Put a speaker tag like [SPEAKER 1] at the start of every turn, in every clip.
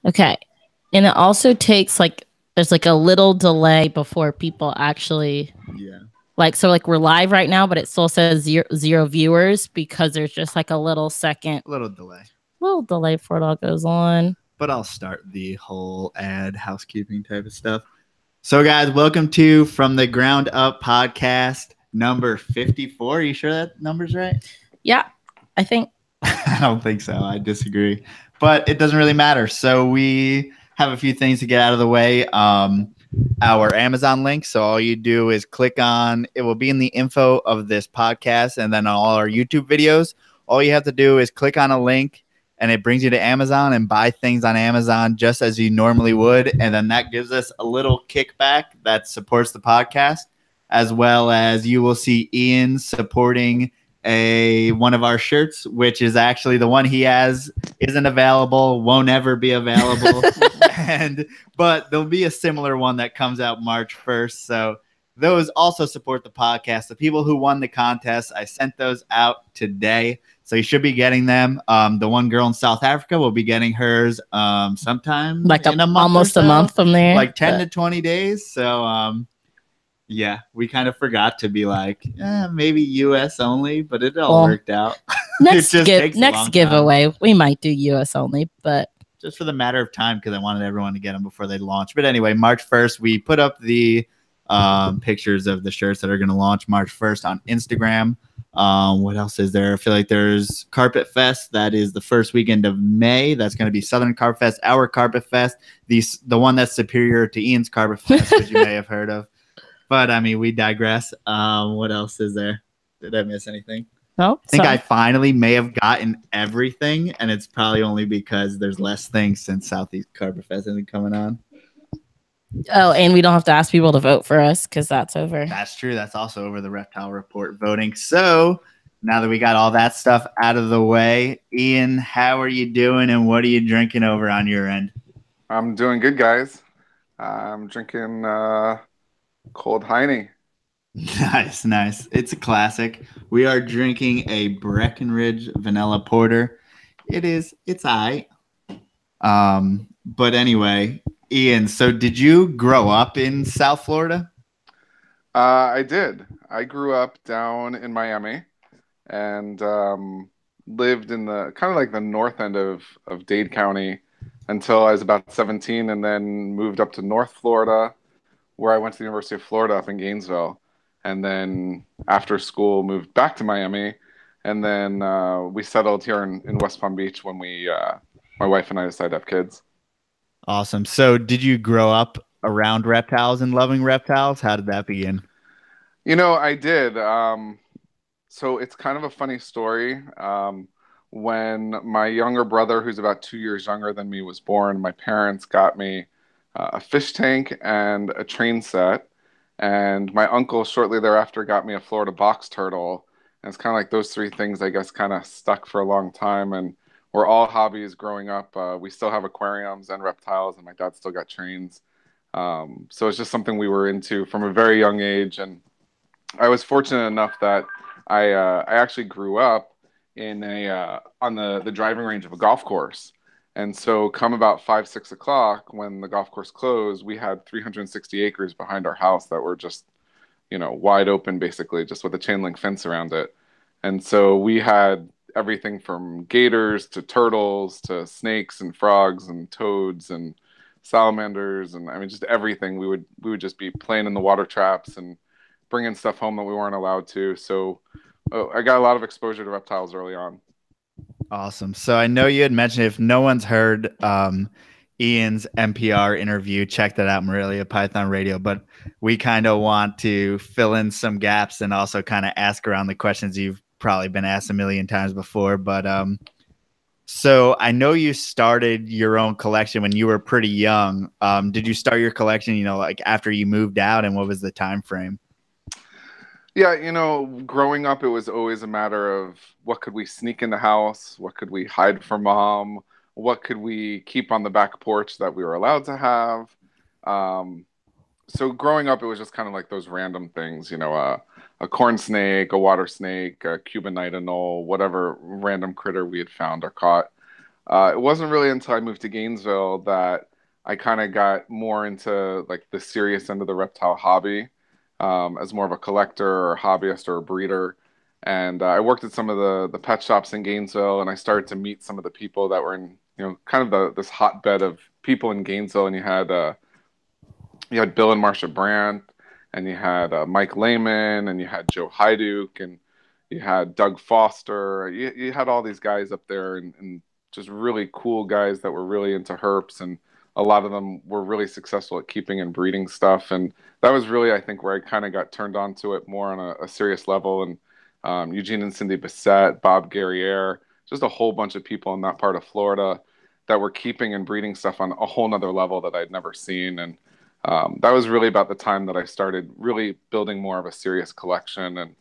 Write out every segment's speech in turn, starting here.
[SPEAKER 1] Okay. And it also takes there's a little delay before people actually like we're live right now, but it still says zero viewers because there's just a little second, little delay before it all goes on.
[SPEAKER 2] But I'll start the whole housekeeping type of stuff. So, guys, welcome to From the Ground Up podcast number 54. Are you sure that number's right?
[SPEAKER 1] Yeah, I think.
[SPEAKER 2] I don't think so. I disagree. But it doesn't really matter. So we have a few things to get out of the way. Our Amazon link. So all you do is click on, it will be in the info of this podcast and then on all our YouTube videos. All you have to do is click on a link and it brings you to Amazon and buy things on Amazon just as you normally would. And then that gives us a little kickback that supports the podcast, as well as you will see Ian supporting one of our shirts, which is actually the one he has isn't available, won't ever be available. But there'll be a similar one that comes out March 1st. So those also support the podcast. The people who won the contest, I sent those out today. So you should be getting them. The one girl in South Africa will be getting hers sometime in a month,
[SPEAKER 1] almost a month from there,
[SPEAKER 2] like 10 to 20 days. So yeah, we kind of forgot to be like, maybe US only, but it all worked out.
[SPEAKER 1] Next giveaway, we might do US only, but
[SPEAKER 2] just for the matter of time, because I wanted everyone to get them before they launch. But anyway, March 1st, we put up the pictures of the shirts that are going to launch March 1st on Instagram. What else is there? I feel like there's Carpet Fest. That is the first weekend of May. That's going to be Southern Carpet Fest, our Carpet Fest, the one that's superior to Ian's Carpet Fest, which you may have heard of. But, I mean, we digress. What else is there? Did I miss anything?
[SPEAKER 1] No.
[SPEAKER 2] I think I finally may have gotten everything, and it's probably only because there's less things since Southeast Carpet Fest isn't coming on.
[SPEAKER 1] Oh, and we don't have to ask people to vote for us because that's over.
[SPEAKER 2] That's true. That's also over, the Reptile Report voting. So now that we got all that stuff out of the way, Ian, how are you doing, and what are you drinking over on your end?
[SPEAKER 3] I'm doing good, guys. I'm drinking cold Heine.
[SPEAKER 2] Nice. It's a classic. We are drinking a Breckenridge Vanilla Porter. It's all right. But anyway, Ian, so did you grow up in South Florida?
[SPEAKER 3] I did. I grew up down in Miami and lived in the kind of like the north end of Dade County until I was about 17, and then moved up to North Florida, where I went to the University of Florida up in Gainesville. And then after school, moved back to Miami. And then we settled here in West Palm Beach when my wife and I decided to have kids.
[SPEAKER 2] Awesome. So did you grow up around reptiles and loving reptiles? How did that begin?
[SPEAKER 3] I did. So it's kind of a funny story. When my younger brother, who's about 2 years younger than me, was born, my parents got me a fish tank and a train set. And my uncle shortly thereafter got me a Florida box turtle. And it's kind of like those three things, I guess, kind of stuck for a long time. And we're all hobbies growing up. We still have aquariums and reptiles, and my dad still got trains. So it's just something we were into from a very young age. And I was fortunate enough that I actually grew up in on the driving range of a golf course. And so come about 5, 6 o'clock when the golf course closed, we had 360 acres behind our house that were just, wide open, basically, just with a chain link fence around it. And so we had everything from gators to turtles to snakes and frogs and toads and salamanders. And I mean, just everything. We would just be playing in the water traps and bringing stuff home that we weren't allowed to. So I got a lot of exposure to reptiles early on.
[SPEAKER 2] Awesome. So I know you had mentioned, if no one's heard Ian's NPR interview, check that out, Morelia Python Radio. But we kind of want to fill in some gaps and also kind of ask around the questions you've probably been asked a million times before. But so I know you started your own collection when you were pretty young. Did you start your collection, like after you moved out, and what was the time frame?
[SPEAKER 3] Yeah, growing up, it was always a matter of what could we sneak in the house? What could we hide from mom? What could we keep on the back porch that we were allowed to have? So growing up, it was just kind of like those random things, a corn snake, a water snake, a Cuban nightingale, whatever random critter we had found or caught. It wasn't really until I moved to Gainesville that I kind of got more into like the serious end of the reptile hobby, as more of a collector or hobbyist or a breeder. And I worked at some of the pet shops in Gainesville, and I started to meet some of the people that were in, kind of this hotbed of people in Gainesville. And you had Bill and Marcia Brandt, and you had Mike Lehman, and you had Joe Hyduke, and you had Doug Foster. You had all these guys up there, and just really cool guys that were really into herps, and a lot of them were really successful at keeping and breeding stuff. And that was really, I think, where I kind of got turned on to it more on a serious level. And Eugene and Cindy Bissett, Bob Guerriere, just a whole bunch of people in that part of Florida that were keeping and breeding stuff on a whole nother level that I'd never seen. And that was really about the time that I started really building more of a serious collection. And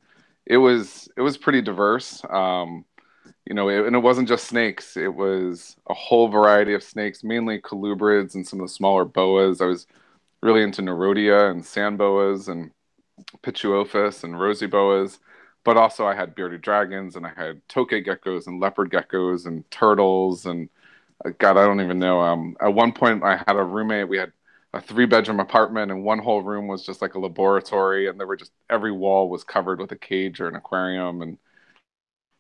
[SPEAKER 3] it was pretty diverse. And it wasn't just snakes. It was a whole variety of snakes, mainly colubrids and some of the smaller boas. I was really into Nerodia and sand boas and Pituophis and rosy boas. But also I had bearded dragons, and I had tokay geckos and leopard geckos and turtles, and God, I don't even know. At one point I had a roommate. We had a 3-bedroom apartment, and one whole room was just like a laboratory, and there were just every wall was covered with a cage or an aquarium, and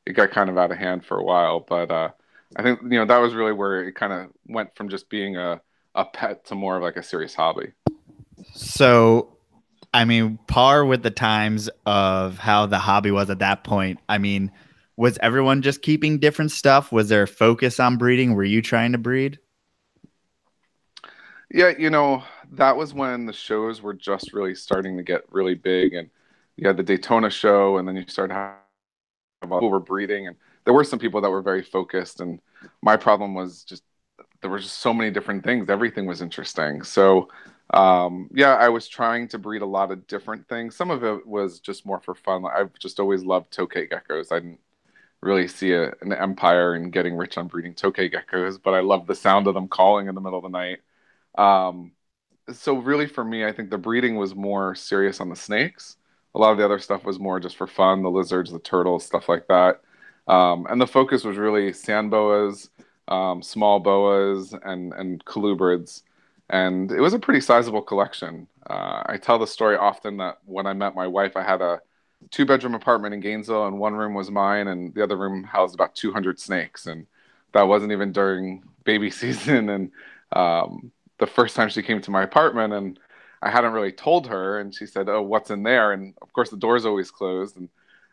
[SPEAKER 3] it got kind of out of hand for a while. But I think that was really where it kind of went from just being a pet to more of like a serious hobby.
[SPEAKER 2] So, I mean, par with the times of how the hobby was at that point. I mean, was everyone just keeping different stuff? Was there a focus on breeding? Were you trying to breed?
[SPEAKER 3] Yeah, that was when the shows were just really starting to get really big, and you had the Daytona show, and then you started having people were breeding, and there were some people that were very focused. And my problem was just there were just so many different things. Everything was interesting. So, I was trying to breed a lot of different things. Some of it was just more for fun. I've just always loved tokay geckos. I didn't really see an empire in getting rich on breeding tokay geckos, but I loved the sound of them calling in the middle of the night. So really for me, I think the breeding was more serious on the snakes. A lot of the other stuff was more just for fun, the lizards, the turtles, stuff like that. And the focus was really sand boas, small boas, and colubrids. And it was a pretty sizable collection. I tell the story often that when I met my wife, I had a 2-bedroom apartment in Gainesville, and one room was mine, and the other room housed about 200 snakes. And that wasn't even during baby season. And the first time she came to my apartment, and I hadn't really told her, and she said, "Oh, what's in there?" And of course the door's always closed, and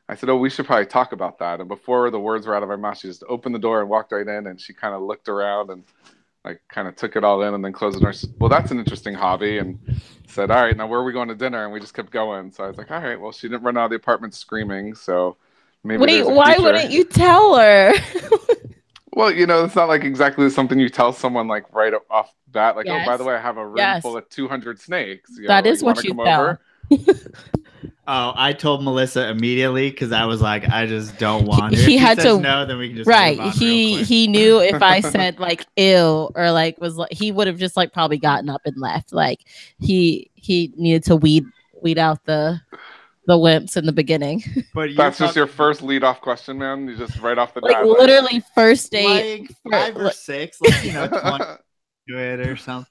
[SPEAKER 3] I said, "Oh, we should probably talk about that." And before the words were out of my mouth, she just opened the door and walked right in, and she kind of looked around and like kind of took it all in, and then closed the door. She said, "Well, that's an interesting hobby," and said, "All right, now where are we going to dinner?" And we just kept going. So I was like, "All right, well, she didn't run out of the apartment screaming, so maybe."
[SPEAKER 1] Wait, why wouldn't you tell her?
[SPEAKER 3] Well, it's not like exactly something you tell someone like right off the bat, like,
[SPEAKER 1] Yes.
[SPEAKER 3] "Oh, by the way, I have a room full of 200 snakes."
[SPEAKER 1] That is what you tell.
[SPEAKER 2] Oh, I told Melissa immediately because I was like, I just don't want her.
[SPEAKER 1] He had
[SPEAKER 2] says
[SPEAKER 1] to
[SPEAKER 2] no, then we can just
[SPEAKER 1] right.
[SPEAKER 2] move on
[SPEAKER 1] He knew if I said like ill or like was like he would have just like probably gotten up and left. Like he needed to weed out the wimps in the beginning.
[SPEAKER 3] But that's just your first lead off question, man. You just right off the
[SPEAKER 1] like
[SPEAKER 3] bat,
[SPEAKER 1] literally first date,
[SPEAKER 2] like 5 or 6, like 20 to it or something.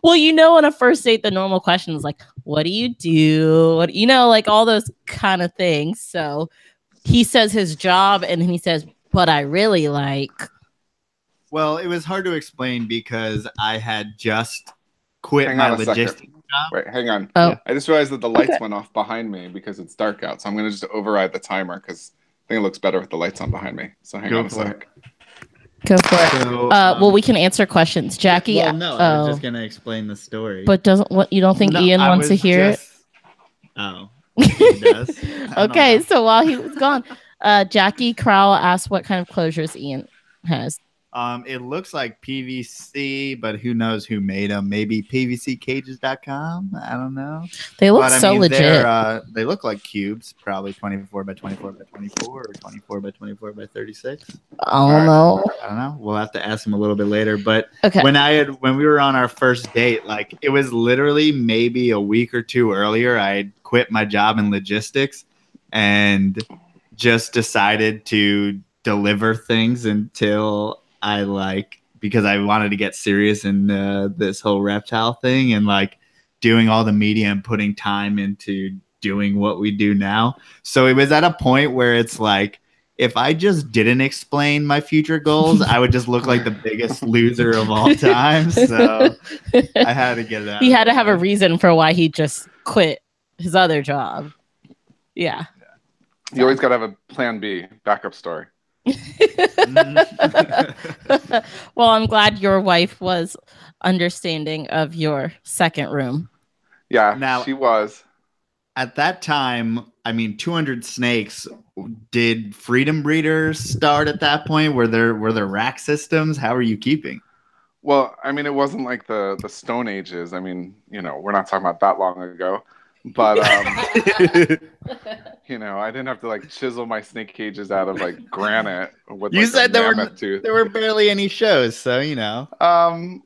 [SPEAKER 1] Well, on a first date, the normal question is like, what do you do? Like all those kind of things. So he says his job, and he says, but I really like.
[SPEAKER 2] Well, it was hard to explain because I had just quit my logistics job.
[SPEAKER 3] Wait, hang on.
[SPEAKER 1] Oh.
[SPEAKER 3] I just realized that the lights went off behind me because it's dark out. So I'm going to just override the timer because I think it looks better with the lights on behind me. So hang on a sec.
[SPEAKER 1] Go for it. So, well, we can answer questions. Jackie.
[SPEAKER 2] Well, no, I was just going to explain the story.
[SPEAKER 1] But you don't think Ian wants to hear it?
[SPEAKER 2] Oh, he does.
[SPEAKER 1] Okay, so while he was gone, Jackie Crowell asked what kind of closures Ian has.
[SPEAKER 2] It looks like PVC, but who knows who made them? Maybe PVCcages.com. I don't know.
[SPEAKER 1] They look legit.
[SPEAKER 2] They look like cubes, probably 24 by 24 by 24 or 24 by 24 by 36.
[SPEAKER 1] I don't know.
[SPEAKER 2] We'll have to ask him a little bit later. But
[SPEAKER 1] okay.
[SPEAKER 2] when we were on our first date, like it was literally maybe a week or two earlier, I had quit my job in logistics and just decided to deliver things until I like, because I wanted to get serious in this whole reptile thing and like doing all the media and putting time into doing what we do now. So it was at a point where it's like, if I just didn't explain my future goals, I would just look like the biggest loser of all time. So I had to get it out.
[SPEAKER 1] He had to have a reason for why he just quit his other job. Yeah.
[SPEAKER 3] You always got to have a plan B, backup story.
[SPEAKER 1] Well, I'm glad your wife was understanding of your second room.
[SPEAKER 3] Yeah,
[SPEAKER 2] now,
[SPEAKER 3] she was.
[SPEAKER 2] At that time, I mean, 200 snakes. Did freedom breeders start at that point? Were there rack systems? How are you keeping?
[SPEAKER 3] Well, I mean, it wasn't like the Stone Ages. I mean, we're not talking about that long ago. But I didn't have to like chisel my snake cages out of like granite with
[SPEAKER 2] you
[SPEAKER 3] like
[SPEAKER 2] said
[SPEAKER 3] there
[SPEAKER 2] were barely any shows, so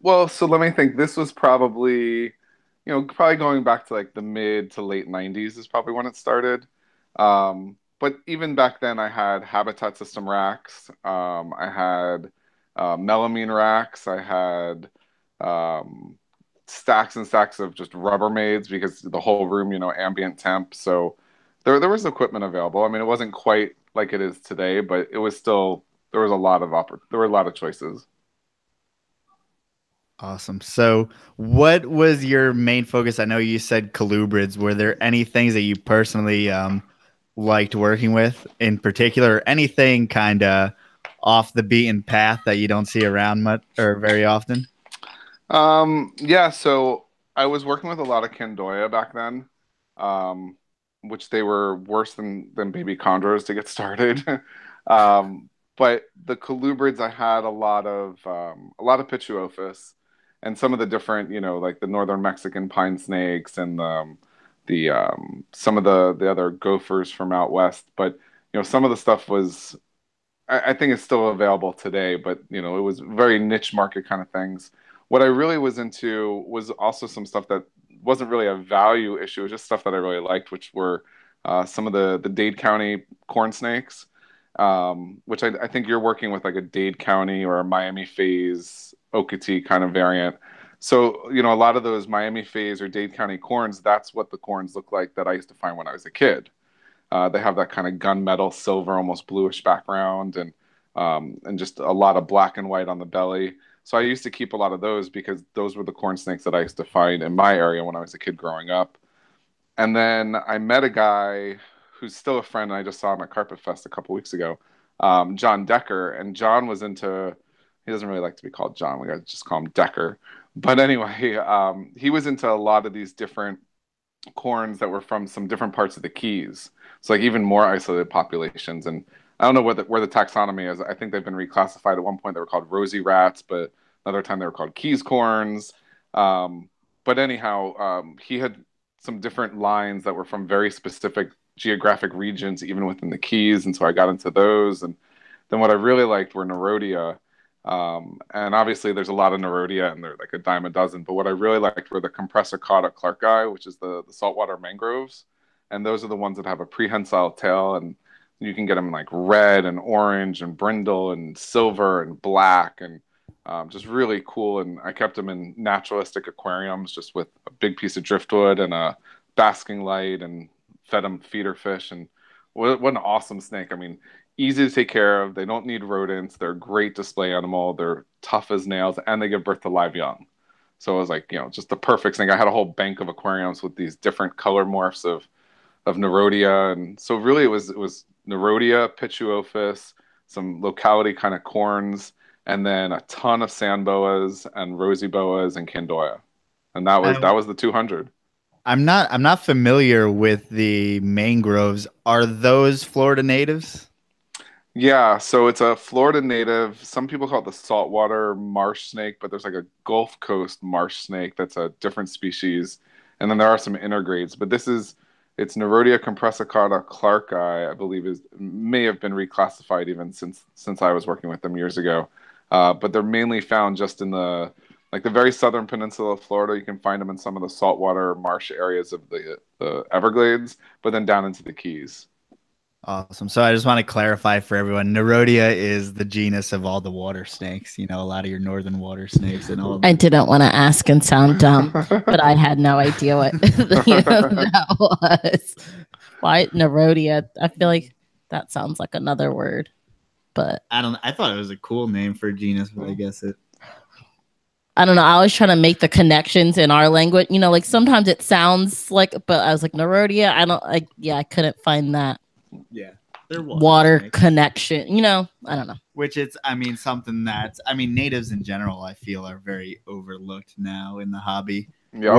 [SPEAKER 3] Well, so let me think. This was probably probably going back to like the mid to late 90s is probably when it started. But even back then, I had habitat system racks. I had melamine racks. I had stacks and stacks of just Rubbermaids because the whole room, ambient temp. So there was equipment available. I mean, it wasn't quite like it is today, but it was still there was a lot of there were a lot of choices.
[SPEAKER 2] Awesome. So what was your main focus? I know you said colubrids. Were there any things that you personally liked working with in particular, or anything kind of off the beaten path that you don't see around much or very often?
[SPEAKER 3] Yeah, so I was working with a lot of Candoya back then, which they were worse than baby chondros to get started. But the colubrids, I had a lot of Pituophis and some of the different, like the northern Mexican pine snakes and the some of the other gophers from out west. But some of the stuff was I think it's still available today, but it was very niche market kind of things. What I really was into was also some stuff that wasn't really a value issue. It was just stuff that I really liked, which were some of the Dade County corn snakes, which I think you're working with like a Dade County or a Miami Phase Okatee kind of variant. So, a lot of those Miami Phase or Dade County corns, that's what the corns look like that I used to find when I was a kid. They have that kind of gunmetal silver, almost bluish background, and just a lot of black and white on the belly. So I used to keep a lot of those because those were the corn snakes that I used to find in my area when I was a kid growing up. And then I met a guy who's still a friend, and I just saw him at Carpet Fest a couple weeks ago, John Decker. And John was into, he doesn't really like to be called John. We got to just call him Decker. But anyway, he was into a lot of these different corns that were from some different parts of the Keys. So like even more isolated populations. And I don't know where the taxonomy is. I think they've been reclassified. At one point they were called rosy rats, but another time they were called Keys corns. But anyhow, he had some different lines that were from very specific geographic regions, even within the Keys. And so I got into those. And then what I really liked were Nerodia. And obviously there's a lot of Nerodia and they're like a dime a dozen. But what I really liked were the Compressicauda clarki, which is the saltwater mangroves. And those are the ones that have a prehensile tail, and you can get them in like red and orange and brindle and silver and black and just really cool. And I kept them in naturalistic aquariums just with a big piece of driftwood and a basking light and fed them feeder fish. And what an awesome snake. I mean, easy to take care of. They don't need rodents. They're a great display animal. They're tough as nails, and they give birth to live young. So it was like, just the perfect thing. I had a whole bank of aquariums with these different color morphs of Nerodia. And so really it was Nerodia, Pituophis, some locality kind of corns, and then a ton of sand boas and rosy boas and Candoya. And that was the 200.
[SPEAKER 2] I'm not familiar with the mangroves. Are those Florida natives?
[SPEAKER 3] Yeah, so it's a Florida native. Some people call it the saltwater marsh snake, but there's like a Gulf Coast marsh snake that's a different species. And then there are some intergrades, but it's Nerodia compressicauda clarki, I believe may have been reclassified even since I was working with them years ago. But they're mainly found just in the very southern peninsula of Florida. You can find them in some of the saltwater marsh areas of the Everglades, but then down into the Keys.
[SPEAKER 2] Awesome. So I just want to clarify for everyone, Nerodia is the genus of all the water snakes. You know, a lot of your northern water snakes and all.
[SPEAKER 1] I didn't want to ask and sound dumb, but I had no idea what that was. Why Nerodia? I feel like that sounds like another word, but
[SPEAKER 2] I thought it was a cool name for a genus, but I guess
[SPEAKER 1] I don't know. I was trying to make the connections in our language. You know, like sometimes it sounds like, but I was like Nerodia. I couldn't find that.
[SPEAKER 2] Yeah, they're
[SPEAKER 1] water connection. You know, I don't know.
[SPEAKER 2] Which it's, I mean, something that's, I mean, natives in general, I feel, are very overlooked now in the hobby. Yep.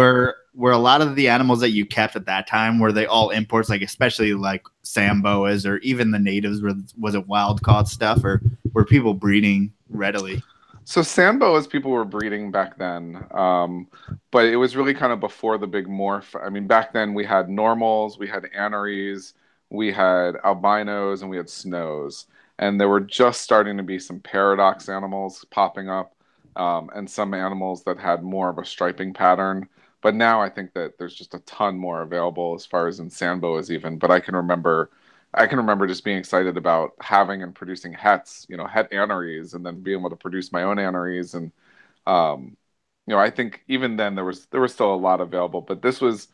[SPEAKER 2] Were a lot of the animals that you kept at that time, were they all imports, like especially like Samboas or even the natives? Was it wild caught stuff, or were people breeding readily?
[SPEAKER 3] So Samboas people were breeding back then, but it was really kind of before the big morph. I mean, back then we had normals, we had Canaries, we had albinos, and we had snows. And there were just starting to be some paradox animals popping up, and some animals that had more of a striping pattern. But now I think that there's just a ton more available as far as in Samboas even. But I can remember just being excited about having and producing hets, het anneries, and then being able to produce my own anneries. And I think even then there was still a lot available. But this was,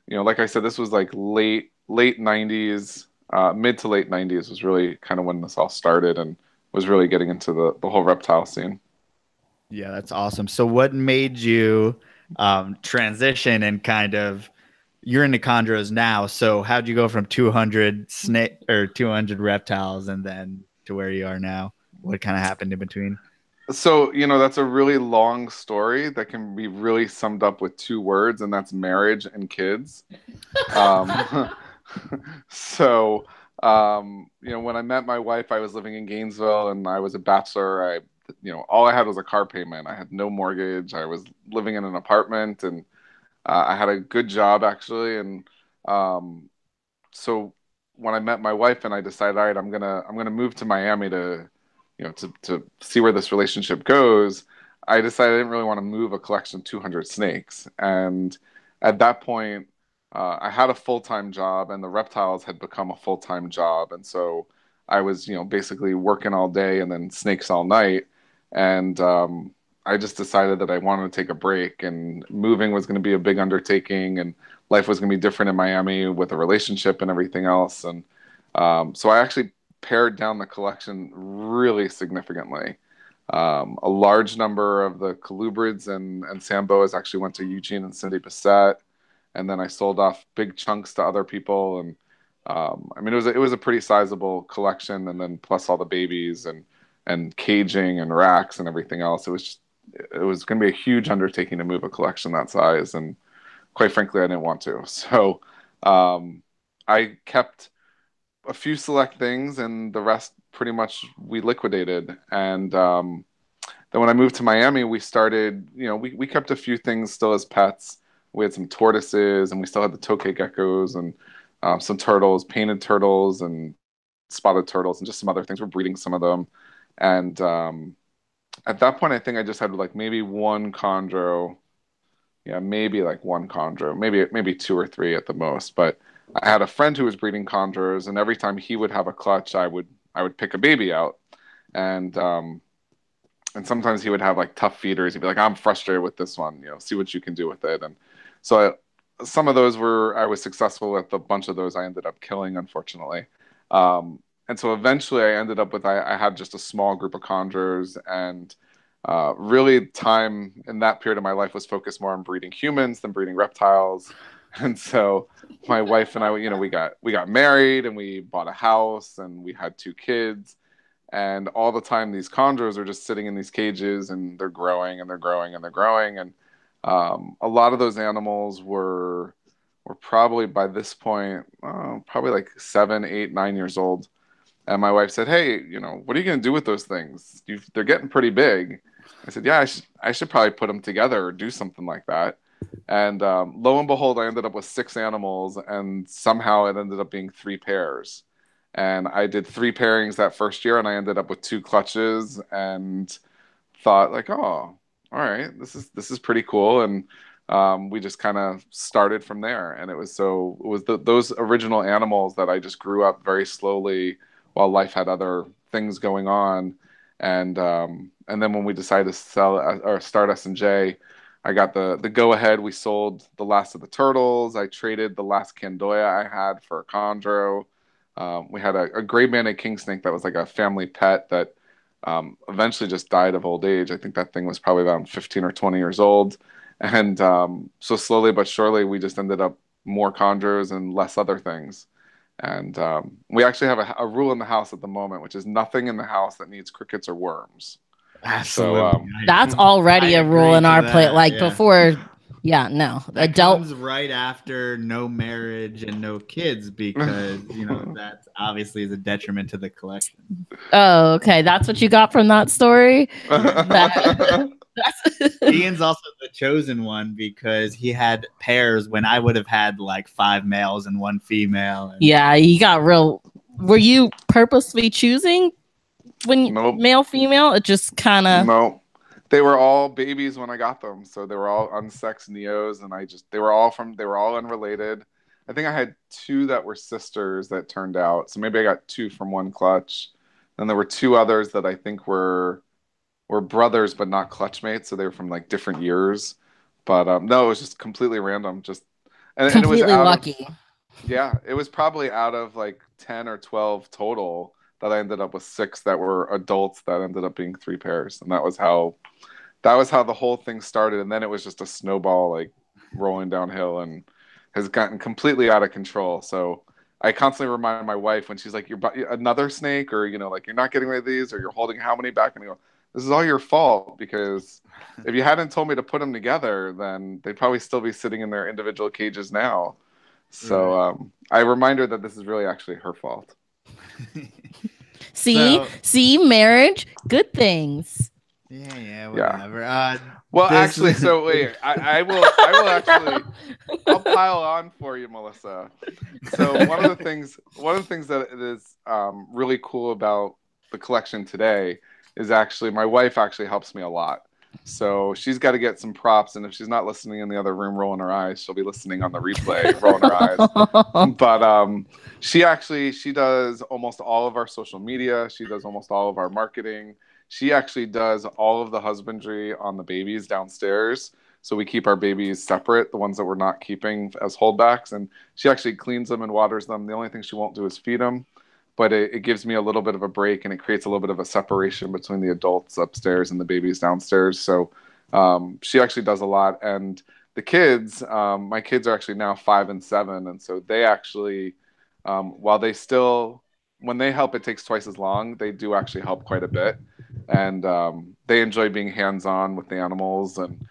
[SPEAKER 3] like I said, this was like late '90s, mid to late '90s was really kind of when this all started and was really getting into the whole reptile scene.
[SPEAKER 2] Yeah, that's awesome. So what made you transition and kind of, you're into chondros now, so how'd you go from 200 snake or 200 reptiles and then to where you are now? What kind of happened in between?
[SPEAKER 3] So, that's a really long story that can be really summed up with two words, and that's marriage and kids. Um, so, when I met my wife, I was living in Gainesville and I was a bachelor. All I had was a car payment. I had no mortgage. I was living in an apartment, and I had a good job actually. And so when I met my wife and I decided, all right, I'm gonna move to Miami to see where this relationship goes. I decided I didn't really want to move a collection of 200 snakes. And at that point, I had a full-time job, and the reptiles had become a full-time job. And so I was, basically working all day and then snakes all night. And I just decided that I wanted to take a break, and moving was going to be a big undertaking, and life was going to be different in Miami with a relationship and everything else. And so I actually pared down the collection really significantly. A large number of the Colubrids and Samboas actually went to Eugene and Cindy Bissett, and then I sold off big chunks to other people. And I mean, it was a pretty sizable collection, and then plus all the babies and caging and racks and everything else. It was going to be a huge undertaking to move a collection that size, and quite frankly, I didn't want to. So I kept a few select things, and the rest pretty much we liquidated. And then when I moved to Miami, we started, we kept a few things still as pets. We had some tortoises, and we still had the tokay geckos and some turtles, painted turtles and spotted turtles, and just some other things. We're breeding some of them. And at that point, I think I just had like maybe one chondro. Yeah, maybe like one chondro, maybe two or three at the most. But I had a friend who was breeding chondros, and every time he would have a clutch, I would pick a baby out. And sometimes he would have like tough feeders. He'd be like, "I'm frustrated with this one. See what you can do with it." And so some of those I was successful with. A bunch of those I ended up killing, unfortunately. And so eventually I ended up with, I had just a small group of chondros, and really time in that period of my life was focused more on breeding humans than breeding reptiles. And so my wife and I, we got married, and we bought a house, and we had two kids. And all the time these chondros are just sitting in these cages, and they're growing and they're growing and they're growing. And a lot of those animals were probably by this point, probably like 7, 8, 9 years old. And my wife said, "Hey, what are you going to do with those things? They're getting pretty big." I said, "Yeah, I should probably put them together or do something like that." And lo and behold, I ended up with 6 animals, and somehow it ended up being 3 pairs. And I did 3 pairings that first year, and I ended up with 2 clutches, and thought like, "Oh, all right, this is pretty cool." And we just kind of started from there. And it was those original animals that I just grew up very slowly while life had other things going on. And then when we decided to sell or start S&J, I got the go ahead. We sold the last of the turtles. I traded the last Candoya I had for a chondro. We had a gray banded king snake that was like a family pet that eventually just died of old age. I think that thing was probably around 15 or 20 years old. And so slowly but surely, we just ended up more chondros and less other things. And we actually have a rule in the house at the moment, which is nothing in the house that needs crickets or worms.
[SPEAKER 2] Absolutely.
[SPEAKER 3] So,
[SPEAKER 1] that's already a rule in our plate. Like before, no.
[SPEAKER 2] That comes right after no marriage and no kids because, that obviously is a detriment to the collection.
[SPEAKER 1] Oh, okay. That's what you got from that story?
[SPEAKER 2] Ian's also the chosen one because he had pairs when I would have had like 5 males and 1 female.
[SPEAKER 1] Yeah, you got real. Were you purposely choosing when male, female? It just kind of.
[SPEAKER 3] No, they were all babies when I got them, so they were all unsexed neos, and they were all unrelated. I think I had 2 that were sisters that turned out, so maybe I got 2 from one clutch. Then there were 2 others that I think were brothers but not clutch mates, so they were from like different years. But no, it was just completely random. And
[SPEAKER 1] completely
[SPEAKER 3] it was
[SPEAKER 1] lucky.
[SPEAKER 3] It was probably out of like 10 or 12 total that I ended up with 6 that were adults that ended up being 3 pairs, and that was how the whole thing started. And then it was just a snowball like rolling downhill and has gotten completely out of control. So I constantly remind my wife when she's like, "You're another snake," or like you're not getting rid of these, or you're holding how many back, and I go, "This is all your fault, because if you hadn't told me to put them together, then they'd probably still be sitting in their individual cages now." So I remind her that this is really actually her fault.
[SPEAKER 1] See, marriage, good things.
[SPEAKER 2] Yeah, whatever.
[SPEAKER 3] Actually, so wait, I will actually, I'll pile on for you, Melissa. So one of the things that is really cool about the collection today is actually my wife actually helps me a lot. So she's got to get some props, and if she's not listening in the other room rolling her eyes, she'll be listening on the replay rolling her eyes. But she does almost all of our social media. She does almost all of our marketing. She actually does all of the husbandry on the babies downstairs. So we keep our babies separate, the ones that we're not keeping as holdbacks. And she actually cleans them and waters them. The only thing she won't do is feed them. But it gives me a little bit of a break, and it creates a little bit of a separation between the adults upstairs and the babies downstairs. So she actually does a lot. And the kids, my kids are actually now 5 and 7. And so they actually, while when they help, it takes twice as long. They do actually help quite a bit. And they enjoy being hands-on with the animals. And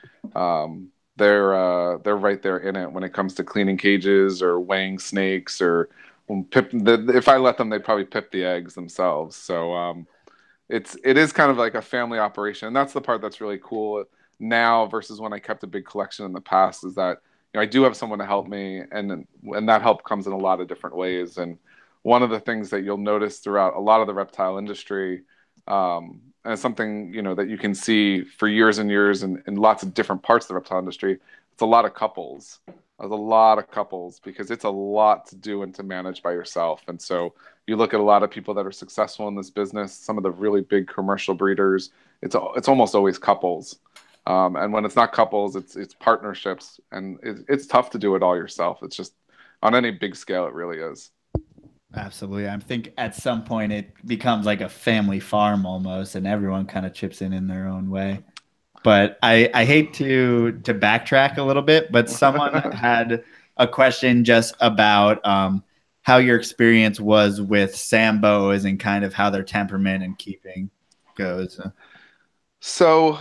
[SPEAKER 3] they're right there in it when it comes to cleaning cages or weighing snakes, or if I let them, they'd probably pip the eggs themselves. So it is kind of like a family operation. And that's the part that's really cool now versus when I kept a big collection in the past, is that I do have someone to help me, and that help comes in a lot of different ways. And one of the things that you'll notice throughout a lot of the reptile industry, and it's something that you can see for years and years in lots of different parts of the reptile industry, it's a lot of couples. There's a lot of couples, because it's a lot to do and to manage by yourself. And so you look at a lot of people that are successful in this business, some of the really big commercial breeders, it's almost always couples. And when it's not couples, it's partnerships, and it's tough to do it all yourself. It's just, on any big scale, it really is.
[SPEAKER 2] Absolutely. I think at some point it becomes like a family farm almost, and everyone kind of chips in their own way. But I hate to backtrack a little bit, but someone had a question just about how your experience was with Sambos and kind of how their temperament and keeping goes.
[SPEAKER 3] So,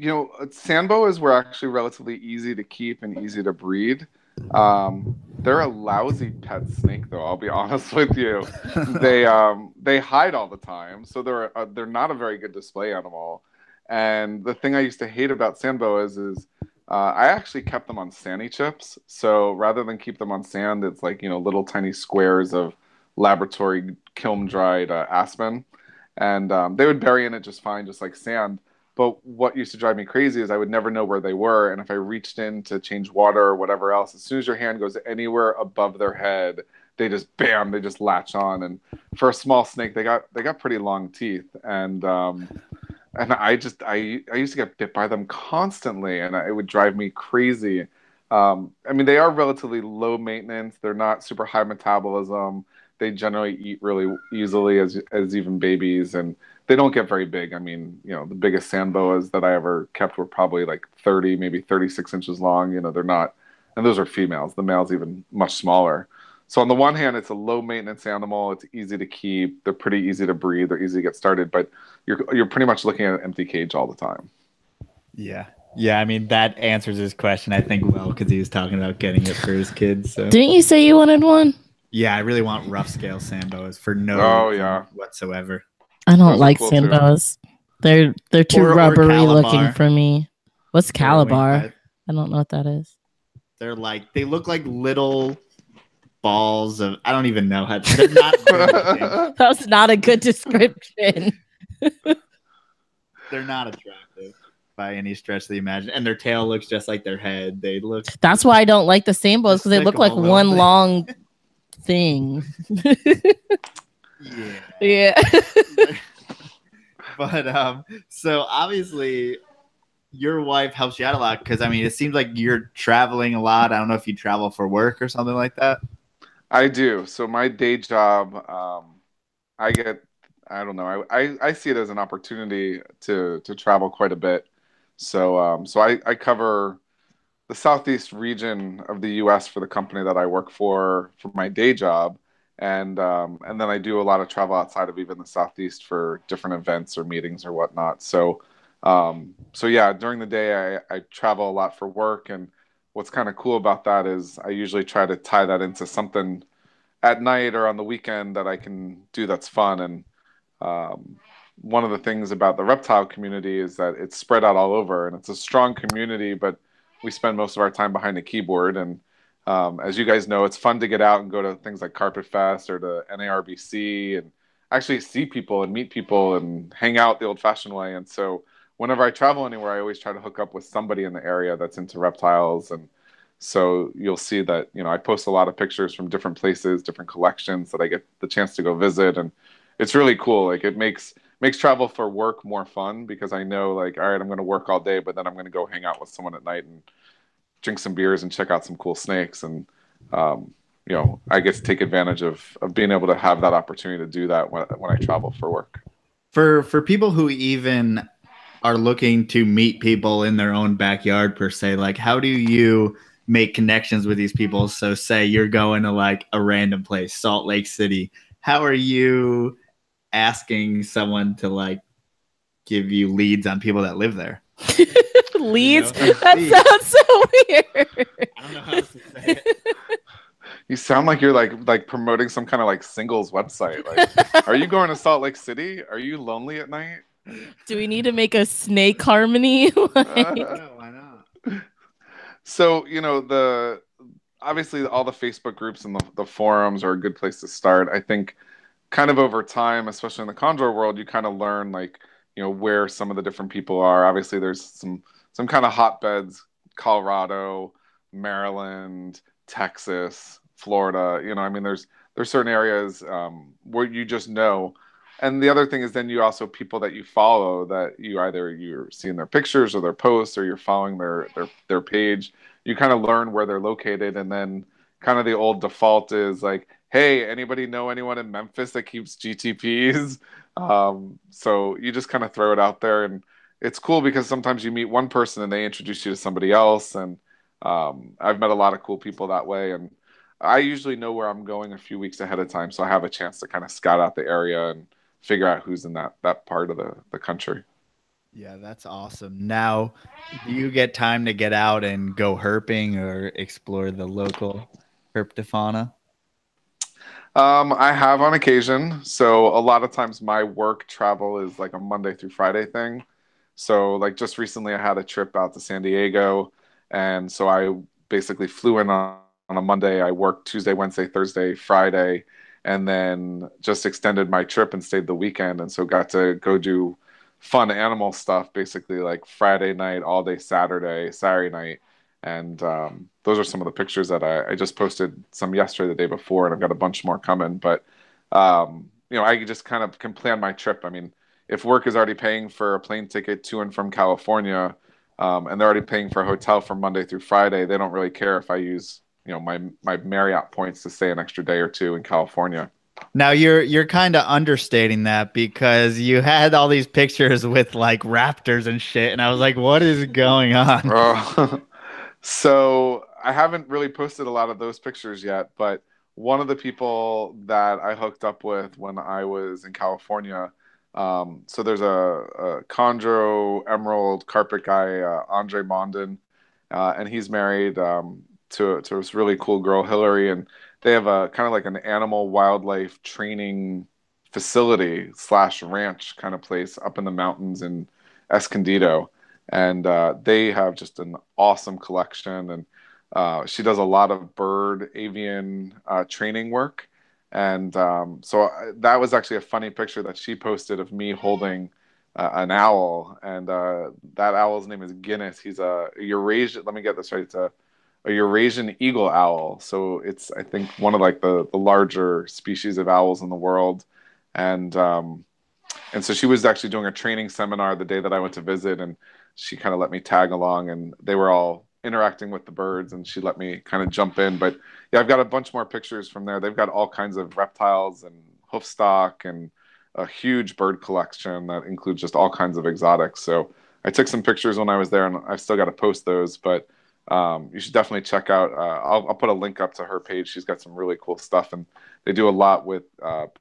[SPEAKER 3] Sambos were actually relatively easy to keep and easy to breed. They're a lousy pet snake, though. I'll be honest with you. They hide all the time, so they're not a very good display animal. And the thing I used to hate about Sambos is I actually kept them on Sandy chips. So rather than keep them on sand, it's like little tiny squares of laboratory kiln dried aspen, and they would bury in it just fine, just like sand. But what used to drive me crazy is I would never know where they were. And if I reached in to change water or whatever else, as soon as your hand goes anywhere above their head, they just bam, they just latch on. And for a small snake, they got pretty long teeth. And I used to get bit by them constantly, and it would drive me crazy. I mean, they are relatively low maintenance. They're not super high metabolism. They generally eat really easily as even babies, and they don't get very big. I mean, the biggest sand boas that I ever kept were probably like 30, maybe 36 inches long. They're not, and those are females. The male's even much smaller. So on the one hand, it's a low maintenance animal. It's easy to keep. They're pretty easy to breed. They're easy to get started, but you're pretty much looking at an empty cage all the time.
[SPEAKER 2] Yeah. Yeah, I mean, that answers his question, I think, well, because he was talking about getting it for his kids. So.
[SPEAKER 1] Didn't you say you wanted one?
[SPEAKER 2] Yeah, I really want rough scale sand boas for no reason whatsoever.
[SPEAKER 1] I don't like cool sand boas. They're too rubbery looking for me. What's Calabar? I don't know what that is.
[SPEAKER 2] They look like little balls of, I don't even know how to, they're not
[SPEAKER 1] that was not a good description.
[SPEAKER 2] They're not attractive by any stretch of the imagination, and their tail looks just like their head.
[SPEAKER 1] That's why I don't like the sand boas, because they look like one long thing. Yeah.
[SPEAKER 2] But so obviously your wife helps you out a lot, because I mean, it seems like you're traveling a lot. I don't know if you travel for work or something like that.
[SPEAKER 3] I do. So my day job, I don't know. I see it as an opportunity to travel quite a bit. So I cover the southeast region of the U.S. for the company that I work for my day job, and then I do a lot of travel outside of even the southeast for different events or meetings or whatnot. So yeah, during the day I travel a lot for work, and what's kind of cool about that is I usually try to tie that into something at night or on the weekend that I can do that's fun. And one of the things about the reptile community is that it's spread out all over, and it's a strong community, but we spend most of our time behind a keyboard. And as you guys know, it's fun to get out and go to things like Carpet Fest or to NARBC and actually see people and meet people and hang out the old-fashioned way. And so whenever I travel anywhere, I always try to hook up with somebody in the area that's into reptiles. And so you'll see that, I post a lot of pictures from different places, different collections that I get the chance to go visit. And it's really cool. Like, it makes travel for work more fun, because I know, like, all right, I'm going to work all day, but then I'm going to go hang out with someone at night and drink some beers and check out some cool snakes. And, I get to take advantage of being able to have that opportunity to do that when I travel for work.
[SPEAKER 2] For people who even are looking to meet people in their own backyard per se, like, how do you make connections with these people? So say you're going to like a random place, Salt Lake City. How are you asking someone to like give you leads on people that live there?
[SPEAKER 1] Leads? That sounds so weird.
[SPEAKER 2] I don't know how else to say it.
[SPEAKER 3] You sound like you're like promoting some kind of like singles website. Like, are you going to Salt Lake City? Are you lonely at night?
[SPEAKER 1] Do we need to make a snake harmony?
[SPEAKER 2] No, why not?
[SPEAKER 3] So, obviously all the Facebook groups and the forums are a good place to start. I think kind of over time, especially in the Kandra world, you kind of learn like, where some of the different people are. Obviously there's some kind of hotbeds, Colorado, Maryland, Texas, Florida. I mean, there's certain areas where you just know. And the other thing is then you also people that you follow that you're seeing their pictures or their posts, or you're following their page. You kind of learn where they're located, and then kind of the old default is like, hey, anybody know anyone in Memphis that keeps GTPs? So you just kind of throw it out there, and it's cool because sometimes you meet one person and they introduce you to somebody else. And I've met a lot of cool people that way, and I usually know where I'm going a few weeks ahead of time, so I have a chance to kind of scout out the area and figure out who's in that part of the country.
[SPEAKER 2] Yeah, that's awesome. Now, do you get time to get out and go herping or explore the local herpetofauna?
[SPEAKER 3] I have on occasion. So a lot of times my work travel is like a Monday through Friday thing. So like just recently I had a trip out to San Diego, and so I basically flew in on a Monday. I worked Tuesday, Wednesday, Thursday, Friday, and then just extended my trip and stayed the weekend. And so got to go do fun animal stuff, basically like Friday night, all day Saturday night. And those are some of the pictures that I just posted some yesterday, the day before, and I've got a bunch more coming. But, I just kind of can plan my trip. I mean, if work is already paying for a plane ticket to and from California, and they're already paying for a hotel from Monday through Friday, they don't really care if I use, my Marriott points to stay an extra day or two in California.
[SPEAKER 2] Now you're kind of understating that because you had all these pictures with like raptors and shit, and I was like, what is going on?
[SPEAKER 3] So I haven't really posted a lot of those pictures yet, but one of the people that I hooked up with when I was in California, so there's a chondro emerald carpet guy, Andre Mondin, and he's married to this really cool girl, Hillary, and they have a kind of like an animal wildlife training facility / ranch kind of place up in the mountains in Escondido, and they have just an awesome collection. And she does a lot of bird avian training work. And that was actually a funny picture that she posted of me holding an owl. And that owl's name is Guinness. He's a Eurasian, let me get this right, it's a Eurasian eagle owl. So it's, I think, one of like the larger species of owls in the world. And so she was actually doing a training seminar the day that I went to visit, and she kind of let me tag along, and they were all interacting with the birds, and she let me kind of jump in. But yeah, I've got a bunch more pictures from there. They've got all kinds of reptiles and hoofstock and a huge bird collection that includes just all kinds of exotics. So I took some pictures when I was there, and I've still got to post those, but you should definitely check out. I'll put a link up to her page. She's got some really cool stuff, and they do a lot with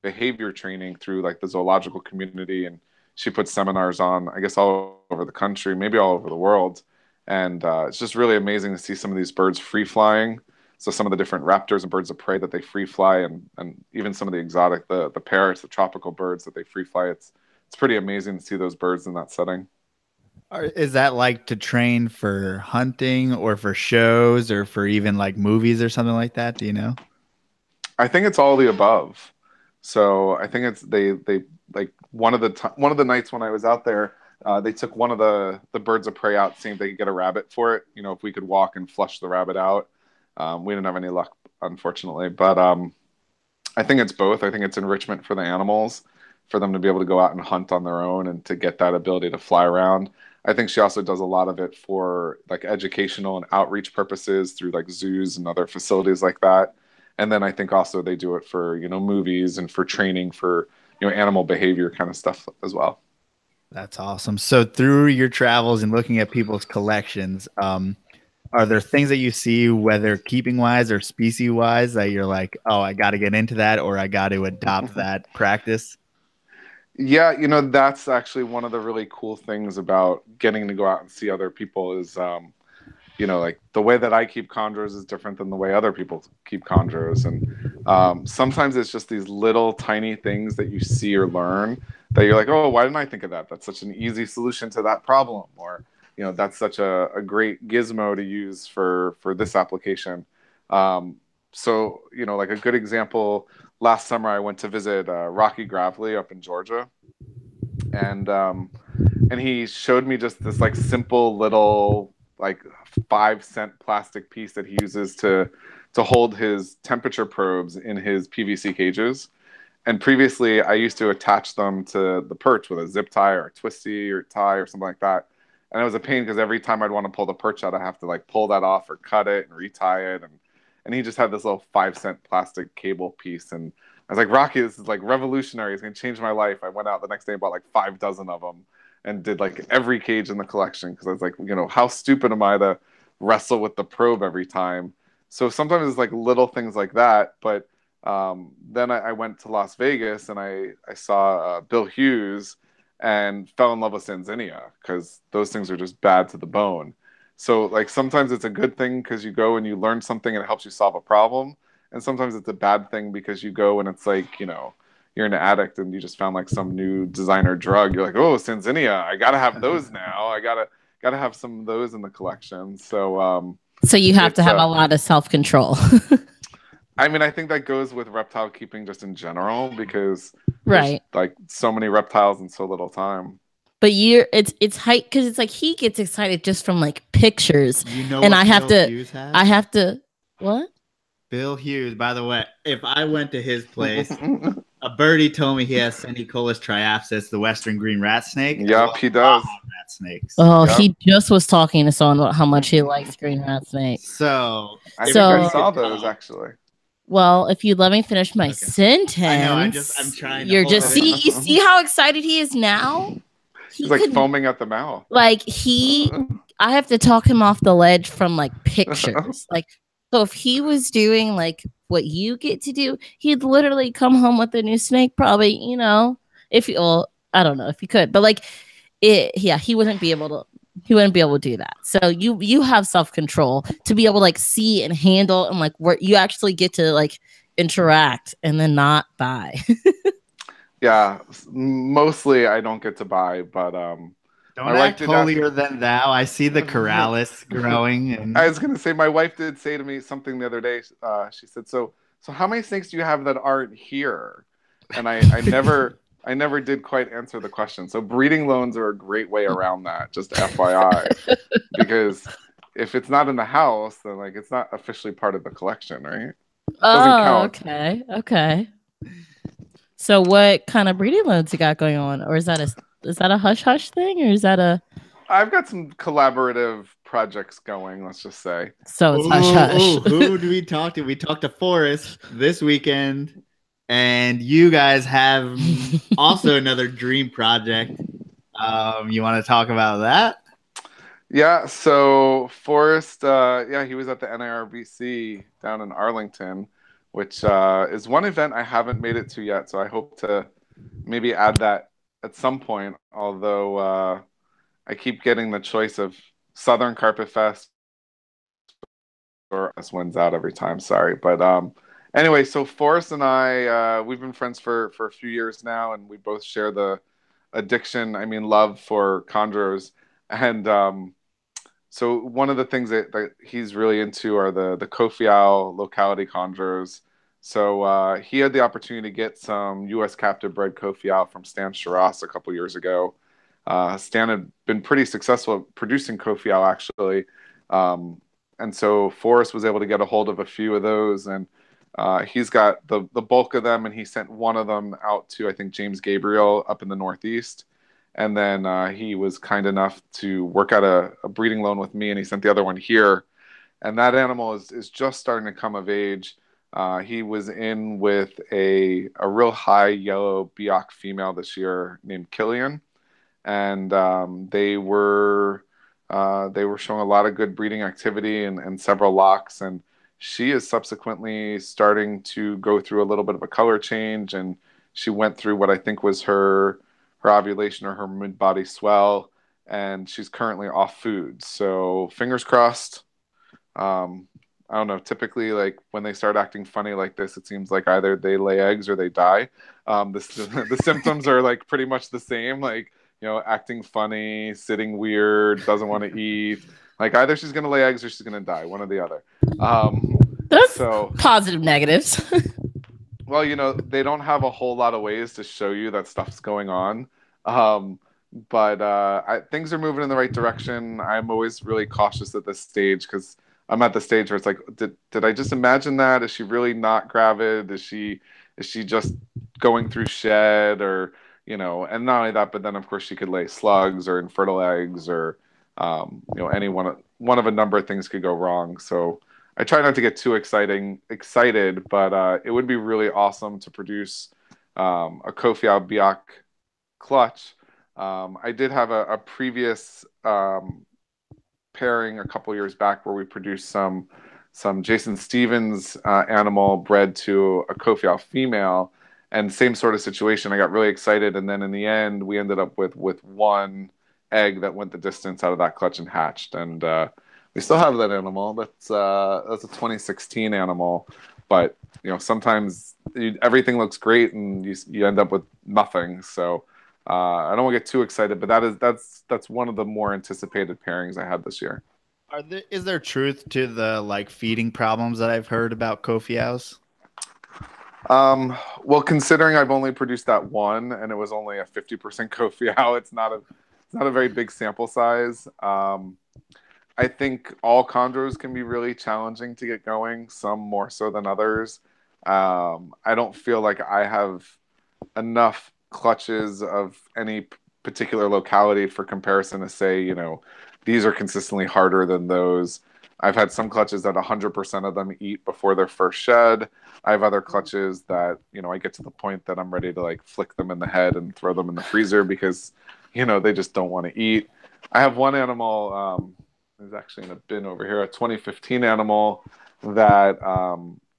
[SPEAKER 3] behavior training through like the zoological community. And she puts seminars on, I guess, all over the country, maybe all over the world. And it's just really amazing to see some of these birds free flying. So some of the different raptors and birds of prey that they free fly, and even some of the exotic, the parrots, the tropical birds that they free fly. It's pretty amazing to see those birds in that setting.
[SPEAKER 2] Is that like to train for hunting or for shows or for even like movies or something like that? Do you know?
[SPEAKER 3] I think it's all the above. So I think it's they like one of the nights when I was out there, they took one of the birds of prey out, seeing if they could get a rabbit for it. If we could walk and flush the rabbit out. We didn't have any luck, unfortunately. But I think it's both. I think it's enrichment for the animals, for them to be able to go out and hunt on their own and to get that ability to fly around. I think she also does a lot of it for like educational and outreach purposes through like zoos and other facilities like that. And then I think also they do it for, movies and for training for, animal behavior kind of stuff as well.
[SPEAKER 2] That's awesome. So through your travels and looking at people's collections, are there things that you see, whether keeping wise or species wise, that you're like, oh, I got to get into that, or I got to adopt that practice?
[SPEAKER 3] Yeah, that's actually one of the really cool things about getting to go out and see other people is, like the way that I keep chondros is different than the way other people keep chondros. And sometimes it's just these little tiny things that you see or learn that you're like, oh, why didn't I think of that? That's such an easy solution to that problem. Or, that's such a great gizmo to use for this application. So, like a good example, last summer I went to visit Rocky Gravely up in Georgia, and he showed me just this like simple little like 5-cent plastic piece that he uses to hold his temperature probes in his PVC cages. And previously I used to attach them to the perch with a zip tie or a twisty or tie or something like that. And it was a pain because every time I'd want to pull the perch out, I have to like pull that off or cut it and retie it. And he just had this little 5-cent plastic cable piece. And I was like, Rocky, this is like revolutionary. It's going to change my life. I went out the next day and bought like 5 dozen of them and did like every cage in the collection. Because I was like, how stupid am I to wrestle with the probe every time? So sometimes it's like little things like that. But then I went to Las Vegas and I saw Bill Hughes and fell in love with Sanzinia because those things are just bad to the bone. So like sometimes it's a good thing because you go and you learn something and it helps you solve a problem. And sometimes it's a bad thing because you go and it's like, you're an addict and you just found like some new designer drug. You're like, oh, Sanzinia, I got to have those now. I gotta have some of those in the collection. So
[SPEAKER 1] you have to have a lot of self-control.
[SPEAKER 3] I mean, I think that goes with reptile keeping just in general because
[SPEAKER 1] right,
[SPEAKER 3] like so many reptiles in so little time.
[SPEAKER 1] But it's hype because it's like he gets excited just from like pictures.
[SPEAKER 2] You know,
[SPEAKER 1] and
[SPEAKER 2] what
[SPEAKER 1] I have
[SPEAKER 2] Bill
[SPEAKER 1] to,
[SPEAKER 2] Hughes has?
[SPEAKER 1] I have to, what?
[SPEAKER 2] Bill Hughes, by the way, if I went to his place, a birdie told me he has Senicolus triapsis, the western green rat snake.
[SPEAKER 3] Yep, he does.
[SPEAKER 2] Rat snakes.
[SPEAKER 1] Oh,
[SPEAKER 3] Yep.
[SPEAKER 1] he just was talking to someone about how much he likes green rat snakes.
[SPEAKER 2] So
[SPEAKER 3] I think I saw those actually.
[SPEAKER 1] Well, if you'd let me finish my sentence,
[SPEAKER 2] I know. I'm trying.
[SPEAKER 1] You're just you see how excited he is now.
[SPEAKER 3] He's like foaming at the mouth.
[SPEAKER 1] Like I have to talk him off the ledge from like pictures. Like, so if he was doing like what you get to do, he'd literally come home with a new snake. Probably, if you, well, I don't know if he could, but like, he wouldn't be able to. He wouldn't be able to do that. So you have self-control to be able to like see and handle and like where you actually get to like interact and then not buy.
[SPEAKER 3] Yeah, mostly I don't get to buy, but
[SPEAKER 2] don't act holier than thou. I see the corralis growing. And
[SPEAKER 3] I was gonna say, my wife did say to me something the other day. She said, "So how many snakes do you have that aren't here?" And I never did quite answer the question. So breeding loans are a great way around that, just FYI. Because if it's not in the house, then like it's not officially part of the collection, right? It doesn't count.
[SPEAKER 1] Okay. So what kind of breeding loans you got going on? Or is that a hush-hush thing? Or is that a...
[SPEAKER 3] I've got some collaborative projects going, let's just say.
[SPEAKER 1] So it's hush-hush.
[SPEAKER 2] Who do we talk to? We talked to Forrest this weekend. And you guys have also another dream project. You want to talk about that?
[SPEAKER 3] Yeah, so Forrest, he was at the NIRBC down in Arlington, which is one event I haven't made it to yet. So I hope to maybe add that at some point, although I keep getting the choice of Southern Carpet Fest or this wins out every time. Sorry. But anyway, so Forrest and I, we've been friends for a few years now, and we both share the love for chondros. And so one of the things that he's really into are the Kofi locality chondros. So he had the opportunity to get some U.S. captive bred Kofi from Stan Shiras a couple years ago. Stan had been pretty successful at producing Kofi actually. And so Forrest was able to get a hold of a few of those, and he's got the bulk of them, and he sent one of them out to, I think, James Gabriel up in the Northeast. And then he was kind enough to work out a breeding loan with me, and he sent the other one here. And that animal is just starting to come of age. He was in with a real high yellow Biak female this year named Killian. And they were showing a lot of good breeding activity and several locks. And she is subsequently starting to go through a little bit of a color change. And she went through what I think was her ovulation or her mid-body swell. And she's currently off food. So fingers crossed. I don't know. Typically, like when they start acting funny like this, it seems like either they lay eggs or they die. The symptoms are like pretty much the same. Like, acting funny, sitting weird, doesn't want to eat. Like either she's going to lay eggs or she's going to die, one or the other.
[SPEAKER 1] That's positive negatives.
[SPEAKER 3] Well, they don't have a whole lot of ways to show you that stuff's going on. But things are moving in the right direction. I'm always really cautious at this stage because I'm at the stage where it's like, did I just imagine that? Is she really not gravid? Is she just going through shed or... and not only that, but then of course she could lay slugs or infertile eggs or, any one of a number of things could go wrong. So I try not to get too excited, but it would be really awesome to produce a Kofi Biak clutch. I did have a previous pairing a couple years back where we produced some Jason Stevens animal bred to a Kofi female. And same sort of situation. I got really excited, and then in the end, we ended up with one egg that went the distance out of that clutch and hatched. And we still have that animal. That's a 2016 animal, but sometimes everything looks great, and you end up with nothing. So I don't want to get too excited, but that's one of the more anticipated pairings I had this year.
[SPEAKER 2] Is there truth to the feeding problems that I've heard about Kofiaus?
[SPEAKER 3] Well, considering I've only produced that one and it was only a 50% Kofi, it's not it's not a very big sample size. I think all chondros can be really challenging to get going, some more so than others. I don't feel like I have enough clutches of any particular locality for comparison to say, these are consistently harder than those. I've had some clutches that 100% of them eat before their first shed. I have other clutches that, I get to the point that I'm ready to like flick them in the head and throw them in the freezer because, they just don't want to eat. I have one animal, is actually in a bin over here, a 2015 animal that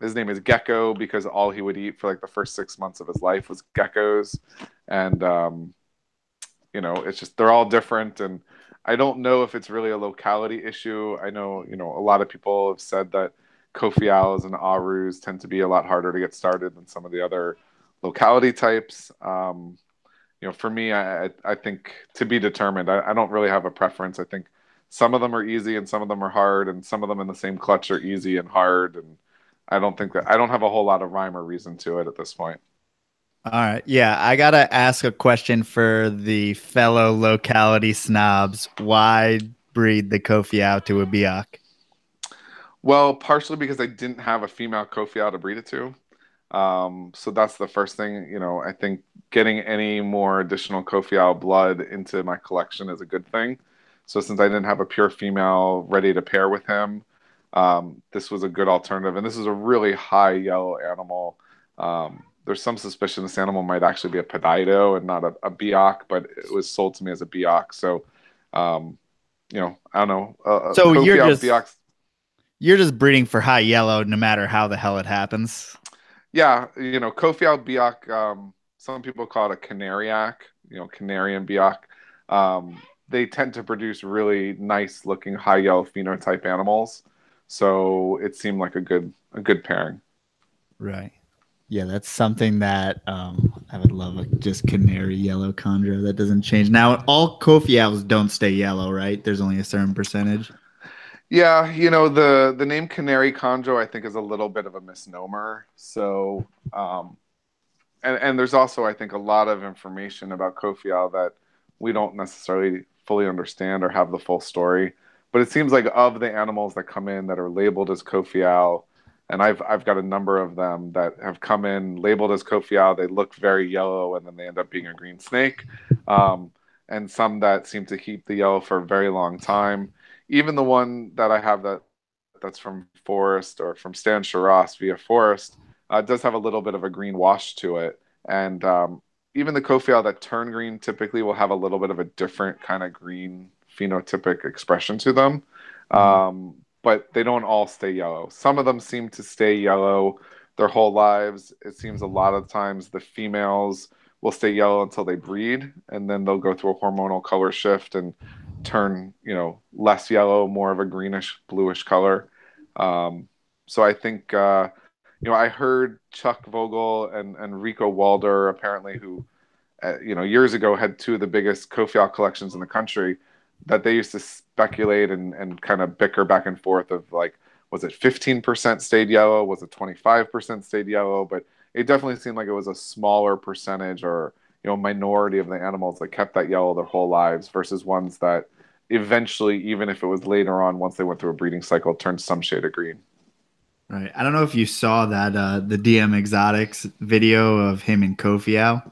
[SPEAKER 3] his name is Gecko because all he would eat for like the first 6 months of his life was geckos. And, it's just, they're all different. And I don't know if it's really a locality issue. I know, a lot of people have said that Kofi owls and Arus tend to be a lot harder to get started than some of the other locality types. For me, I think to be determined. I don't really have a preference. I think some of them are easy and some of them are hard, and some of them in the same clutch are easy and hard. And I don't have a whole lot of rhyme or reason to it at this point.
[SPEAKER 2] All right. Yeah, I got to ask a question for the fellow locality snobs. Why breed the Kofi owl to a Biak?
[SPEAKER 3] Well, partially because I didn't have a female Kofi owl to breed it to. So that's the first thing. I think getting any more additional Kofi owl blood into my collection is a good thing. So since I didn't have a pure female ready to pair with him, this was a good alternative. And this is a really high yellow animal. There's some suspicion this animal might actually be a Pedido and not a Biak, but it was sold to me as a Biak. So, I don't know.
[SPEAKER 2] So you're just breeding for high yellow no matter how the hell it happens?
[SPEAKER 3] Yeah, Kofi owl Biak, some people call it a Canaryac, Canary and Biak. They tend to produce really nice looking high yellow phenotype animals. So it seemed like a good pairing.
[SPEAKER 2] Right. Yeah, that's something that I would love, just canary yellow Kandra. That doesn't change. Now, all Kofi owls don't stay yellow, right? There's only a certain percentage.
[SPEAKER 3] Yeah, the name Canary Chondro I think is a little bit of a misnomer. So, and there's also I think a lot of information about Kofi owl that we don't necessarily fully understand or have the full story. But it seems like of the animals that come in that are labeled as Kofi owl, and I've got a number of them that have come in labeled as Kofi owl. They look very yellow, and then they end up being a green snake. And some that seem to keep the yellow for a very long time. Even the one that I have that's from Forest or from Stan Shiras via Forest does have a little bit of a green wash to it. And even the Kofi owl that turn green typically will have a little bit of a different kind of green phenotypic expression to them. But they don't all stay yellow. Some of them seem to stay yellow their whole lives. It seems a lot of times the females will stay yellow until they breed, and then they'll go through a hormonal color shift and turn, less yellow, more of a greenish, bluish color. So I think, I heard Chuck Vogel and Rico Walder, apparently, who, years ago had two of the biggest Kofi owl collections in the country, that they used to speculate and kind of bicker back and forth of like, was it 15% stayed yellow? Was it 25% stayed yellow? But it definitely seemed like it was a smaller percentage or, minority of the animals that kept that yellow their whole lives versus ones that eventually, even if it was later on, once they went through a breeding cycle, turned some shade of green.
[SPEAKER 2] Right. I don't know if you saw that the DM Exotics video of him and Kofi owl,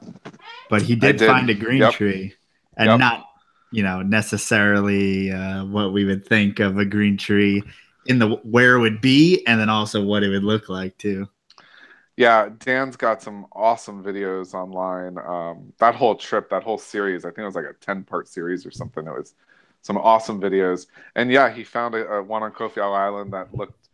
[SPEAKER 2] but he did find a green tree, and not, necessarily what we would think of a green tree in the where it would be, and then also what it would look like too.
[SPEAKER 3] Yeah, Dan's got some awesome videos online. That whole trip, that whole series, I think it was like a 10-part series or something. It was some awesome videos. And yeah, he found a one on Kofi Owl Island that looked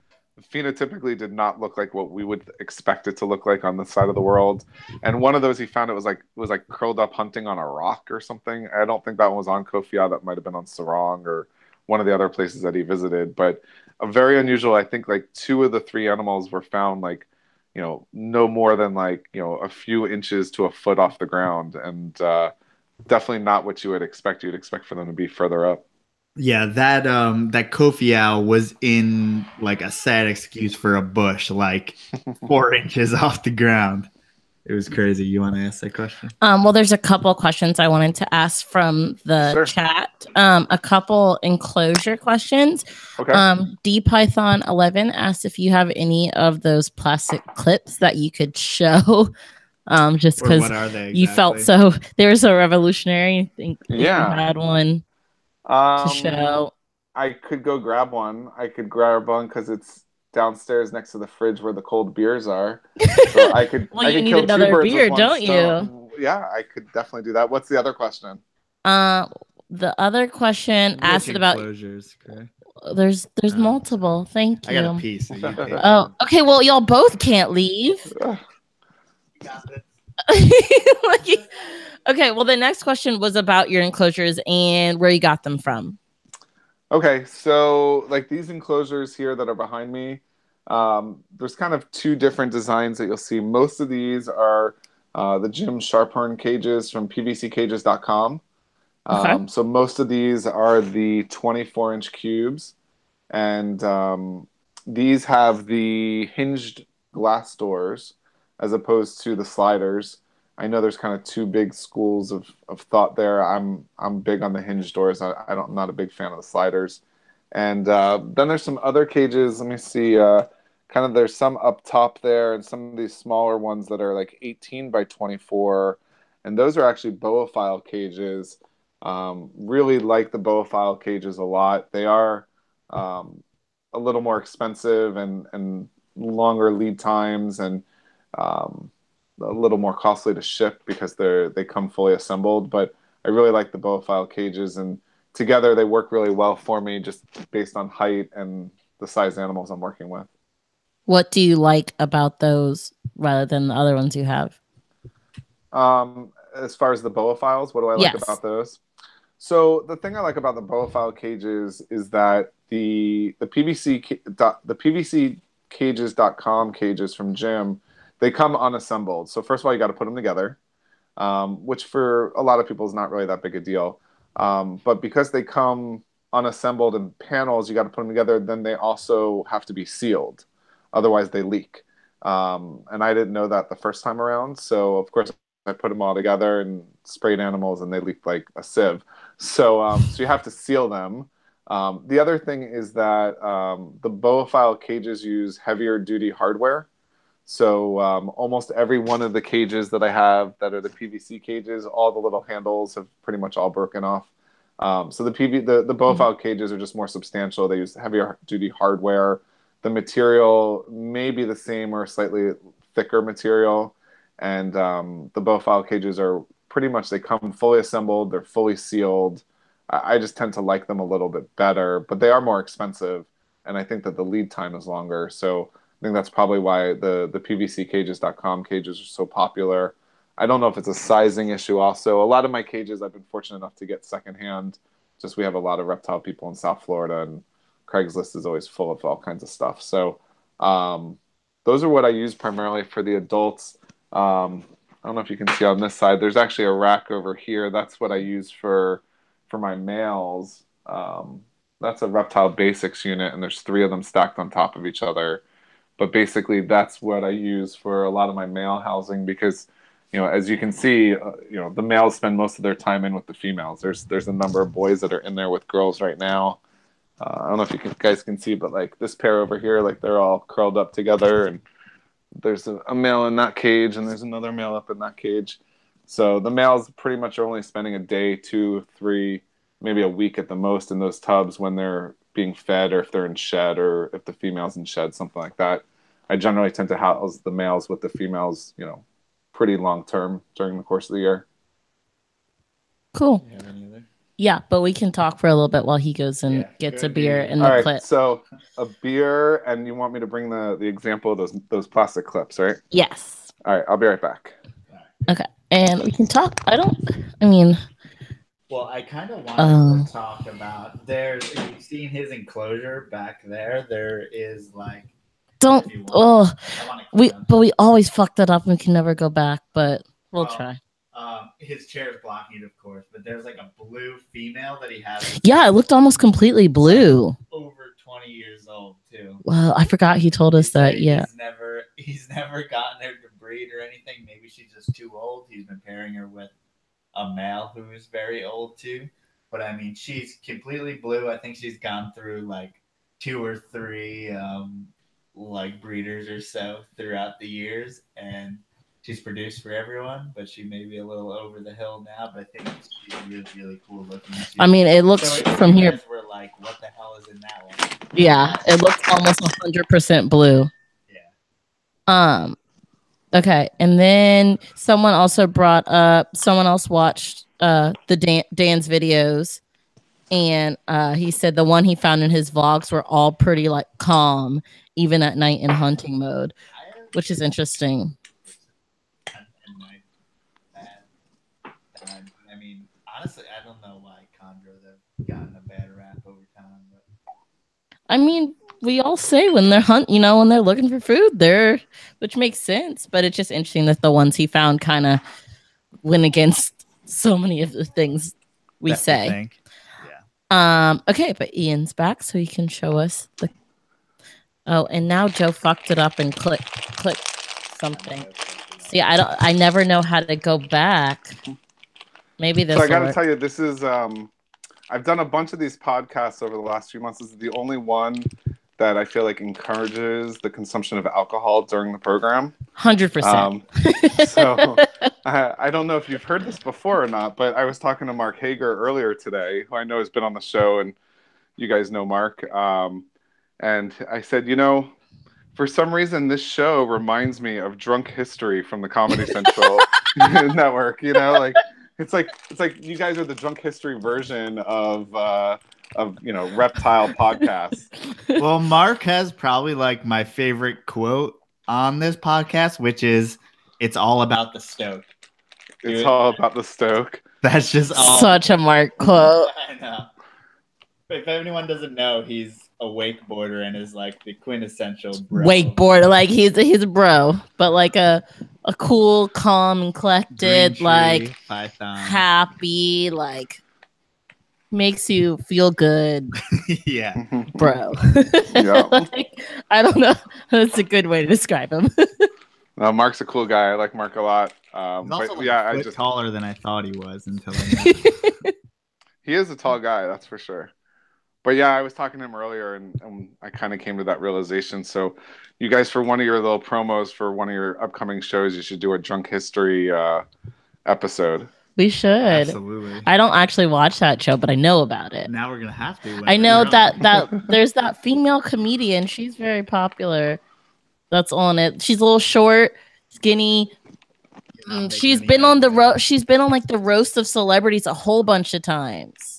[SPEAKER 3] phenotypically did not look like what we would expect it to look like on this side of the world. And one of those he found it was like curled up hunting on a rock or something. I don't think that one was on Kofi Owl. That might have been on Sarong or one of the other places that he visited. But a very unusual, I think like 2 of the 3 animals were found like, no more than like, a few inches to a foot off the ground, and definitely not what you would expect. You'd expect for them to be further up.
[SPEAKER 2] Yeah, that Kofi owl was in like a sad excuse for a bush, like 4 inches off the ground. It was crazy. You want to ask that question?
[SPEAKER 1] Well, there's a couple questions I wanted to ask from the chat. A couple enclosure questions.
[SPEAKER 3] Okay.
[SPEAKER 1] DPython11 asked if you have any of those plastic clips that you could show. Just because exactly? You felt so there was a revolutionary. I think if you had one to show.
[SPEAKER 3] I could go grab one. I could grab one because it's downstairs next to the fridge where the cold beers are. So I could.
[SPEAKER 1] Well,
[SPEAKER 3] I
[SPEAKER 1] you
[SPEAKER 3] could
[SPEAKER 1] need
[SPEAKER 3] kill
[SPEAKER 1] another
[SPEAKER 3] two birds
[SPEAKER 1] beer,
[SPEAKER 3] with one
[SPEAKER 1] don't
[SPEAKER 3] stone.
[SPEAKER 1] you?
[SPEAKER 3] Yeah, I could definitely do that. What's the other question?
[SPEAKER 1] The other question asked about
[SPEAKER 2] enclosures. Okay.
[SPEAKER 1] There's multiple. Thank you.
[SPEAKER 2] I got a piece. So you take
[SPEAKER 1] oh, okay. Well, y'all both can't leave. Okay. Well, the next question was about your enclosures and where you got them from.
[SPEAKER 3] Okay, so like these enclosures here that are behind me, there's kind of two different designs that you'll see. Most of these are the Jim Sharphorn cages from PVCcages.com.
[SPEAKER 1] Okay.
[SPEAKER 3] So most of these are the 24-inch cubes, and these have the hinged glass doors as opposed to the sliders. I know there's kind of two big schools of thought there. I'm big on the hinge doors. I'm not a big fan of the sliders. And then there's some other cages. Let me see. Kind of there's some up top there, and some of these smaller ones that are like 18 by 24, and those are actually boaphile cages. Really like the boaphile cages a lot. They are a little more expensive and longer lead times, and a little more costly to ship because they come fully assembled, but I really like the boaphile cages, and together they work really well for me just based on height and the size animals I'm working with.
[SPEAKER 1] What do you like about those rather than the other ones you have?
[SPEAKER 3] As far as the boaphiles, what do I like about those? So the thing I like about the boaphile cages is that the PVCcages.com cages from Jim, they come unassembled. So first of all, you got to put them together, which for a lot of people is not really that big a deal. But because they come unassembled in panels, you got to put them together. Then they also have to be sealed, otherwise they leak. And I didn't know that the first time around. So of course I put them all together and sprayed animals, and they leaked like a sieve. So so you have to seal them. The other thing is that the boaphile cages use heavier duty hardware. So almost every one of the cages that I have that are the PVC cages, all the little handles have pretty much all broken off. So the boaphile cages are just more substantial. They use heavier duty hardware. The material may be the same or slightly thicker material. And the boaphile cages are pretty much, they come fully assembled. They're fully sealed. I just tend to like them a little bit better, but they are more expensive. And I think that the lead time is longer. So I think that's probably why the PVCcages.com cages are so popular. I don't know if it's a sizing issue also. A lot of my cages I've been fortunate enough to get secondhand. Just we have a lot of reptile people in South Florida, and Craigslist is always full of all kinds of stuff. So those are what I use primarily for the adults. I don't know if you can see on this side. There's actually a rack over here. That's what I use for my males. That's a Reptile Basics unit, and there's 3 of them stacked on top of each other. But basically, that's what I use for a lot of my male housing because, as you can see, the males spend most of their time in with the females. There's a number of boys that are in there with girls right now. I don't know if you guys can see, but like this pair over here, like they're all curled up together, and there's a male in that cage, and there's another male up in that cage. So the males pretty much are only spending a day, 2, 3, maybe a week at the most in those tubs when they're being fed, or if they're in shed, or if the female's in shed, something like that. I generally tend to house the males with the females, pretty long term during the course of the year.
[SPEAKER 1] Cool. Yeah, but we can talk for a little bit while he goes and gets a beer in the clip.
[SPEAKER 3] So a beer, and you want me to bring the example of those plastic clips, right?
[SPEAKER 1] Yes.
[SPEAKER 3] All right, I'll be right back.
[SPEAKER 1] Okay, and we can talk.
[SPEAKER 2] Well, I kind of wanted to talk about, you've seen his enclosure back there. There is like,
[SPEAKER 1] we always fuck that up and we can never go back, but we'll try.
[SPEAKER 2] His chair is blocking it, of course, but there's like a blue female that he has.
[SPEAKER 1] Yeah, it looked almost completely blue.
[SPEAKER 2] Like over 20 years old too.
[SPEAKER 1] Well, I forgot he told us that. Yeah.
[SPEAKER 2] He's never gotten there to breed or anything. think maybe she's just too old. He's been pairing her with a male who is very old too. But I mean, she's completely blue. I think she's gone through like 2 or 3 like breeders or so throughout the years, and she's produced for everyone. But she may be a little over the hill now. But I think she's really, really cool looking.
[SPEAKER 1] I mean, it looks from here.
[SPEAKER 2] We're like, what the hell is in that one?
[SPEAKER 1] Yeah, it looks almost 100% blue.
[SPEAKER 2] Yeah.
[SPEAKER 1] Okay, and then someone else watched Dan's videos, and he said the one he found in his vlogs were all pretty like calm, even at night in hunting mode, which is interesting.
[SPEAKER 2] I mean, honestly, I don't know why Kandra have gotten a bad rap over time. But...
[SPEAKER 1] I mean, we all say when they're when they're looking for food, which makes sense. But it's just interesting that the ones he found kind of went against so many of the things we say. Yeah. Okay, but Ian's back, so he can show us the. Oh, and now Joe fucked it up and click something. See, I never know how to go back. Maybe this.
[SPEAKER 3] So I got to tell you, this is. I've done a bunch of these podcasts over the last few months. This is the only one that I feel like encourages the consumption of alcohol during the program.
[SPEAKER 1] 100%.
[SPEAKER 3] So I don't know if you've heard this before or not, but I was talking to Mark Hager earlier today, who I know has been on the show, and you guys know Mark. And I said, for some reason, this show reminds me of Drunk History from the Comedy Central network. It's like you guys are the Drunk History version of Reptile podcasts.
[SPEAKER 2] Well, Mark has probably like my favorite quote on this podcast, which is, "It's all about the stoke."
[SPEAKER 3] It's all about the stoke.
[SPEAKER 2] That's just
[SPEAKER 1] such a Mark quote.
[SPEAKER 2] I know. If anyone doesn't know, he's a wakeboarder and is like the quintessential bro.
[SPEAKER 1] Wakeboarder, like he's a bro, but like a cool, calm, and collected,
[SPEAKER 2] tree,
[SPEAKER 1] like
[SPEAKER 2] python.
[SPEAKER 1] Happy, like makes you feel good.
[SPEAKER 2] Yeah,
[SPEAKER 1] bro.
[SPEAKER 3] Yeah.
[SPEAKER 1] Like, I don't know. That's a good way to describe him.
[SPEAKER 3] No, Mark's a cool guy. I like Mark a lot.
[SPEAKER 2] He's also a foot taller than I thought he was until I met him.
[SPEAKER 3] He is a tall guy, that's for sure. But yeah, I was talking to him earlier, and I kind of came to that realization. So you guys, for one of your little promos for one of your upcoming shows, you should do a Drunk History episode.
[SPEAKER 1] We should.
[SPEAKER 2] Absolutely.
[SPEAKER 1] I don't actually watch that show, but I know about it.
[SPEAKER 2] Now we're going to have to.
[SPEAKER 1] I know that there's that female comedian. She's very popular. That's on it. She's a little short, skinny. She's been on She's been on like the roast of celebrities a whole bunch of times.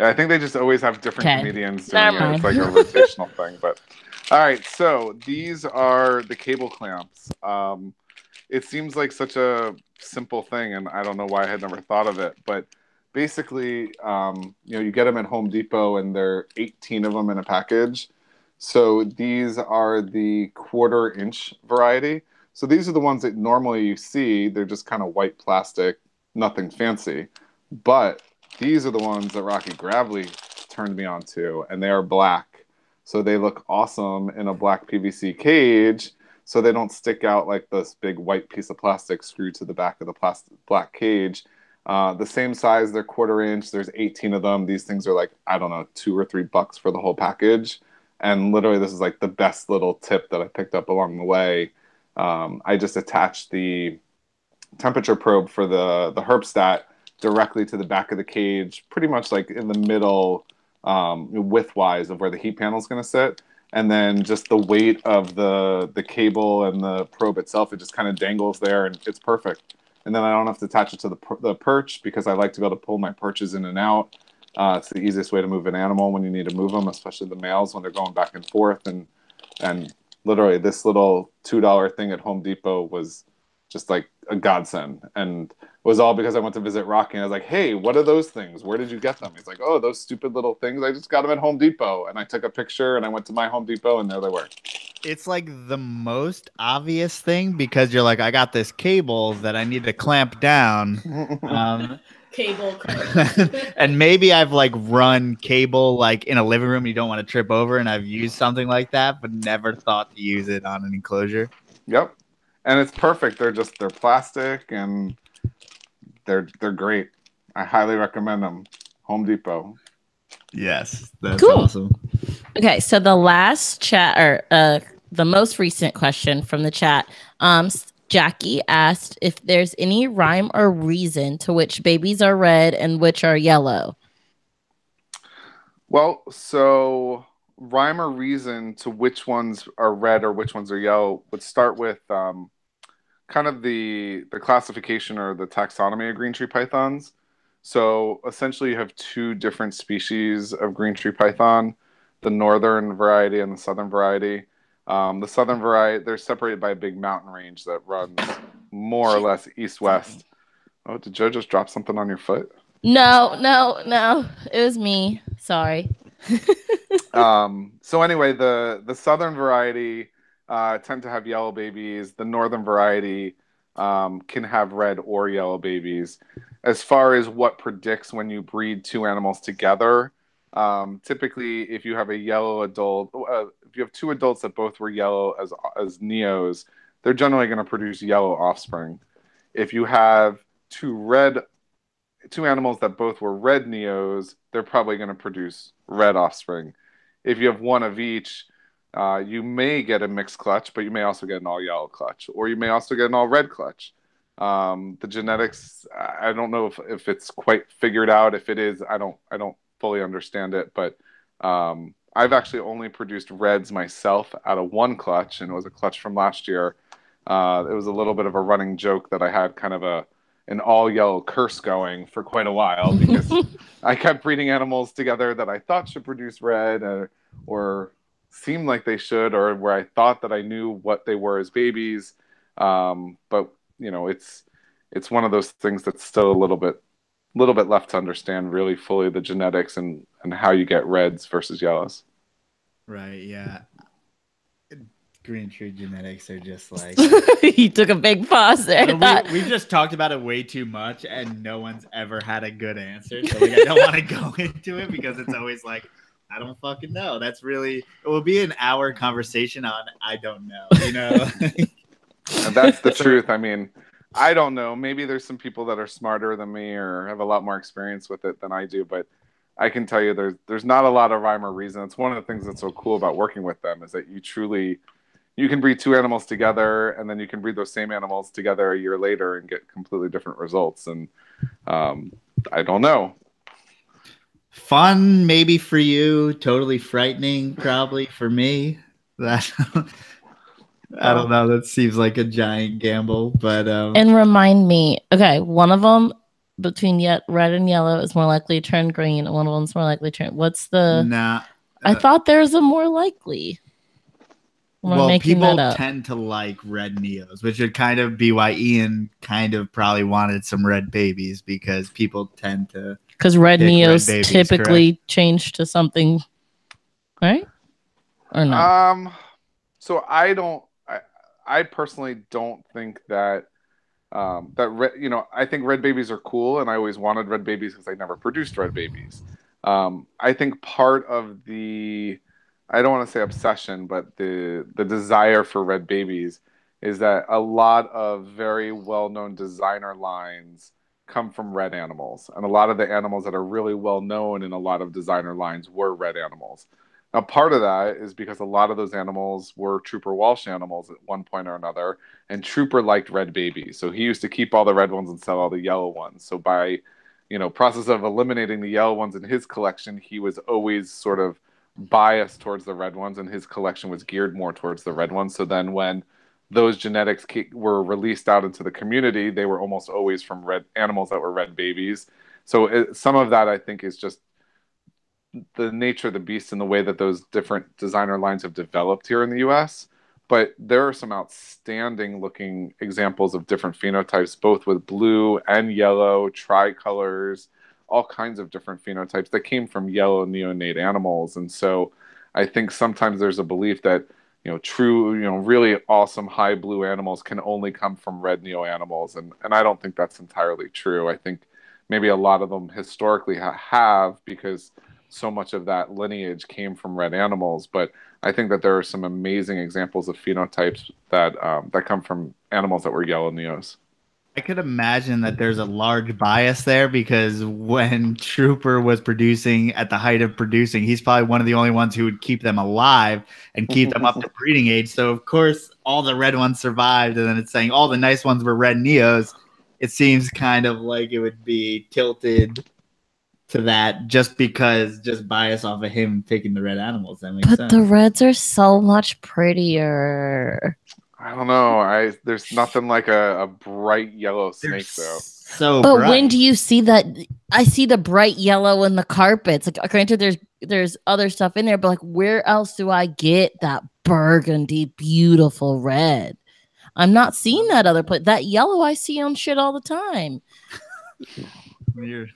[SPEAKER 3] Yeah, I think they just always have different comedians doing it. It's like a rotational thing. But all right, so these are the cable clamps. It seems like such a simple thing, and I don't know why I had never thought of it. But basically, you get them at Home Depot, and there are 18 of them in a package. So these are the 1/4-inch variety. So these are the ones that normally you see. They're just kind of white plastic, nothing fancy. But these are the ones that Rocky Gravely turned me on to, and they are black. So they look awesome in a black PVC cage, so they don't stick out like this big white piece of plastic screwed to the back of the black cage. The same size, they're 1/4-inch. There's 18 of them. These things are like, I don't know, $2 or $3 for the whole package. And literally, this is like the best little tip that I picked up along the way. I just attached the temperature probe for the Herpstat directly to the back of the cage, pretty much like in the middle, width-wise of where the heat panel is going to sit. And then just the weight of the cable and the probe itself, it just kind of dangles there, and it's perfect. And then I don't have to attach it to the perch, because I like to be able to pull my perches in and out. It's the easiest way to move an animal when you need to move them, especially the males when they're going back and forth. And literally, this little $2 thing at Home Depot was just like a godsend. And it was all because I went to visit Rocky, and I was like, "Hey, what are those things? Where did you get them?" He's like, "Oh, those stupid little things. I just got them at Home Depot." And I took a picture, and I went to my Home Depot, and there they were.
[SPEAKER 2] It's like the most obvious thing, because you're like, I got this cable that I need to clamp down.
[SPEAKER 1] Cable.
[SPEAKER 2] And maybe I've like run cable like in a living room you don't want to trip over, and I've used something like that, but never thought to use it on an enclosure.
[SPEAKER 3] Yep. And it's perfect. They're plastic and they're great. I highly recommend them. Home Depot.
[SPEAKER 2] Yes, that's
[SPEAKER 1] Cool.
[SPEAKER 2] awesome.
[SPEAKER 1] Okay, so the last chat, or the most recent question from the chat, Jackie asked if there's any rhyme or reason to which babies are red and which are yellow.
[SPEAKER 3] Well, so rhyme or reason to which ones are red or which ones are yellow would start with kind of the classification or the taxonomy of green tree pythons. So essentially, you have two different species of green tree python, the northern variety and the southern variety. The southern variety, they're separated by a big mountain range that runs more or less east-west. Oh, did Joe just drop something on your foot?
[SPEAKER 1] No. It was me. Sorry.
[SPEAKER 3] So anyway, the southern variety tend to have yellow babies. The northern variety can have red or yellow babies. As far as what predicts when you breed two animals together, typically if you have a yellow adult, if you have two adults that both were yellow as neos, they're generally going to produce yellow offspring. If you have two animals that both were red neos, they're probably going to produce red offspring. If you have one of each, you may get a mixed clutch, but you may also get an all yellow clutch, or you may also get an all red clutch. The genetics, I don't know if it's quite figured out. If it is, I don't fully understand it, but I've actually only produced reds myself out of one clutch, and it was a clutch from last year. It was a little bit of a running joke that I had kind of an all yellow curse going for quite a while because I kept breeding animals together that I thought should produce red or seemed like they should, or where I thought that I knew what they were as babies. But you know, it's one of those things that's still a little bit left to understand really fully the genetics and how you get reds versus yellows.
[SPEAKER 2] Right. Yeah. Green tree genetics are just like
[SPEAKER 1] You took a big pause there.
[SPEAKER 2] We've just talked about it way too much, and no one's ever had a good answer. So I don't want to go into it because it's always like, I don't fucking know. That's really, it will be an hour conversation on I don't know.
[SPEAKER 3] And that's the truth. I mean, I don't know. Maybe there's some people that are smarter than me or have a lot more experience with it than I do, but I can tell you there's not a lot of rhyme or reason. It's one of the things that's so cool about working with them is that you can breed two animals together, and then you can breed those same animals together a year later and get completely different results. And I don't know.
[SPEAKER 2] Fun, maybe for you. Totally frightening, probably for me. That I don't know. That seems like a giant gamble, but
[SPEAKER 1] and remind me. Okay, one of them between red and yellow is more likely to turn green, and one of them's more likely to turn. What's the?
[SPEAKER 2] Nah.
[SPEAKER 1] I thought there's a more likely.
[SPEAKER 2] Well, people tend to like red neos, which would kind of be why Ian kind of probably wanted some red babies because people tend to.
[SPEAKER 1] Because red neos typically change to something, right? Or not?
[SPEAKER 3] So I personally don't think that I think red babies are cool, and I always wanted red babies because I never produced red babies. I think part of I don't want to say obsession, but the desire for red babies is that a lot of very well-known designer lines come from red animals. And a lot of the animals that are really well known in a lot of designer lines were red animals. Now, part of that is because a lot of those animals were Trooper Walsh animals at one point or another, and Trooper liked red babies. So he used to keep all the red ones and sell all the yellow ones. So by, process of eliminating the yellow ones in his collection, he was always sort of biased towards the red ones, and his collection was geared more towards the red ones. So then when those genetics were released out into the community, they were almost always from red animals that were red babies. So some of that, I think, is just the nature of the beast and the way that those different designer lines have developed here in the US. But there are some outstanding looking examples of different phenotypes, both with blue and yellow, tricolors, all kinds of different phenotypes that came from yellow neonate animals. And so I think sometimes there's a belief that, true, really awesome high blue animals can only come from red neo animals. And I don't think that's entirely true. I think maybe a lot of them historically have because so much of that lineage came from red animals. But I think that there are some amazing examples of phenotypes that that come from animals that were yellow neos.
[SPEAKER 2] I could imagine that there's a large bias there because when Trooper was producing at the height of producing, he's probably one of the only ones who would keep them alive and keep them up to breeding age. So, of course, all the red ones survived. And then it's saying all the nice ones were red neos. It seems kind of like it would be tilted to that just bias off of him picking the red animals. That makes sense.
[SPEAKER 1] But the reds are so much prettier.
[SPEAKER 3] I don't know. There's nothing like a bright yellow snake though.
[SPEAKER 2] So
[SPEAKER 1] but
[SPEAKER 2] bright.
[SPEAKER 1] When do you see that? I see the bright yellow in the carpets. Like, granted, there's other stuff in there, but like, where else do I get that burgundy, beautiful red? I'm not seeing that other place. That yellow I see on shit all the time.
[SPEAKER 2] Weird.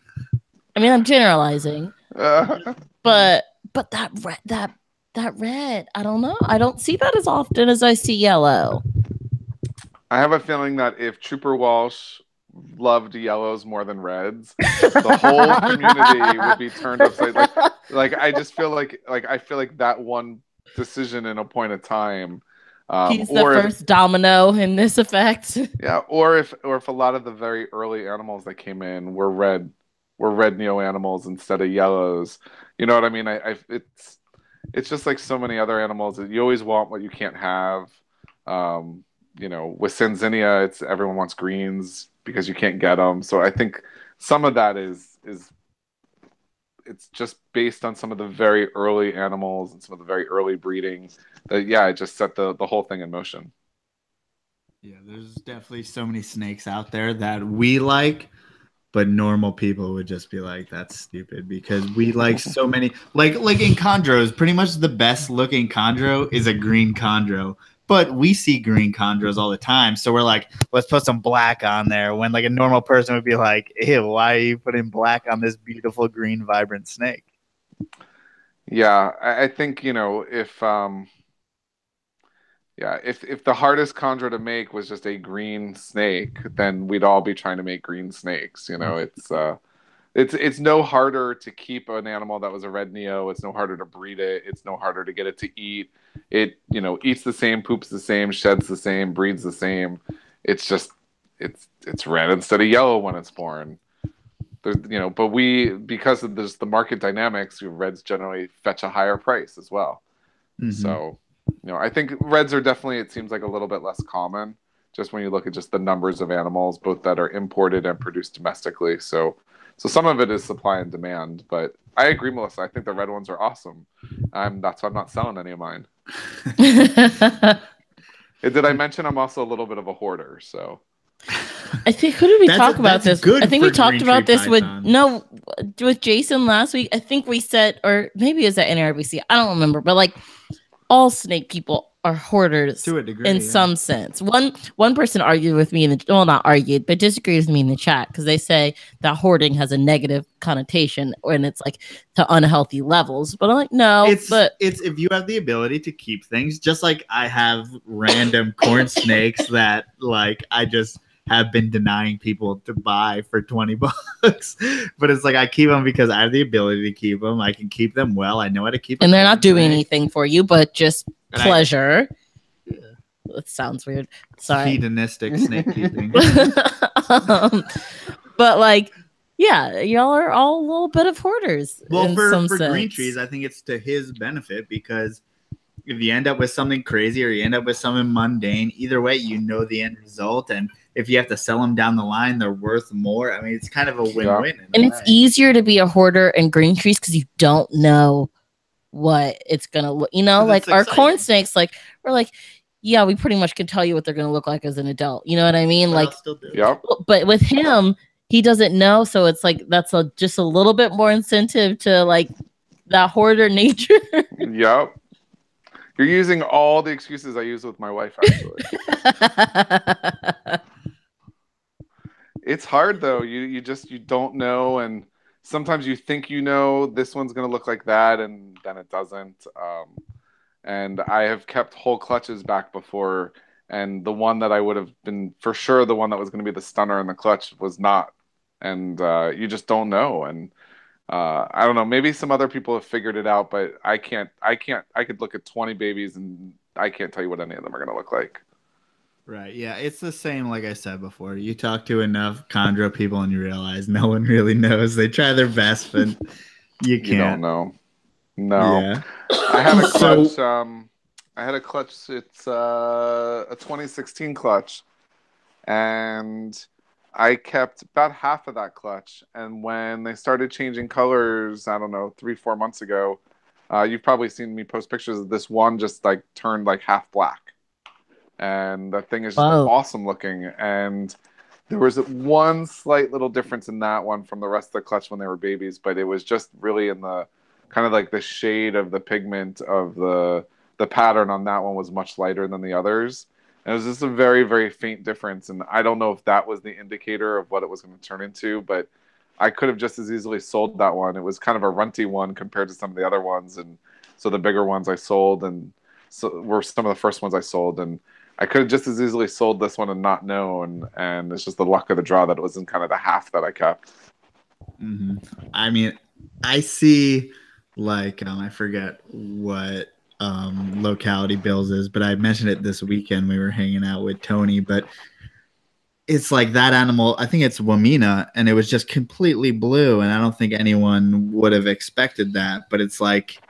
[SPEAKER 1] I mean, I'm generalizing, but that red, I don't know. I don't see that as often as I see yellow.
[SPEAKER 3] I have a feeling that if Trooper Walsh loved yellows more than reds, the whole community would be turned upside. Like I just feel like that one decision in a point of time.
[SPEAKER 1] He's the first domino in this effect.
[SPEAKER 3] Yeah, or if a lot of the very early animals that came in were red neo animals instead of yellows. You know what I mean? It's just like so many other animals that you always want what you can't have. You know, with Sanzinia, it's everyone wants greens because you can't get them. So I think some of that is it's just based on some of the very early animals and some of the very early breeding that it just set the whole thing in motion.
[SPEAKER 2] Yeah, there's definitely so many snakes out there that we like, but normal people would just be like, that's stupid because we like so many. Like in chondros, pretty much the best looking chondro is a green chondro. But we see green chondros all the time. So we're like, let's put some black on there. When like a normal person would be like, ew, why are you putting black on this beautiful green vibrant snake?
[SPEAKER 3] Yeah, I think, you know, if the hardest chondro to make was just a green snake, then we'd all be trying to make green snakes. You know, it's no harder to keep an animal that was a red neo. It's no harder to breed it. It's no harder to get it to eat. It, you know, eats the same, poops the same, sheds the same, breeds the same. It's just it's red instead of yellow when it's born. There's, you know, but because of the market dynamics, reds generally fetch a higher price as well. Mm-hmm. So, you know, I think reds are definitely, it seems like a little bit less common just when you look at just the numbers of animals, both that are imported and produced domestically. So some of it is supply and demand, but I agree, Melissa. I think the red ones are awesome. That's why I'm not selling any of mine. Did I mention I'm also a little bit of a hoarder? So
[SPEAKER 1] I think who did we talk about this? I think we talked about this with Jason last week. I think we said, or maybe it was at NRBC. I don't remember, but like all snake people are hoarders
[SPEAKER 2] to a degree,
[SPEAKER 1] in some sense. One person argued with me not argued, but disagreed with me in the chat because they say that hoarding has a negative connotation and it's like to unhealthy levels. But I'm like, no,
[SPEAKER 2] it's if you have the ability to keep things, just like I have random corn snakes that like I just have been denying people to buy for $20, but it's like I keep them because I have the ability to keep them. I can keep them well. I know how to keep them,
[SPEAKER 1] and they're not doing anything for you, but just pleasure. That sounds weird. Sorry.
[SPEAKER 2] Hedonistic snake keeping.
[SPEAKER 1] But like, yeah, y'all are all a little bit of hoarders.
[SPEAKER 2] Well, for green trees, I think it's to his benefit because if you end up with something crazy or you end up with something mundane, either way, you know the end result. And if you have to sell them down the line, they're worth more. I mean, it's kind of a win-win.
[SPEAKER 1] And it's easier to be a hoarder in green trees because you don't know what it's gonna look. You know, like our corn snakes, like we're like, yeah, we pretty much can tell you what they're gonna look like as an adult. You know what I mean? Like, but with him, he doesn't know, so it's like that's just a little bit more incentive to like that hoarder nature.
[SPEAKER 3] Yep. You're using all the excuses I use with my wife, actually. It's hard though. You don't know, and sometimes you think you know this one's gonna look like that, and then it doesn't. And I have kept whole clutches back before, and the one that I would have been for sure the one that was gonna be the stunner in the clutch was not, and you just don't know. And I don't know. Maybe some other people have figured it out, but I can't. I could look at 20 babies and I can't tell you what any of them are going to look like.
[SPEAKER 2] Right. Yeah. It's the same, like I said before. You talk to enough chondro people and you realize no one really knows. They try their best, but you
[SPEAKER 3] You don't
[SPEAKER 2] can't.
[SPEAKER 3] know. No.
[SPEAKER 2] Yeah.
[SPEAKER 3] I had a
[SPEAKER 2] So,
[SPEAKER 3] clutch. I had a clutch. It's a 2016 clutch, and I kept about half of that clutch. And when they started changing colors, I don't know, 3, 4 months ago, you've probably seen me post pictures of this one just like turned like half black, and that thing is just
[SPEAKER 1] Whoa.
[SPEAKER 3] awesome looking. And there was one slight little difference in that one from the rest of the clutch when they were babies, but it was just really in the kind of like the shade of the pigment of the pattern on that one was much lighter than the others. And it was just a very, very faint difference. And I don't know if that was the indicator of what it was going to turn into, but I could have just as easily sold that one. It was kind of a runty one compared to some of the other ones. And so the bigger ones I sold and so were some of the first ones I sold. And I could have just as easily sold this one and not known. And it's just the luck of the draw that it was in kind of the half that I kept.
[SPEAKER 2] I mean, I see like I forget what locality Bill's is, but I mentioned it this weekend. We were hanging out with Tony, but it's like that animal. I think it's Wamina, and it was just completely blue, and I don't think anyone would have expected that. But it's like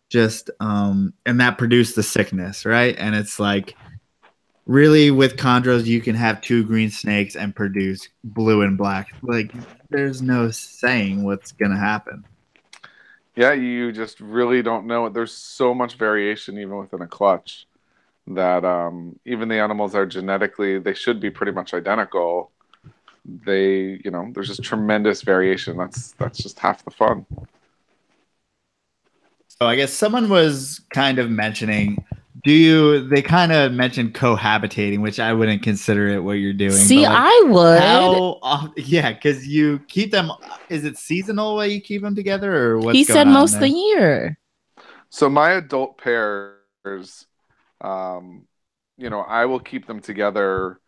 [SPEAKER 2] just and that produced the sickness, right? And it's like really with chondros, you can have two green snakes and produce blue and black. Like there's no saying what's gonna happen.
[SPEAKER 3] Yeah, you just really don't know. There's so much variation even within a clutch that even the animals that are genetically, they should be pretty much identical. There's just tremendous variation. That's just half the fun.
[SPEAKER 2] So I guess someone was kind of mentioning, they kind of mentioned cohabitating, which I wouldn't consider it what you're doing.
[SPEAKER 1] See,
[SPEAKER 2] but like,
[SPEAKER 1] I would.
[SPEAKER 2] yeah, because you keep them, is it seasonal way you keep them together or what's
[SPEAKER 1] He
[SPEAKER 2] going
[SPEAKER 1] said
[SPEAKER 2] on
[SPEAKER 1] most
[SPEAKER 2] there?
[SPEAKER 1] of the year.
[SPEAKER 3] So my adult pairs, um, I will keep them together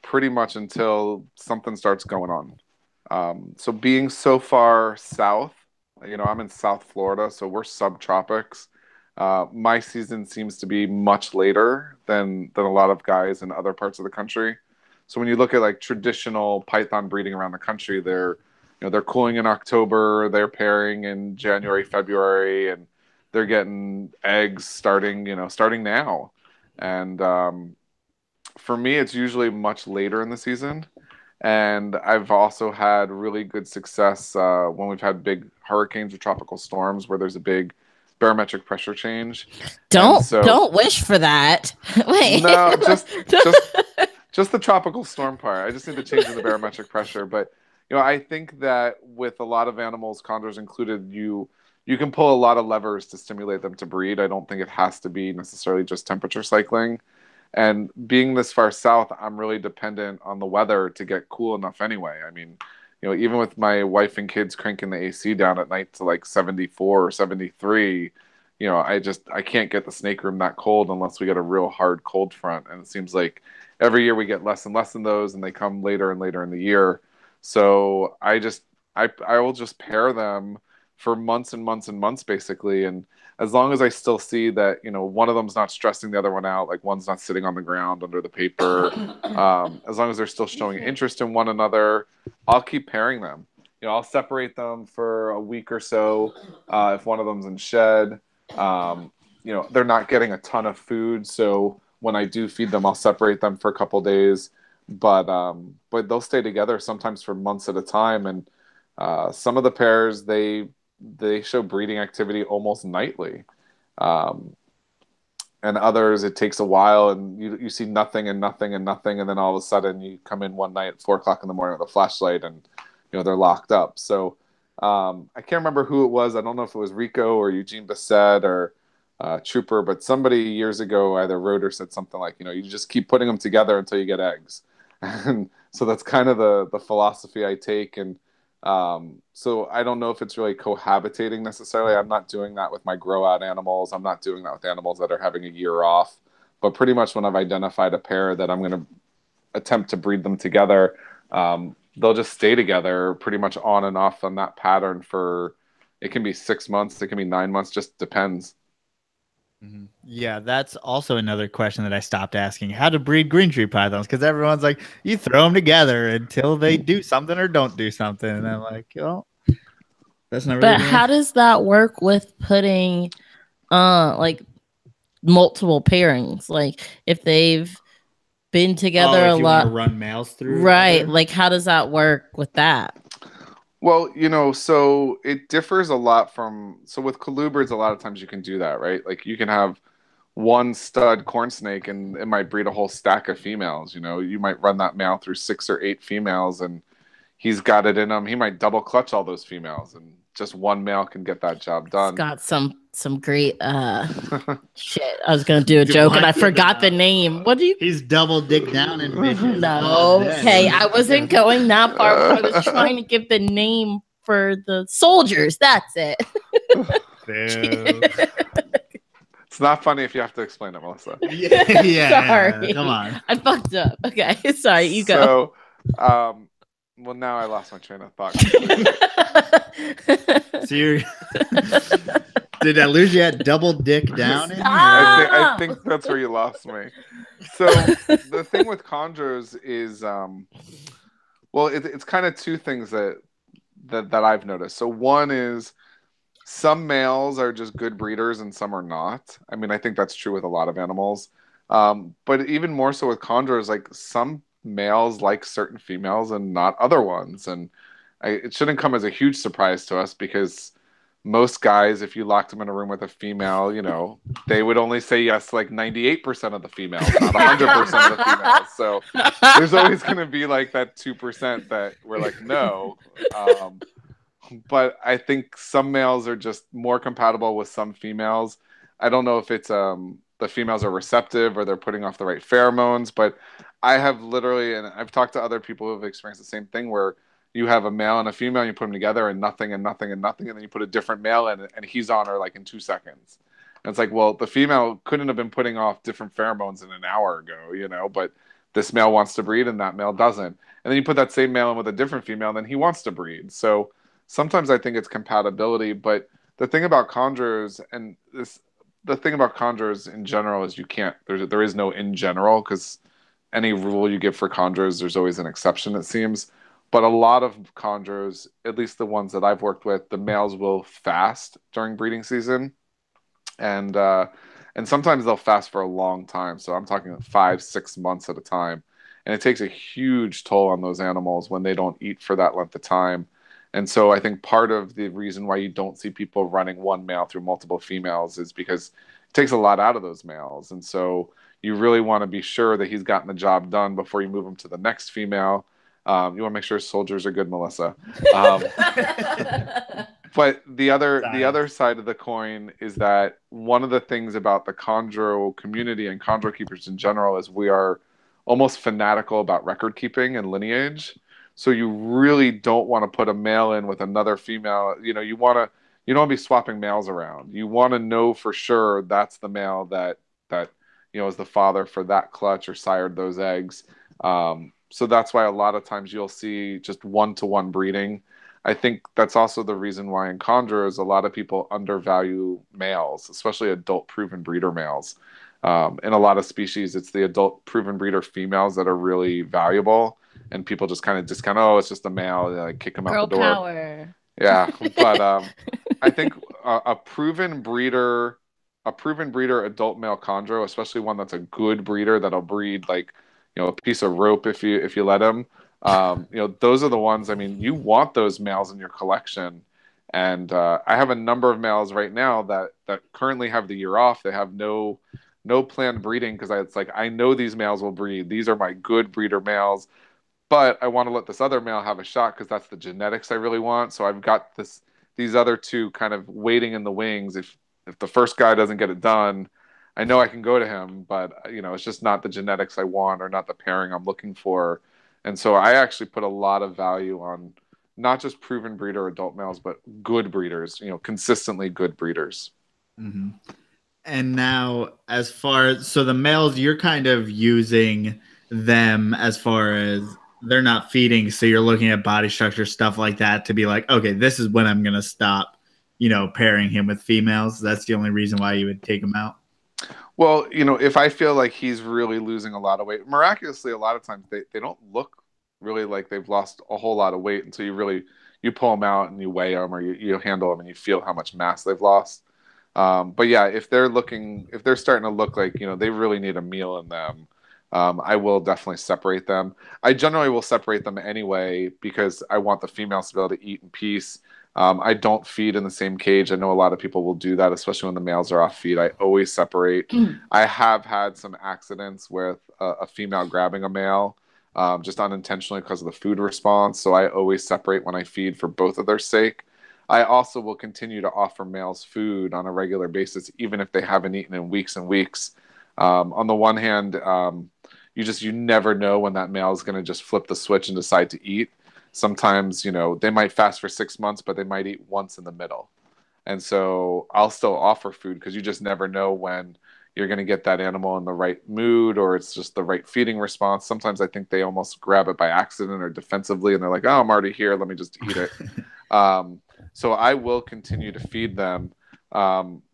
[SPEAKER 3] pretty much until something starts going on. So being so far south, I'm in South Florida, so we're subtropics. My season seems to be much later than a lot of guys in other parts of the country. So when you look at like traditional python breeding around the country, they're cooling in October, they're pairing in January, February, and they're getting eggs starting now. And for me, it's usually much later in the season. And I've also had really good success when we've had big hurricanes or tropical storms where there's a big barometric pressure change.
[SPEAKER 1] Don't wish for that. Wait.
[SPEAKER 3] No, just the tropical storm part. I just need to change in the barometric pressure. But I think that with a lot of animals, condors included, you can pull a lot of levers to stimulate them to breed. I don't think it has to be necessarily just temperature cycling. And being this far south, I'm really dependent on the weather to get cool enough anyway. I mean, even with my wife and kids cranking the AC down at night to like 74 or 73, I can't get the snake room that cold unless we get a real hard cold front. And it seems like every year we get less and less in those, and they come later and later in the year. So I will just pair them for months and months and months basically. And as long as I still see that, one of them's not stressing the other one out, like one's not sitting on the ground under the paper, as long as they're still showing interest in one another, I'll keep pairing them. I'll separate them for a week or so if one of them's in shed. They're not getting a ton of food, so when I do feed them, I'll separate them for a couple days. But they'll stay together sometimes for months at a time, and some of the pairs they show breeding activity almost nightly. And others, it takes a while, and you see nothing and nothing and nothing, and then all of a sudden you come in one night at 4 o'clock in the morning with a flashlight, and they're locked up. So I can't remember who it was. I don't know if it was Rico or Eugene Bissett or Trooper, but somebody years ago either wrote or said something like, you just keep putting them together until you get eggs. And so that's kind of the philosophy I take. And so I don't know if it's really cohabitating necessarily. I'm not doing that with my grow out animals. I'm not doing that with animals that are having a year off. But pretty much when I've identified a pair that I'm going to attempt to breed them together, they'll just stay together pretty much on and off on that pattern for It can be 6 months, it can be 9 months, just depends.
[SPEAKER 2] Yeah, that's also another question that I stopped asking: how to breed green tree pythons? Because everyone's like, you throw them together until they do something or don't do something, and I'm like, oh, that's not really.
[SPEAKER 1] But how does that work with putting, like multiple pairings? Like if they've been together a
[SPEAKER 2] if you want
[SPEAKER 1] lot,
[SPEAKER 2] to run males through,
[SPEAKER 1] right?
[SPEAKER 2] together?
[SPEAKER 1] Like how does that work with that?
[SPEAKER 3] Well, so it differs a lot from, so with colubrids, a lot of times you can do that, right? Like you can have one stud corn snake and it might breed a whole stack of females. You might run that male through 6 or 8 females and he's got it in him. He might double clutch all those females and just one male can get that job
[SPEAKER 1] It's
[SPEAKER 3] done.
[SPEAKER 1] got some great shit. I was gonna do a joke and I forgot the name. What do you?
[SPEAKER 2] He's double dick down in bitches.
[SPEAKER 1] No, okay, I wasn't going that far. But I was trying to give the name for the soldiers. That's it.
[SPEAKER 3] It's not funny if you have to explain it, Melissa.
[SPEAKER 2] Yeah.
[SPEAKER 1] Sorry.
[SPEAKER 2] Come on.
[SPEAKER 1] I fucked up. Okay. Sorry, you go.
[SPEAKER 3] So, well, now I lost my train of thought.
[SPEAKER 2] So did I lose you at double dick down in here?
[SPEAKER 3] I think that's where you lost me. So the thing with chondros is, well, it's kind of two things that I've noticed. So one is some males are just good breeders and some are not. I mean, I think that's true with a lot of animals. But even more so with chondros, like some males like certain females and not other ones. And it shouldn't come as a huge surprise to us because most guys, if you locked them in a room with a female, they would only say yes to like 98% of the females, not 100% of the females. So there's always going to be like that 2% that we're like, no. But I think some males are just more compatible with some females. I don't know if it's the females are receptive or they're putting off the right pheromones, but I have literally, and I've talked to other people who have experienced the same thing where you have a male and a female, and you put them together and nothing and nothing and nothing, and then you put a different male in and he's on her like in 2 seconds. And it's like, well, the female couldn't have been putting off different pheromones in an hour ago, but this male wants to breed and that male doesn't. And then you put that same male in with a different female, and then he wants to breed. So sometimes I think it's compatibility, but the thing about chondros the thing about chondros in general is you can't, there is no in general, because any rule you give for chondros, there's always an exception, it seems. But a lot of chondros, at least the ones that I've worked with, the males will fast during breeding season, and sometimes they'll fast for a long time. So I'm talking 5-6 months at a time, and it takes a huge toll on those animals when they don't eat for that length of time. And so I think part of the reason why you don't see people running one male through multiple females is because it takes a lot out of those males. And so you really want to be sure that he's gotten the job done before you move him to the next female. You want to make sure soldiers are good, Melissa. But the other side of the coin is that one of the things about the chondro community and chondro keepers in general is we are almost fanatical about record keeping and lineage. So you really don't want to put a male in with another female. You don't want to be swapping males around. You want to know for sure that's the male that is the father for that clutch or sired those eggs. So that's why a lot of times you'll see just one-to-one breeding. I think that's also the reason why in chondros a lot of people undervalue males, especially adult proven breeder males. In a lot of species, it's the adult proven breeder females that are really valuable, and people just kind of discount. Oh, it's just a male. Like kick him out the door.
[SPEAKER 1] Girl power.
[SPEAKER 3] Yeah, but I think a proven breeder adult male chondro, especially one that's a good breeder that'll breed like a piece of rope if you let him. Those are the ones. I mean, you want those males in your collection. And I have a number of males right now that currently have the year off. They have no planned breeding because it's like I know these males will breed. These are my good breeder males, but I want to let this other male have a shot because that's the genetics I really want. So I've got these other two kind of waiting in the wings. If the first guy doesn't get it done, I know I can go to him, but it's just not the genetics I want or not the pairing I'm looking for. And so I actually put a lot of value on not just proven breeder adult males, but good breeders, consistently good breeders.
[SPEAKER 2] Mm-hmm. And now, as far as the males, you're kind of using them as far as they're not feeding. So you're looking at body structure, stuff like that to be like, okay, this is when I'm going to stop pairing him with females? That's the only reason why you would take him out?
[SPEAKER 3] Well, if I feel like he's really losing a lot of weight, miraculously, a lot of times they don't look really like they've lost a whole lot of weight until you pull them out and you weigh them, or you handle them and you feel how much mass they've lost. But yeah, if they're starting to look like, they really need a meal in them, I will definitely separate them. I generally will separate them anyway because I want the females to be able to eat in peace. I don't feed in the same cage. I know a lot of people will do that, especially when the males are off feed. I always separate. I have had some accidents with a female grabbing a male, just unintentionally because of the food response. So I always separate when I feed for both of their sake. I also will continue to offer males food on a regular basis, even if they haven't eaten in weeks and weeks. On the one hand, you never know when that male is going to just flip the switch and decide to eat. Sometimes, they might fast for 6 months, but they might eat once in the middle. And so I'll still offer food because you just never know when you're going to get that animal in the right mood or it's just the right feeding response. Sometimes I think they almost grab it by accident or defensively and they're like, oh, I'm already here. Let me just eat it. So I will continue to feed them.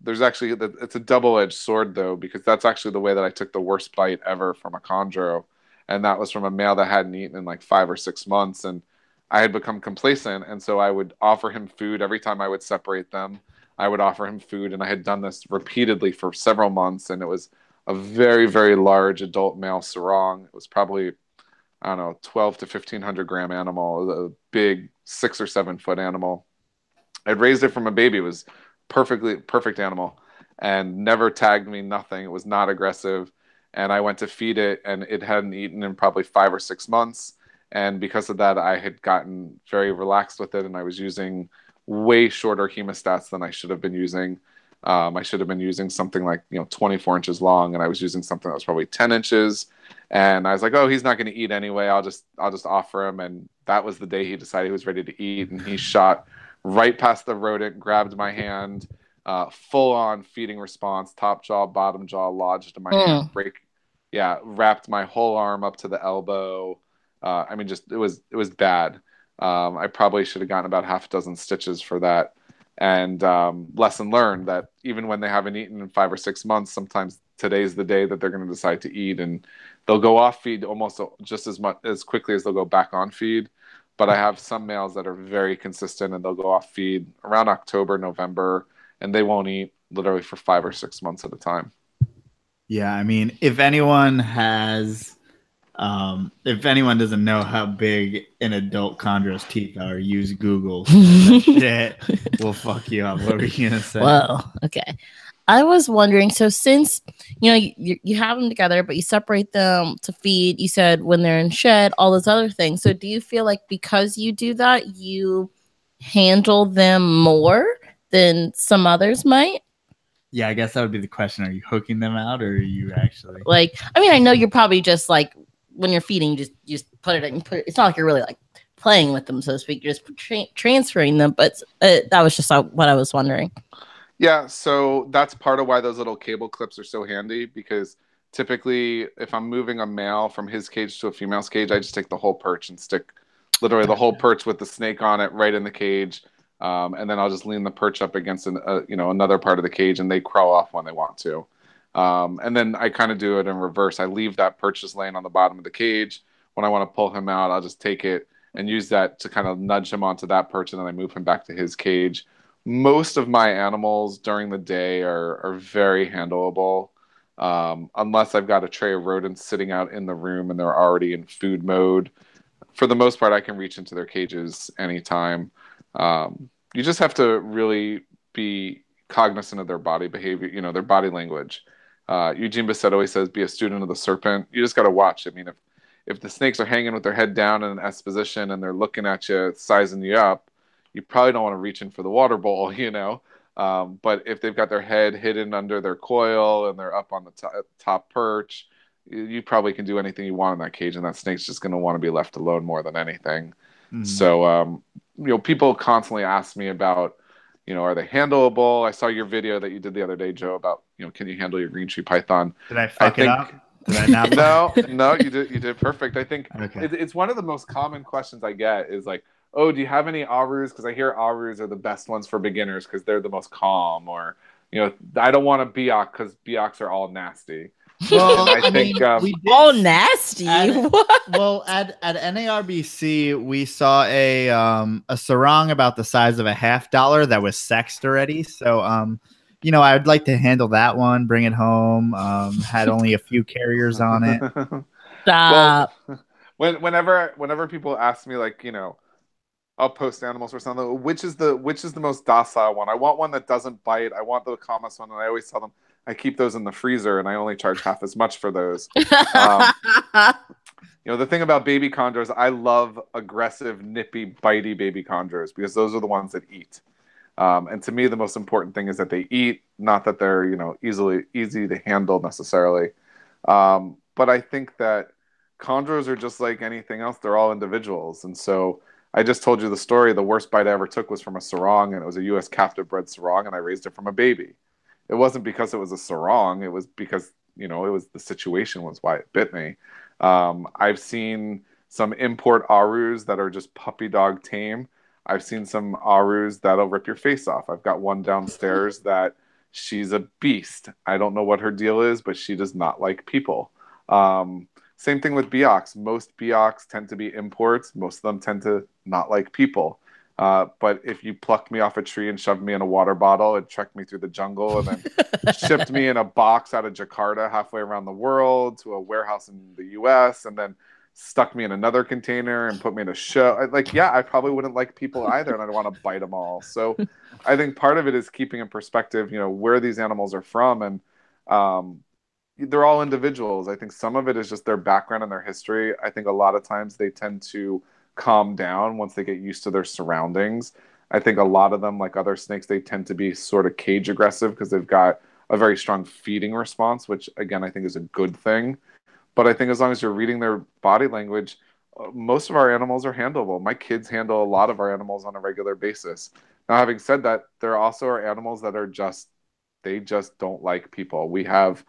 [SPEAKER 3] There's actually, it's a double-edged sword though, because that's actually the way that I took the worst bite ever from a chondro. And that was from a male that hadn't eaten in like 5 or 6 months. And I had become complacent. And so I would offer him food every time I would separate them. I would offer him food. And I had done this repeatedly for several months. And it was a very, very large adult male sarong. It was probably, I don't know, 12 to 1,500 gram animal, a big 6 or 7 foot animal. I'd raised it from a baby. It was perfect animal and never tagged me, nothing. It was not aggressive. And I went to feed it and it hadn't eaten in probably 5 or 6 months. And because of that, I had gotten very relaxed with it and I was using way shorter hemostats than I should have been using. I should have been using something like 24 inches long, and I was using something that was probably 10 inches. And I was like, oh, he's not going to eat anyway. I'll just offer him. And that was the day he decided he was ready to eat, and he shot right past the rodent, grabbed my hand, full on feeding response, top jaw, bottom jaw lodged in my hand, wrapped my whole arm up to the elbow. I mean, just it was bad. I probably should have gotten about half a dozen stitches for that. And lesson learned that even when they haven't eaten in 5 or 6 months, sometimes today's the day that they're going to decide to eat, and they'll go off feed almost just as quickly as they'll go back on feed. But I have some males that are very consistent, and they'll go off feed around October, November, and they won't eat literally for 5 or 6 months at a time.
[SPEAKER 2] Yeah, I mean, if anyone doesn't know how big an adult chondro's teeth are, use Google. That shit will fuck you up. What were you gonna say?
[SPEAKER 1] Well, okay. I was wondering, so since you have them together, but you separate them to feed, you said when they're in shed, all those other things. So do you feel like because you do that, you handle them more than some others might?
[SPEAKER 2] Yeah, I guess that would be the question. Are you hooking them out, or are you actually
[SPEAKER 1] I know you're probably just like when you're feeding, you just put it in. It's not like you're really like playing with them, so to speak. You're just transferring them. But that was just what I was wondering.
[SPEAKER 3] Yeah, so that's part of why those little cable clips are so handy, because typically if I'm moving a male from his cage to a female's cage, I just take the whole perch and stick literally the whole perch with the snake on it right in the cage. And then I'll just lean the perch up against another part of the cage, and they crawl off when they want to. And then I kind of do it in reverse. I leave that perch just laying on the bottom of the cage. When I want to pull him out, I'll just take it and use that to kind of nudge him onto that perch, and then I move him back to his cage. Most of my animals during the day are very handleable, unless I've got a tray of rodents sitting out in the room and they're already in food mode. For the most part, I can reach into their cages anytime. You just have to really be cognizant of their body behavior, their body language. Eugene Bessell always says, be a student of the serpent. You just got to watch. I mean, if the snakes are hanging with their head down in an S position and they're looking at you, sizing you up, you probably don't want to reach in for the water bowl, but if they've got their head hidden under their coil and they're up on the top perch, you probably can do anything you want in that cage, and that snake's just going to want to be left alone more than anything. Mm-hmm. So, people constantly ask me about, are they handleable? I saw your video that you did the other day, Joe, about, can you handle your green tree python?
[SPEAKER 2] Did I fuck it up? Did I not?
[SPEAKER 3] No, you did perfect. I think it's one of the most common questions I get is like, oh, do you have any arus? Because I hear arus are the best ones for beginners because they're the most calm. Or, I don't want a biak because biaks are all nasty.
[SPEAKER 2] Well,
[SPEAKER 3] I think
[SPEAKER 2] we did
[SPEAKER 1] all nasty. What?
[SPEAKER 2] Well, at NARBC, we saw a sarong about the size of a $50 that was sexed already. So, I'd like to handle that one, bring it home. Had only a few carriers on it.
[SPEAKER 1] Stop.
[SPEAKER 3] Well, whenever people ask me, like, I'll post animals or something. Which is the most docile one? I want one that doesn't bite. I want the calmest one, and I always tell them I keep those in the freezer, and I only charge half as much for those. The thing about baby chondros, I love aggressive, nippy, bitey baby chondros because those are the ones that eat. And to me, the most important thing is that they eat, not that they're easy to handle necessarily. But I think that chondros are just like anything else; they're all individuals, and so. I just told you the story. The worst bite I ever took was from a sarong, and it was a U.S. captive bred sarong, and I raised it from a baby. It wasn't because it was a sarong. It was because, it was the situation was why it bit me. I've seen some import arus that are just puppy dog tame. I've seen some arus that'll rip your face off. I've got one downstairs that she's a beast. I don't know what her deal is, but she does not like people. Same thing with biaks. Most biaks tend to be imports. Most of them tend to not like people. But if you plucked me off a tree and shoved me in a water bottle and trekked me through the jungle and then shipped me in a box out of Jakarta halfway around the world to a warehouse in the US and then stuck me in another container and put me in a show, I probably wouldn't like people either, and I'd want to bite them all. So I think part of it is keeping in perspective, where these animals are from, and they're all individuals. I think some of it is just their background and their history. I think a lot of times they tend to calm down once they get used to their surroundings. I think a lot of them, like other snakes, they tend to be sort of cage aggressive because they've got a very strong feeding response, which again, I think is a good thing. But I think as long as you're reading their body language, most of our animals are handleable. My kids handle a lot of our animals on a regular basis. Now, having said that, there also are animals that are they just don't like people. We have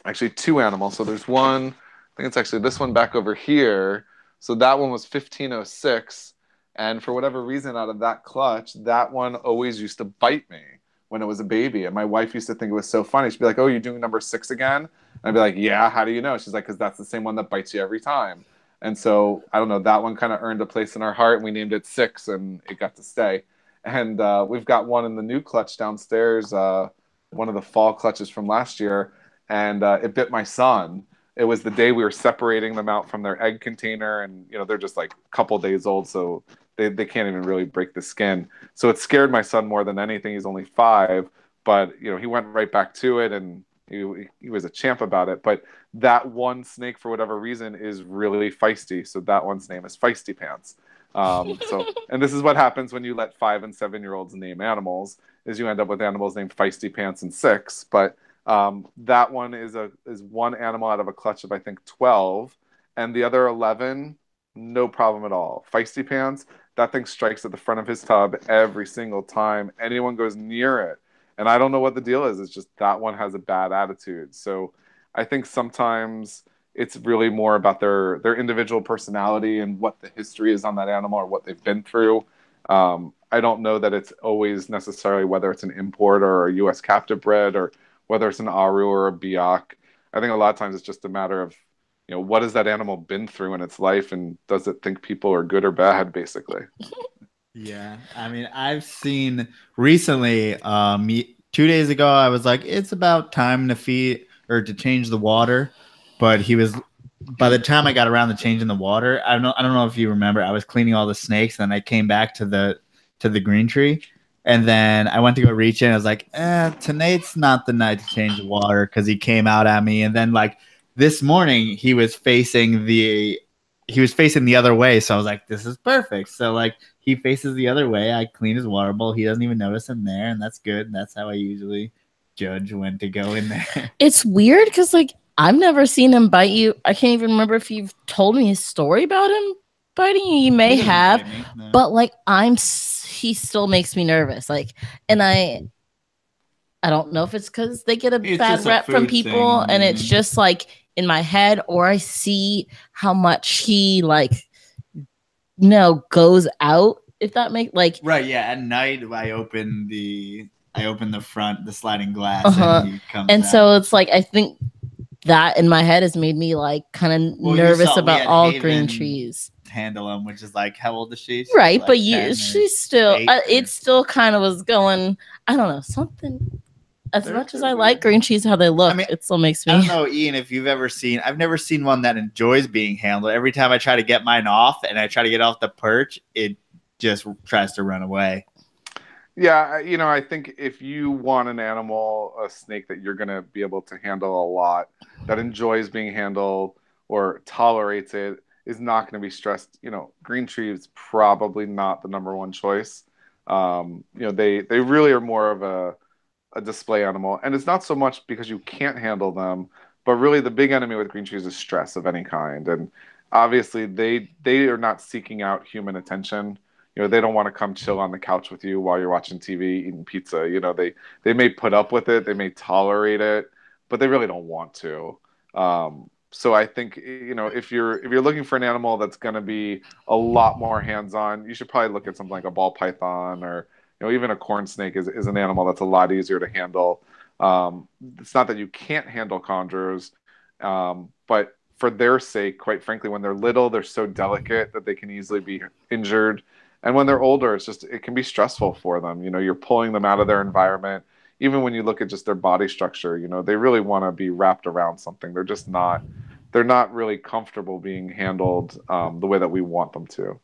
[SPEAKER 3] actually two animals. So there's one, I think it's actually this one back over here. So that one was 1506. And for whatever reason, out of that clutch, that one always used to bite me when it was a baby. And my wife used to think it was so funny. She'd be like, oh, you're doing number 6 again? And I'd be like, yeah, how do you know? She's like, because that's the same one that bites you every time. And so, I don't know, that one kind of earned a place in our heart. And we named it 6, and it got to stay. And we've got one in the new clutch downstairs, one of the fall clutches from last year, and it bit my son. It was the day we were separating them out from their egg container, and they're just like a couple days old, so they can't even really break the skin. So it scared my son more than anything. He's only 5, but he went right back to it, and he was a champ about it. But that one snake, for whatever reason, is really feisty. So that one's name is Feisty Pants. And this is what happens when you let 5 and 7-year-olds name animals, is you end up with animals named Feisty Pants and 6. But that one is one animal out of a clutch of, I think, 12, and the other 11, no problem at all. Feisty Pants, that thing strikes at the front of his tub every single time anyone goes near it. And I don't know what the deal is. It's just that one has a bad attitude. So I think sometimes it's really more about their individual personality and what the history is on that animal or what they've been through. I don't know that it's always necessarily whether it's an import or a U.S. captive bred or whether it's an aru or a biak. I think a lot of times it's just a matter of, what has that animal been through in its life, and does it think people are good or bad, basically.
[SPEAKER 2] Yeah, I mean, I've seen recently, 2 days ago, I was like, it's about time to feed or to change the water. But by the time I got around to changing the water, I don't know if you remember, I was cleaning all the snakes, and then I came back to the green tree. And then I went to go reach in. I was like, tonight's not the night to change the water, because he came out at me. And then this morning he was facing the other way. So I was like, this is perfect. So he faces the other way. I clean his water bowl. He doesn't even notice I'm there, and that's good. And that's how I usually judge when to go in there. It's
[SPEAKER 1] weird because I've never seen him bite you. I can't even remember if you've told me a story about him biting you. You may have, no. But he still makes me nervous. And I don't know if it's because they get a bad rep from people, and it's just in my head, or I see how much he goes out. If that makes like
[SPEAKER 2] right, yeah. At night, I open the front, the sliding glass, and he comes
[SPEAKER 1] and
[SPEAKER 2] out.
[SPEAKER 1] so it's like I think that in my head has made me like kind of nervous about all green trees.
[SPEAKER 2] Handle them, which is like, how old is she? She's
[SPEAKER 1] right,
[SPEAKER 2] like
[SPEAKER 1] but she's still. It still kind of was going. I don't know, something. As much as I like green trees, how they look, it still makes me.
[SPEAKER 2] I don't know, Ian, if you've ever seen. I've never seen one that enjoys being handled. Every time I try to get mine off, and I try to get off the perch, it just tries to run away.
[SPEAKER 3] Yeah, I think if you want an animal, a snake that you're going to be able to handle a lot, that enjoys being handled or tolerates it, is not going to be stressed. Green tree is probably not the number one choice. They really are more of a display animal, and it's not so much because you can't handle them, but really the big enemy with green trees is stress of any kind. And obviously they are not seeking out human attention. They don't want to come chill on the couch with you while you're watching TV eating pizza. They may put up with it, they may tolerate it, but they really don't want to. So I think if you're looking for an animal that's going to be a lot more hands-on, you should probably look at something like a ball python, or even a corn snake is an animal that's a lot easier to handle. It's not that you can't handle chondros, but for their sake, quite frankly, when they're little, they're so delicate that they can easily be injured. And when they're older, it can be stressful for them. You're pulling them out of their environment. Even when you look at just their body structure, they really want to be wrapped around something. They're not really comfortable being handled the way that we want them to.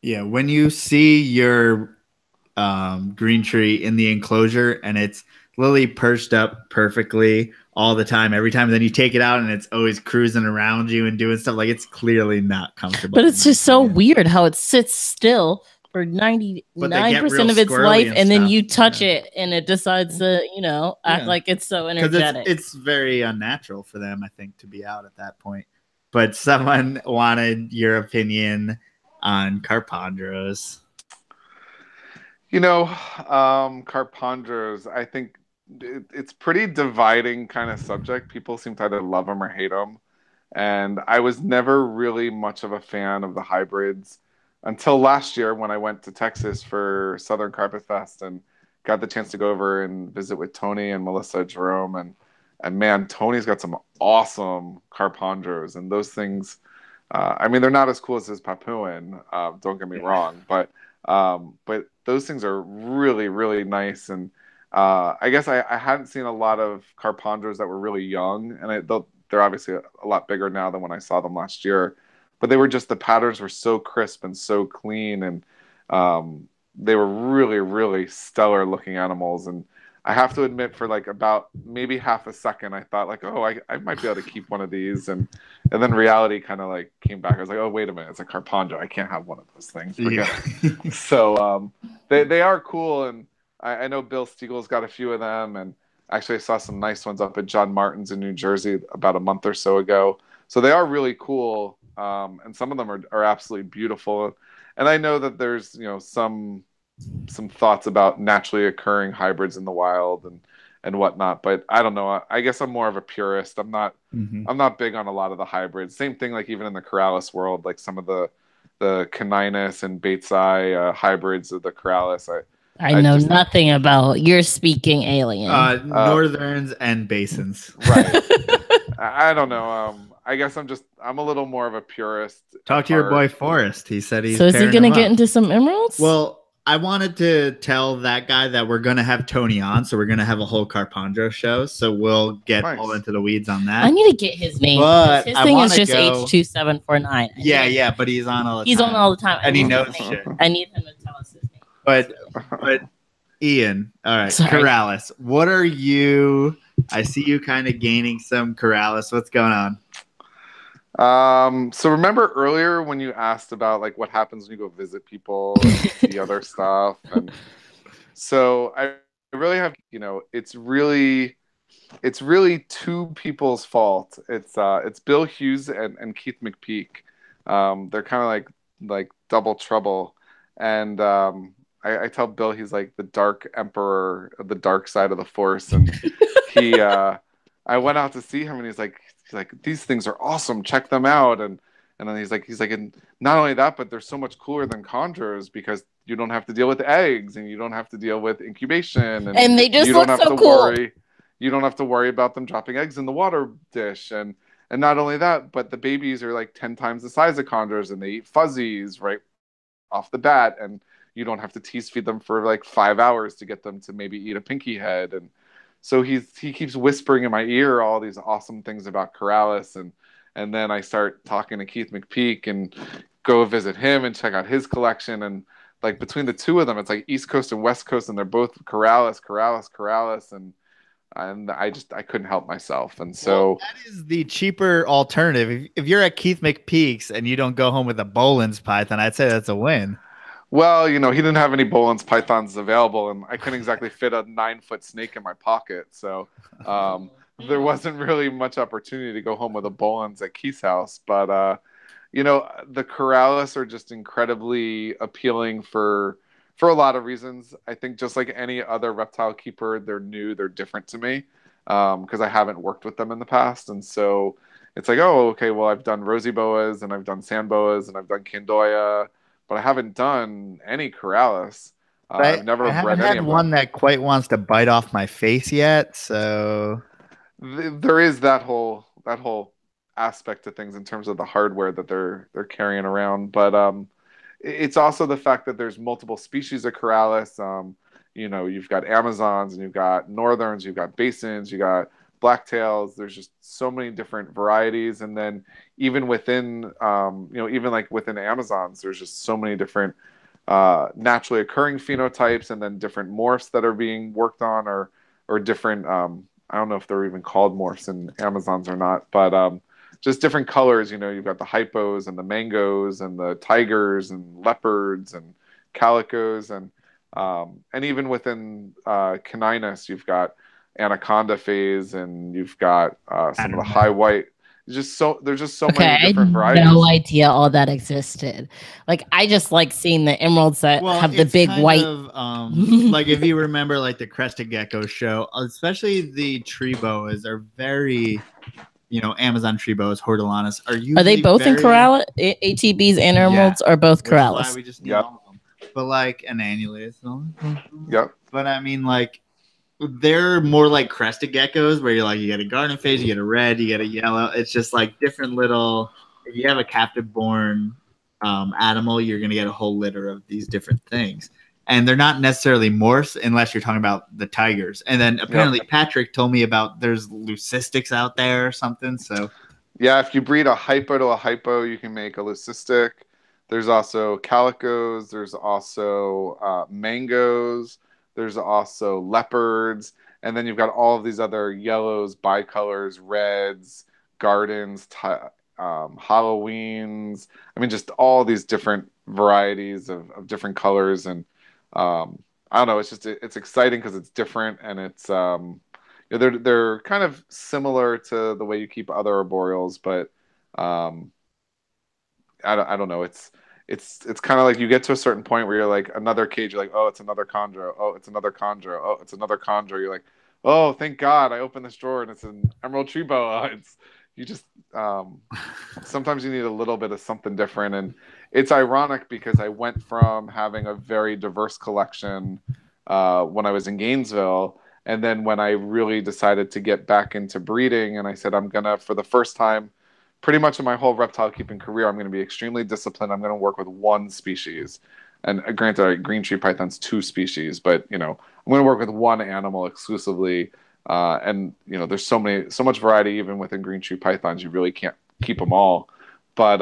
[SPEAKER 2] Yeah, when you see your green tree in the enclosure and it's literally perched up perfectly all the time, every time, then you take it out and it's always cruising around you and doing stuff, like, it's clearly not comfortable.
[SPEAKER 1] But it's just so weird how it sits still for 99% of its life, and then you touch it and it decides to act like it's so energetic.
[SPEAKER 2] It's very unnatural for them, I think, to be out at that point. But someone wanted your opinion on Carpondros.
[SPEAKER 3] Carpondros, I think it's pretty dividing kind of subject. People seem to either love them or hate them. And I was never really much of a fan of the hybrids until last year when I went to Texas for Southern Carpet Fest and got the chance to go over and visit with Tony and Melissa Jerome. And man, Tony's got some awesome Carpondros. And those things, they're not as cool as his Papuan, don't get me wrong, but those things are really, really nice. And I guess I hadn't seen a lot of Carpondros that were really young, and they're obviously a lot bigger now than when I saw them last year. But the patterns were so crisp and so clean, and they were really, really stellar looking animals. And I have to admit, for like about maybe half a second, I thought like, oh, I might be able to keep one of these, and then reality kind of like came back. I was like, oh, wait a minute, it's a Carpondro. I can't have one of those things.
[SPEAKER 2] Yeah.
[SPEAKER 3] So they are cool, and I know Bill Stiegel's got a few of them, and actually I saw some nice ones up at John Martin's in New Jersey about a month or so ago. So they are really cool, and some of them are absolutely beautiful. And I know that there's some thoughts about naturally occurring hybrids in the wild and whatnot, but I don't know. I guess I'm more of a purist. I'm not big on a lot of the hybrids. Same thing, like even in the Corrales world, like some of the Caninus and Batesii hybrids of the Corrales.
[SPEAKER 1] I know nothing about. You're speaking alien.
[SPEAKER 2] Northerns and basins.
[SPEAKER 3] Right. I don't know. I guess I'm a little more of a purist.
[SPEAKER 2] Talk to your boy Forrest. He said he's.
[SPEAKER 1] So is he going to get into some emeralds?
[SPEAKER 2] Well, I wanted to tell that guy that we're going to have Tony on, so we're going to have a whole Carpondro show. So we'll get all into the weeds on that.
[SPEAKER 1] I need to get his name.
[SPEAKER 2] But
[SPEAKER 1] his thing is just H2749.
[SPEAKER 2] Yeah, but he's on all the time.
[SPEAKER 1] He's on all the time.
[SPEAKER 2] And he knows shit.
[SPEAKER 1] I need him to tell us his name.
[SPEAKER 2] But Ian, all right, sorry. Corrales, what are you? I see you kind of gaining some Corrales. What's going on?
[SPEAKER 3] So remember earlier when you asked about like what happens when you go visit people and see other stuff, and so I really have, it's really two people's fault. It's Bill Hughes and Keith McPeak. They're kind of like double trouble, and I tell Bill he's like the dark emperor of the dark side of the force, and I went out to see him, and he's like, these things are awesome, check them out, and And then he's like, and not only that, but they're so much cooler than chondros because you don't have to deal with eggs and you don't have to deal with incubation
[SPEAKER 1] and they just
[SPEAKER 3] you don't
[SPEAKER 1] look
[SPEAKER 3] have
[SPEAKER 1] so
[SPEAKER 3] to
[SPEAKER 1] cool.
[SPEAKER 3] you don't have to worry about them dropping eggs in the water dish. And not only that, but the babies are like 10 times the size of chondros and they eat fuzzies right off the bat. And you don't have to tease feed them for like 5 hours to get them to maybe eat a pinky head. And so he keeps whispering in my ear all these awesome things about Corrales. And then I start talking to Keith McPeak and go visit him and check out his collection. And like between the two of them, it's like East Coast and West Coast, and they're both Corrales. And I couldn't help myself. And so
[SPEAKER 2] that is the cheaper alternative. If you're at Keith McPeak's and you don't go home with a Boland's python, I'd say that's a win.
[SPEAKER 3] Well, he didn't have any Boland's pythons available, and I couldn't exactly fit a 9-foot snake in my pocket. So there wasn't really much opportunity to go home with a Boland's at Keith's house. But, the Corrales are just incredibly appealing for a lot of reasons. I think just like any other reptile keeper, they're new, they're different to me because I haven't worked with them in the past. And so it's like, oh, okay, well, I've done rosy boas and I've done sand boas and I've done Candoya, but I haven't done any Corrales. I've never
[SPEAKER 2] I haven't
[SPEAKER 3] bred any
[SPEAKER 2] had
[SPEAKER 3] of
[SPEAKER 2] one
[SPEAKER 3] them.
[SPEAKER 2] that quite wants to bite off my face yet. So
[SPEAKER 3] There is that whole aspect of things in terms of the hardware that they're carrying around, but it's also the fact that there's multiple species of Corrales. You've got Amazons and you've got Northerns, you've got Basins, you got Blacktails. There's just so many different varieties, and then even within, even like within Amazons, there's just so many different naturally occurring phenotypes, and then different morphs that are being worked on, or different. I don't know if they're even called morphs in Amazons or not, but just different colors. You've got the hypos and the mangoes and the tigers and leopards and calicos, and even within caninus, you've got anaconda phase, and you've got some of the high white. There's just so many different varieties.
[SPEAKER 1] I had no idea all that existed. Like I just like seeing the emeralds that have the big white.
[SPEAKER 2] Like if you remember, like the crested gecko show, especially the tree boas are very, Amazon tree boas, hortulanas are
[SPEAKER 1] they both in Corral? ATBs and emeralds are both Corrales.
[SPEAKER 2] Why we just need all of them. But like an annulus.
[SPEAKER 3] Yep.
[SPEAKER 2] But I mean, like they're more like crested geckos, where you get a garden phase, you get a red, you get a yellow. It's just like different little. If you have a captive born animal, you're gonna get a whole litter of these different things, and they're not necessarily morphs unless you're talking about the tigers. And then apparently Patrick told me about there's leucistics out there or something. So
[SPEAKER 3] yeah, if you breed a hypo to a hypo, you can make a leucistic. There's also calicos. There's also mangoes. There's also leopards, and then you've got all of these other yellows, bicolors, reds, gardens, Halloweens. I mean, just all these different varieties of different colors, and I don't know. It's exciting because it's different, and it's they're kind of similar to the way you keep other arboreals, but I don't know. It's kind of like you get to a certain point where you're like another cage. You're like, oh, it's another chondro. Oh, it's another chondro. Oh, it's another chondro. You're like, oh, thank God, I opened this drawer and it's an emerald tree boa. You just sometimes you need a little bit of something different, and it's ironic because I went from having a very diverse collection when I was in Gainesville, and then when I really decided to get back into breeding, and I said I'm gonna, for the first time pretty much in my whole reptile keeping career, I'm going to be extremely disciplined. I'm going to work with one species. And granted, green tree python's 2 species, but I'm going to work with one animal exclusively. And there's so much variety even within green tree pythons. You really can't keep them all. But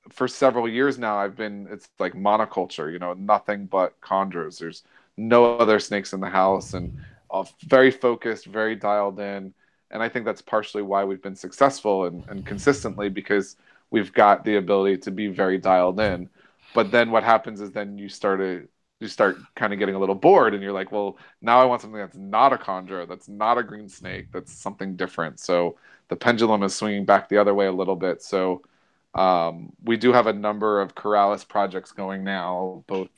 [SPEAKER 3] for several years now, it's like monoculture. Nothing but chondros. There's no other snakes in the house, and very focused, very dialed in. And I think that's partially why we've been successful and consistently, because we've got the ability to be very dialed in. But then what happens is then you start kind of getting a little bored, and you're like, well, now I want something that's not a chondro, that's not a green snake, that's something different. So the pendulum is swinging back the other way a little bit. So we do have a number of Corrales projects going now, both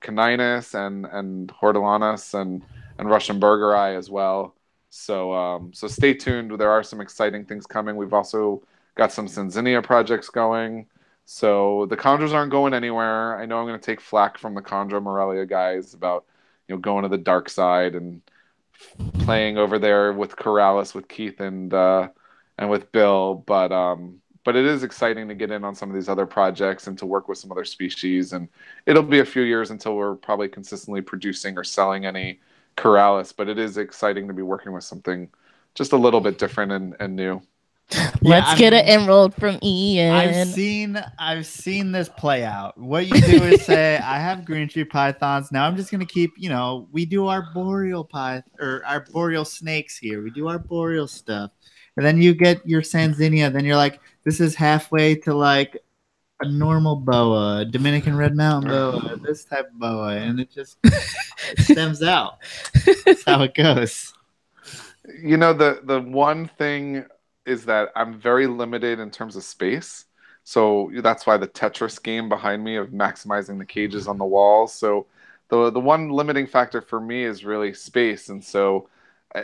[SPEAKER 3] Caninus and Hortulanus and Russian Burgeri as well. So stay tuned. There are some exciting things coming. We've also Got some Sanzinia projects going. So the chondros aren't going anywhere. I know I'm going to take flack from the chondro Morelia guys about, going to the dark side and playing over there with Corrales, with Keith, and with Bill. But it is exciting to get in on some of these other projects and to work with some other species. And it'll be a few years until we're probably consistently producing or selling any Corrales. But it is exciting to be working with something just a little bit different and new.
[SPEAKER 1] Let's get an emerald from Ian.
[SPEAKER 2] I've seen this play out. What you do is say, I have green tree pythons. Now I'm just gonna keep, we do our boreal or our boreal snakes here. We do our boreal stuff. And then you get your Sanzinia. Then you're like, this is halfway to like a normal boa, Dominican red mountain boa, this type of boa, and it just stems out. That's how it goes.
[SPEAKER 3] The one thing is that I'm very limited in terms of space. So that's why the Tetris game behind me of maximizing the cages on the walls. So the one limiting factor for me is really space. And so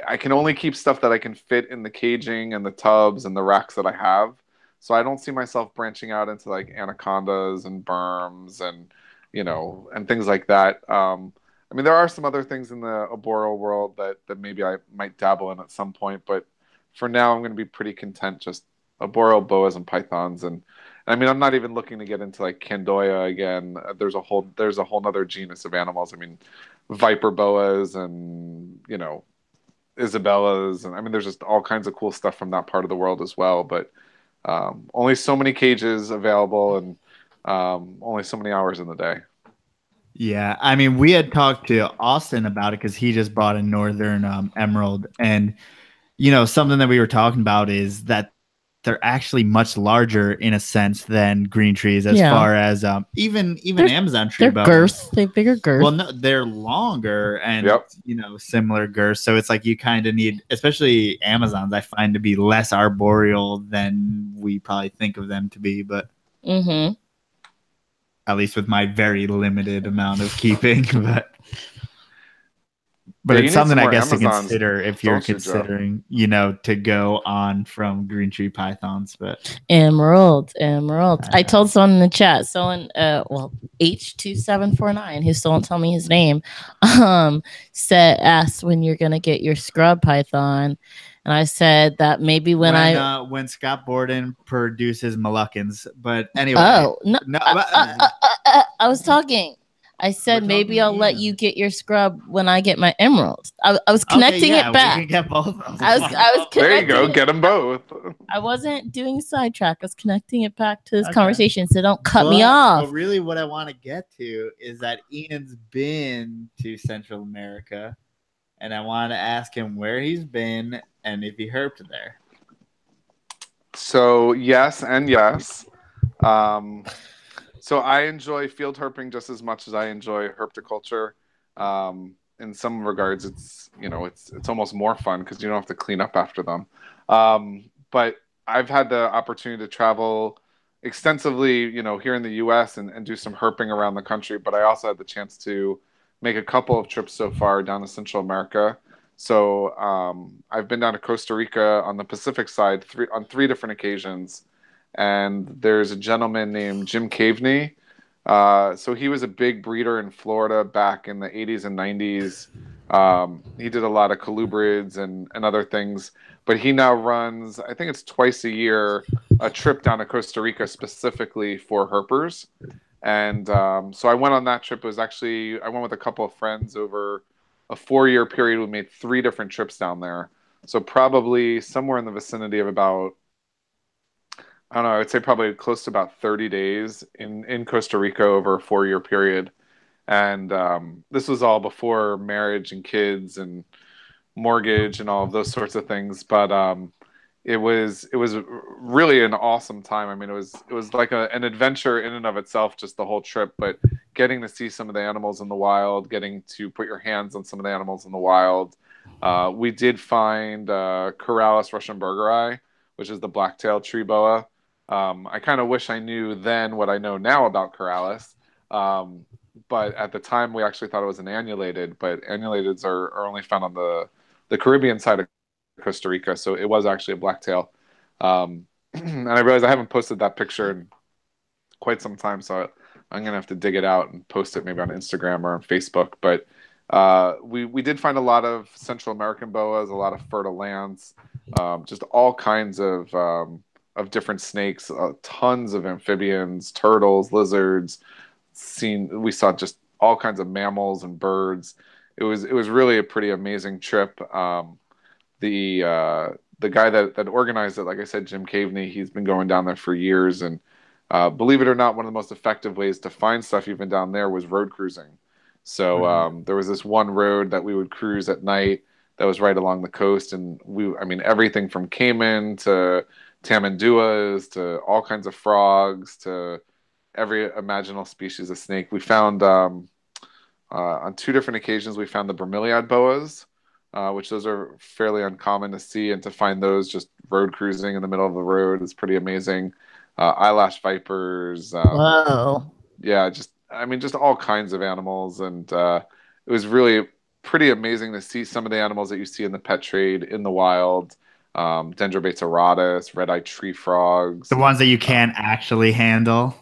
[SPEAKER 3] I can only keep stuff that I can fit in the caging and the tubs and the racks that I have. So I don't see myself branching out into like anacondas and berms and, and things like that. There are some other things in the arboreal world that maybe I might dabble in at some point, but for now, I'm going to be pretty content just arboreal boas and pythons, and I'm not even looking to get into like Candoya again. There's a whole other genus of animals. Viper boas and Isabellas, and there's just all kinds of cool stuff from that part of the world as well. But only so many cages available, and only so many hours in the day.
[SPEAKER 2] Yeah, we had talked to Austin about it because he just bought a northern emerald, and something that we were talking about is that they're actually much larger in a sense than green trees as far as even Amazon tree boas.
[SPEAKER 1] Girth. They have bigger girth.
[SPEAKER 2] Well, no, they're longer and similar girth. So it's like you kind of need, especially Amazons, I find to be less arboreal than we probably think of them to be. But at least with my very limited amount of keeping, But it's something I guess
[SPEAKER 3] Amazons,
[SPEAKER 2] to consider if you're considering, to go on from green tree pythons. But
[SPEAKER 1] emerald. I told someone in the chat, H2749, who still won't tell me his name, asked when you're gonna get your scrub python, and I said that maybe when
[SPEAKER 2] Scott Borden produces Moluccans. But anyway,
[SPEAKER 1] I was talking. I said maybe I'll let you get your scrub when I get my emeralds. I was connecting it back.
[SPEAKER 2] We can get both of them.
[SPEAKER 1] I was
[SPEAKER 3] there you go. Get them both.
[SPEAKER 1] I wasn't doing sidetrack. I was connecting it back to this conversation, so don't cut me off.
[SPEAKER 2] Well, really, what I want to get to is that Ian's been to Central America, and I want to ask him where he's been and if he herped there.
[SPEAKER 3] So yes and yes. So I enjoy field herping just as much as I enjoy herpetoculture. In some regards, it's almost more fun because you don't have to clean up after them. But I've had the opportunity to travel extensively, here in the U.S. and do some herping around the country. But I also had the chance to make a couple of trips so far down to Central America. So I've been down to Costa Rica on the Pacific side on three different occasions. And there's a gentleman named Jim Caveney. So he was a big breeder in Florida back in the 80s and 90s. He did a lot of Colubrids and other things. But he now runs, I think it's twice a year, a trip down to Costa Rica specifically for herpers. And so I went on that trip. It was actually, I went with a couple of friends over a 4-year period. We made 3 different trips down there. So probably somewhere in the vicinity of about, I don't know, I would say probably close to about 30 days in Costa Rica over a 4-year period. And this was all before marriage and kids and mortgage and all of those sorts of things. But it was really an awesome time. It was like an adventure in and of itself, just the whole trip. But getting to see some of the animals in the wild, getting to put your hands on some of the animals in the wild. We did find Corrales Russian burger eye, which is the black-tailed tree boa. I kind of wish I knew then what I know now about Corrales. But at the time, we actually thought it was an annulated, but annulateds are only found on the Caribbean side of Costa Rica. So it was actually a blacktail. and I realized I haven't posted that picture in quite some time, so I'm gonna have to dig it out and post it maybe on Instagram or on Facebook. But we did find a lot of Central American boas, a lot of fertile lance, just all kinds of different snakes, tons of amphibians, turtles, lizards. We saw just all kinds of mammals and birds. It was really a pretty amazing trip. The guy that organized it, like I said, Jim Caveney, he's been going down there for years, and believe it or not, one of the most effective ways to find stuff even down there was road cruising. So there was this one road that we would cruise at night that was right along the coast, and I mean, everything from caiman to tamanduas to all kinds of frogs to every imaginable species of snake. We found on two different occasions we found the bromeliad boas, which those are fairly uncommon to see, and to find those just road cruising in the middle of the road is pretty amazing. Eyelash vipers.
[SPEAKER 1] Whoa.
[SPEAKER 3] Yeah, just all kinds of animals, and it was really pretty amazing to see some of the animals that you see in the pet trade in the wild. Dendrobates auratus, red-eyed tree frogs.
[SPEAKER 2] The ones that you can't actually handle.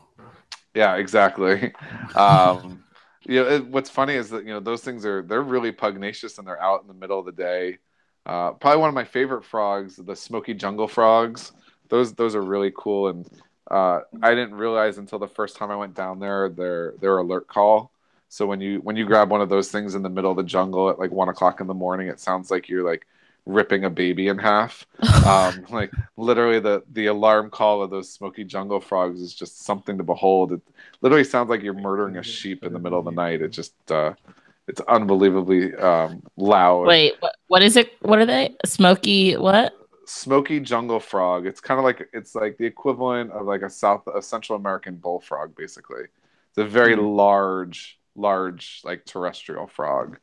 [SPEAKER 3] Yeah, exactly. What's funny is that those things they're really pugnacious and they're out in the middle of the day. Probably one of my favorite frogs, the smoky jungle frogs. Those are really cool, and I didn't realize until the first time I went down there their alert call. So when you grab one of those things in the middle of the jungle at like 1 o'clock in the morning, it sounds like you're like ripping a baby in half. Like literally the alarm call of those smoky jungle frogs is just something to behold. It literally sounds like you're murdering a sheep in the middle of the night. It just it's unbelievably loud.
[SPEAKER 1] Wait, what is it? What are they? Smoky what?
[SPEAKER 3] Smoky jungle frog. It's kind of like the equivalent of like a Central American bullfrog, basically. It's a very large like terrestrial frog.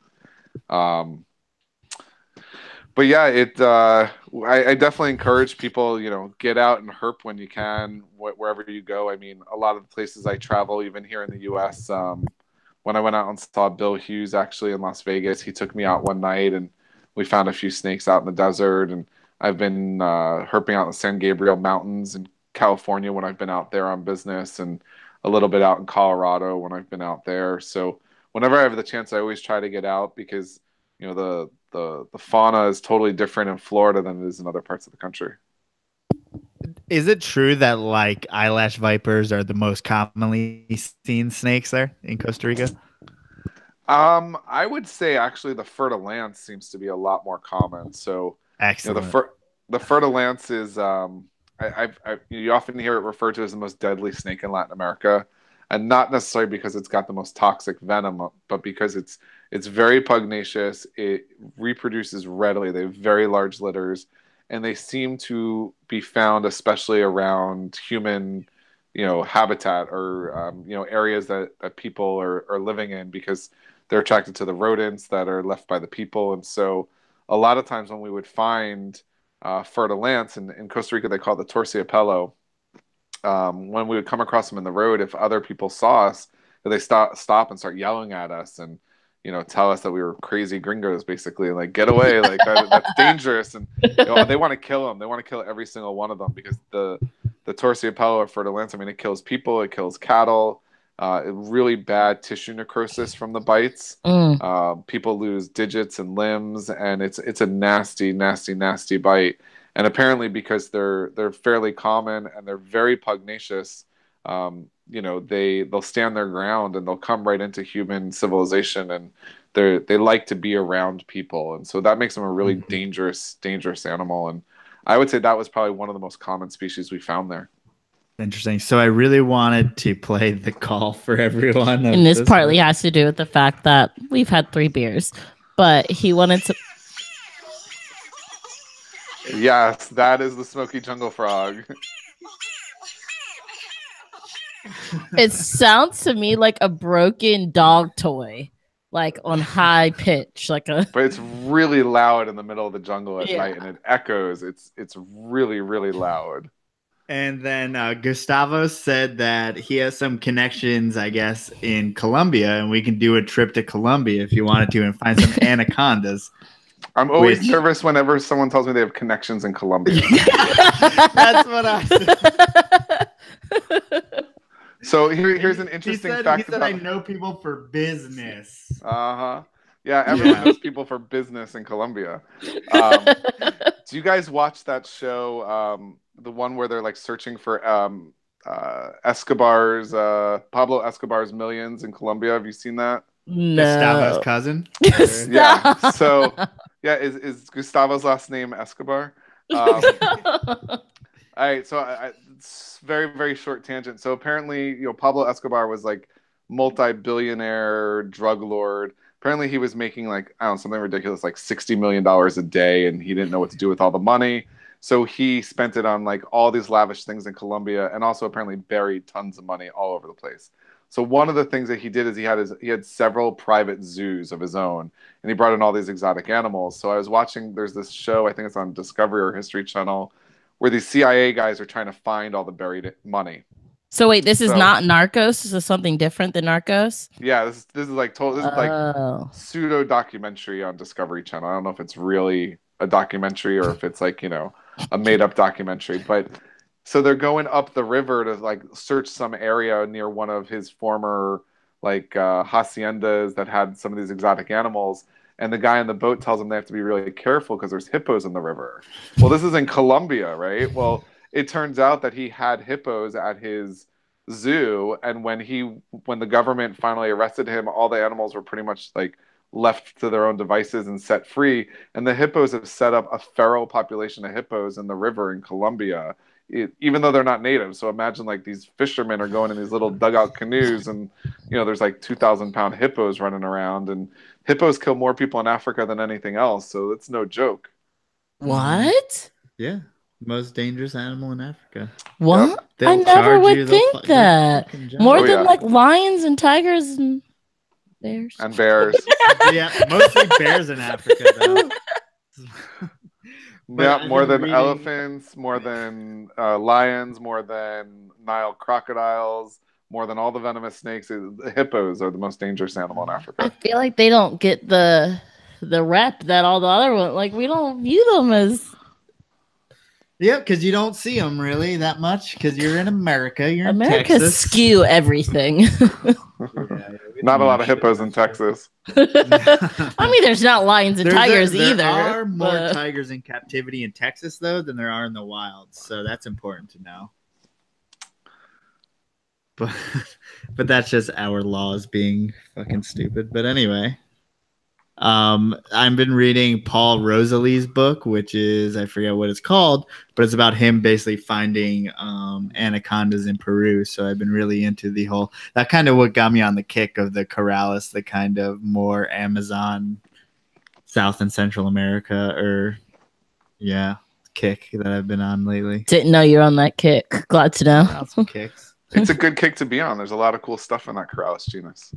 [SPEAKER 3] But yeah, I definitely encourage people, get out and herp when you can, wherever you go. I mean, a lot of the places I travel, even here in the U.S., when I went out and saw Bill Hughes actually in Las Vegas, he took me out one night and we found a few snakes out in the desert. And I've been herping out in the San Gabriel Mountains in California when I've been out there on business, and a little bit out in Colorado when I've been out there. So whenever I have the chance, I always try to get out because the fauna is totally different in Florida than it is in other parts of the country.
[SPEAKER 2] Is it true that like eyelash vipers are the most commonly seen snakes there in Costa Rica?
[SPEAKER 3] I would say actually the fertile lance seems to be a lot more common. So
[SPEAKER 2] excellent.
[SPEAKER 3] The fertile lance is you often hear it referred to as the most deadly snake in Latin America, and not necessarily because it's got the most toxic venom, but because it's very pugnacious. It reproduces readily. They have very large litters, and they seem to be found especially around human, habitat or areas that people are living in, because they're attracted to the rodents that are left by the people. And so a lot of times when we would find fertile lance in Costa Rica, they call it the torciapello. When we would come across them in the road, if other people saw us, they stop and start yelling at us and tell us that we were crazy gringos, basically, like, get away, like that's dangerous. And they want to kill them. They want to kill every single one of them, because the torciapello or fertile lance, I mean, it kills people, it kills cattle. Really bad tissue necrosis from the bites. People lose digits and limbs, and it's a nasty, nasty, nasty bite. And apparently, because they're fairly common and they're very pugnacious, they'll stand their ground and they'll come right into human civilization, and they like to be around people, and so that makes them a really dangerous animal. And I would say that was probably one of the most common species we found there.
[SPEAKER 2] Interesting. So I really wanted to play the call for everyone.
[SPEAKER 1] And this partly has to do with the fact that we've had 3 beers, but he wanted to.
[SPEAKER 3] Yes, that is the smoky jungle frog.
[SPEAKER 1] It sounds to me like a broken dog toy, like on high pitch, like a.
[SPEAKER 3] But it's really loud in the middle of the jungle at night, and it echoes. It's really, really loud.
[SPEAKER 2] And then Gustavo said that he has some connections, I guess, in Colombia, and we can do a trip to Colombia if you wanted to and find some anacondas.
[SPEAKER 3] I'm always nervous whenever someone tells me they have connections in Colombia.
[SPEAKER 2] That's what I said.
[SPEAKER 3] So here's an interesting fact.
[SPEAKER 2] He said, I know people for business.
[SPEAKER 3] Yeah, everyone knows people for business in Colombia. Do you guys watch that show, the one where they're like searching for Pablo Escobar's millions in Colombia? Have you seen that?
[SPEAKER 1] No.
[SPEAKER 2] Gustavo's cousin?
[SPEAKER 3] Yeah. So, yeah, is Gustavo's last name Escobar? All right, so it's very, very short tangent. So apparently, Pablo Escobar was like multi-billionaire drug lord. Apparently, he was making like, I don't know, something ridiculous, like $60 million a day, and he didn't know what to do with all the money. So he spent it on like all these lavish things in Colombia, and also apparently buried tons of money all over the place. So one of the things that he did is he had several private zoos of his own, and he brought in all these exotic animals. So I was watching, there's this show, I think it's on Discovery or History Channel, where these CIA guys are trying to find all the buried money.
[SPEAKER 1] So wait, this is not Narcos. This is something different than Narcos.
[SPEAKER 3] Yeah, this is like total. This is like pseudo documentary on Discovery Channel. I don't know if it's really a documentary or if it's like a made up documentary. But so they're going up the river to like search some area near one of his former like haciendas that had some of these exotic animals. And the guy on the boat tells them they have to be really careful because there's hippos in the river. Well, this is in Colombia, right? Well, it turns out that he had hippos at his zoo, and when the government finally arrested him, all the animals were pretty much like left to their own devices and set free. And the hippos have set up a feral population of hippos in the river in Colombia, even though they're not native. So imagine like these fishermen are going in these little dugout canoes, and there's like 2,000-pound hippos running around, and hippos kill more people in Africa than anything else. So it's no joke.
[SPEAKER 1] What?
[SPEAKER 2] Yeah. Most dangerous animal in Africa.
[SPEAKER 1] What? Yep. I never would think that. More than like lions and tigers and bears.
[SPEAKER 3] And bears.
[SPEAKER 2] Yeah, mostly bears in Africa, though.
[SPEAKER 3] Yeah, more than elephants, more than lions, more than Nile crocodiles, more than all the venomous snakes. The hippos are the most dangerous animal in Africa.
[SPEAKER 1] I feel like they don't get the rep that all the other ones. Like, we don't view them as...
[SPEAKER 2] Yeah, because you don't see them really that much because you're in America. You're in
[SPEAKER 1] Texas. America skew everything.
[SPEAKER 3] Not a lot of hippos in Texas.
[SPEAKER 1] I mean, there's not lions and tigers either.
[SPEAKER 2] There are more tigers in captivity in Texas, though, than there are in the wild. So that's important to know. But that's just our laws being fucking stupid. But anyway. I've been reading Paul Rosalie's book, which is, I forget what it's called, but it's about him basically finding anacondas in Peru. So I've been really into the whole, that kind of what got me on the kick of the Corrales, the kind of more Amazon, South and Central America, kick that I've been on lately.
[SPEAKER 1] Didn't know you're on that kick. Glad to know.
[SPEAKER 2] Some kicks.
[SPEAKER 3] It's a good kick to be on. There's a lot of cool stuff in that Corrales genus.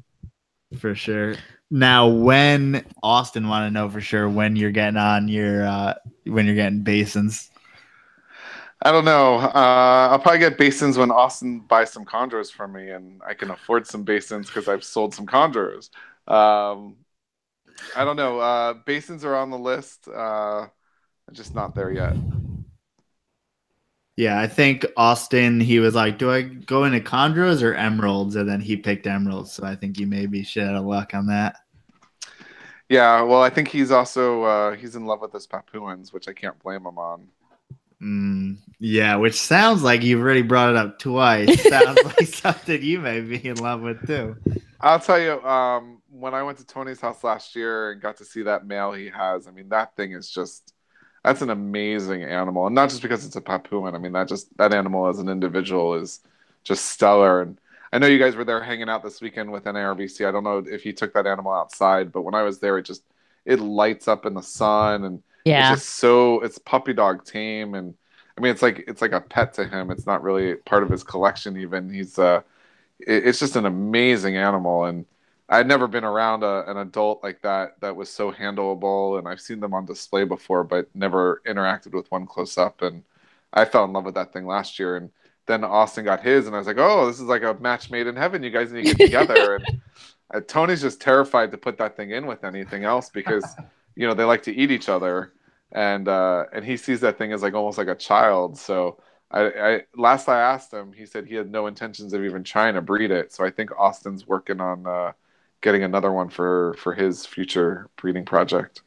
[SPEAKER 2] For sure. Now, when Austin want to know for sure when you're getting on your when you're getting basins.
[SPEAKER 3] I don't know. I'll probably get basins when Austin buys some chondros from me, and I can afford some basins because I've sold some chondros. I don't know. Basins are on the list. I'm just not there yet.
[SPEAKER 2] Yeah, I think Austin, he was like, do I go into chondros or emeralds? And then he picked emeralds. So I think you may be shit out of luck on that.
[SPEAKER 3] Yeah, well, I think he's also, he's in love with his Papuans, which I can't blame him on.
[SPEAKER 2] Yeah, which sounds like you've already brought it up twice. Sounds like something you may be in love with too.
[SPEAKER 3] I'll tell you, when I went to Tony's house last year and got to see that male he has, I mean, that thing is just... That's an amazing animal, and not just because it's a Papuan. I mean, that animal as an individual is just stellar. And I know you guys were there hanging out this weekend with NARBC. I don't know if you took that animal outside, but when I was there, it lights up in the sun, and it's just it's puppy dog tame, and I mean, it's like a pet to him. It's not really part of his collection even. It's just an amazing animal, and I'd never been around an adult like that was so handleable, and I've seen them on display before, but never interacted with one close up. And I fell in love with that thing last year, and then Austin got his, and I was like, oh, this is like a match made in heaven. You guys need to get together. And Tony's just terrified to put that thing in with anything else because they like to eat each other, and he sees that thing as like almost like a child. So last I asked him, he said he had no intentions of even trying to breed it. So I think Austin's working on getting another one for his future breeding project.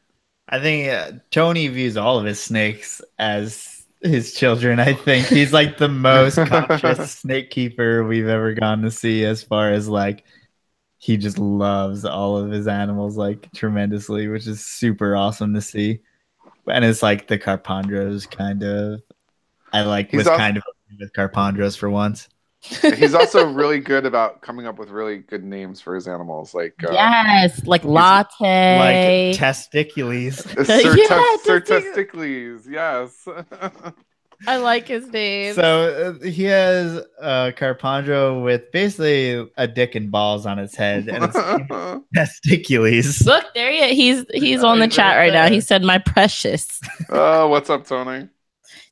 [SPEAKER 2] I think Tony views all of his snakes as his children. I think he's like the most conscious snake keeper we've ever gone to see, as far as like he just loves all of his animals like tremendously, which is super awesome to see. And it's like the Carpondros kind of. Was kind of with Carpondros for once.
[SPEAKER 3] He's also really good about coming up with really good names for his animals, like
[SPEAKER 1] yes, like Latte,
[SPEAKER 2] like Testicules.
[SPEAKER 3] Sir Testicles, yes.
[SPEAKER 1] I like his name.
[SPEAKER 2] So he has Carpondro with basically a dick and balls on his head, and it's Testicules.
[SPEAKER 1] Look, there he is. He's on the chat right now. He said, "My precious."
[SPEAKER 3] Oh, what's up, Tony?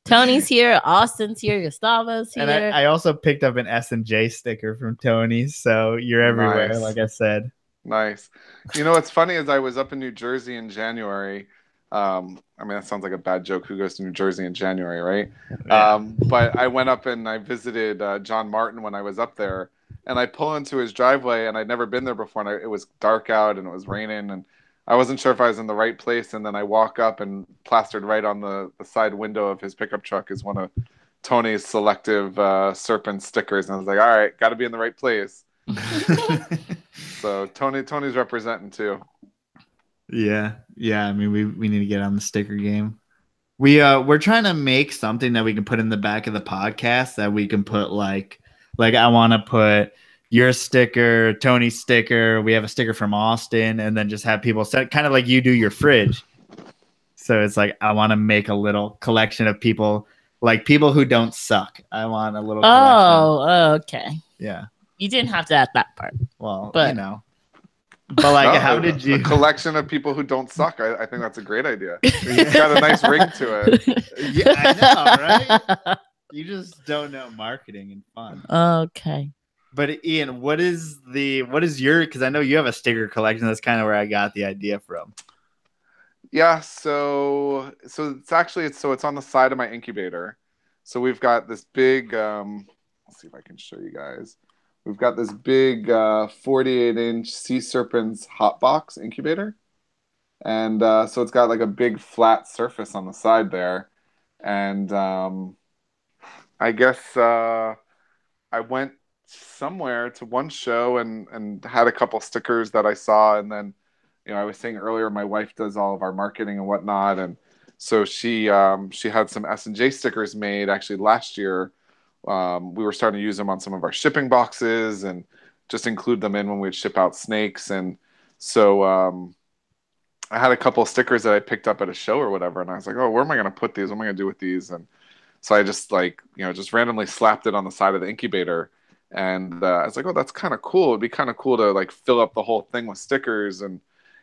[SPEAKER 1] Tony's here. Austin's here. Gustavo's here.
[SPEAKER 2] And I also picked up an S&J sticker from Tony, so you're everywhere, nice. Like I said.
[SPEAKER 3] Nice. You know what's funny is I was up in New Jersey in January. I mean, that sounds like a bad joke. Who goes to New Jersey in January, right? Yeah. But I went up and I visited John Martin when I was up there. And I pull into his driveway, and I'd never been there before. And it was dark out, and it was raining. And I wasn't sure if I was in the right place. And then I walk up, and plastered right on the side window of his pickup truck is one of Tony's selective serpent stickers. And I was like, all right, got to be in the right place. So Tony's representing too.
[SPEAKER 2] Yeah. I mean, we need to get on the sticker game. We're trying to make something that we can put in the back of the podcast that we can put like I want to put your sticker, Tony's sticker. We have a sticker from Austin, and then just have people set kind of like you do your fridge. So it's like I want to make a little collection of people, like people who don't suck. I want a little collection.
[SPEAKER 1] Oh, okay.
[SPEAKER 2] Yeah.
[SPEAKER 1] You didn't have to add that part.
[SPEAKER 2] Well, but But like, how did you?
[SPEAKER 3] A collection of people who don't suck. I think that's a great idea. It's got a nice ring to it.
[SPEAKER 2] Yeah, I know, right? You just don't know marketing and fun.
[SPEAKER 1] Okay.
[SPEAKER 2] But Ian, what is your? Because I know you have a sticker collection. That's kind of where I got the idea from.
[SPEAKER 3] Yeah. So it's on the side of my incubator. So we've got this big. Let's see if I can show you guys. We've got this big 48-inch sea serpents hot box incubator. And so it's got like a big flat surface on the side there. And I guess I went somewhere to one show and had a couple stickers that I saw. And then, I was saying earlier, my wife does all of our marketing and whatnot. And so she had some S&J stickers made actually last year. We were starting to use them on some of our shipping boxes and just include them in when we'd ship out snakes. And so I had a couple of stickers that I picked up at a show or whatever. And I was like, oh, where am I going to put these? What am I going to do with these? And so I just just randomly slapped it on the side of the incubator. And I was like, oh, that's kind of cool. It'd be kind of cool to like fill up the whole thing with stickers. And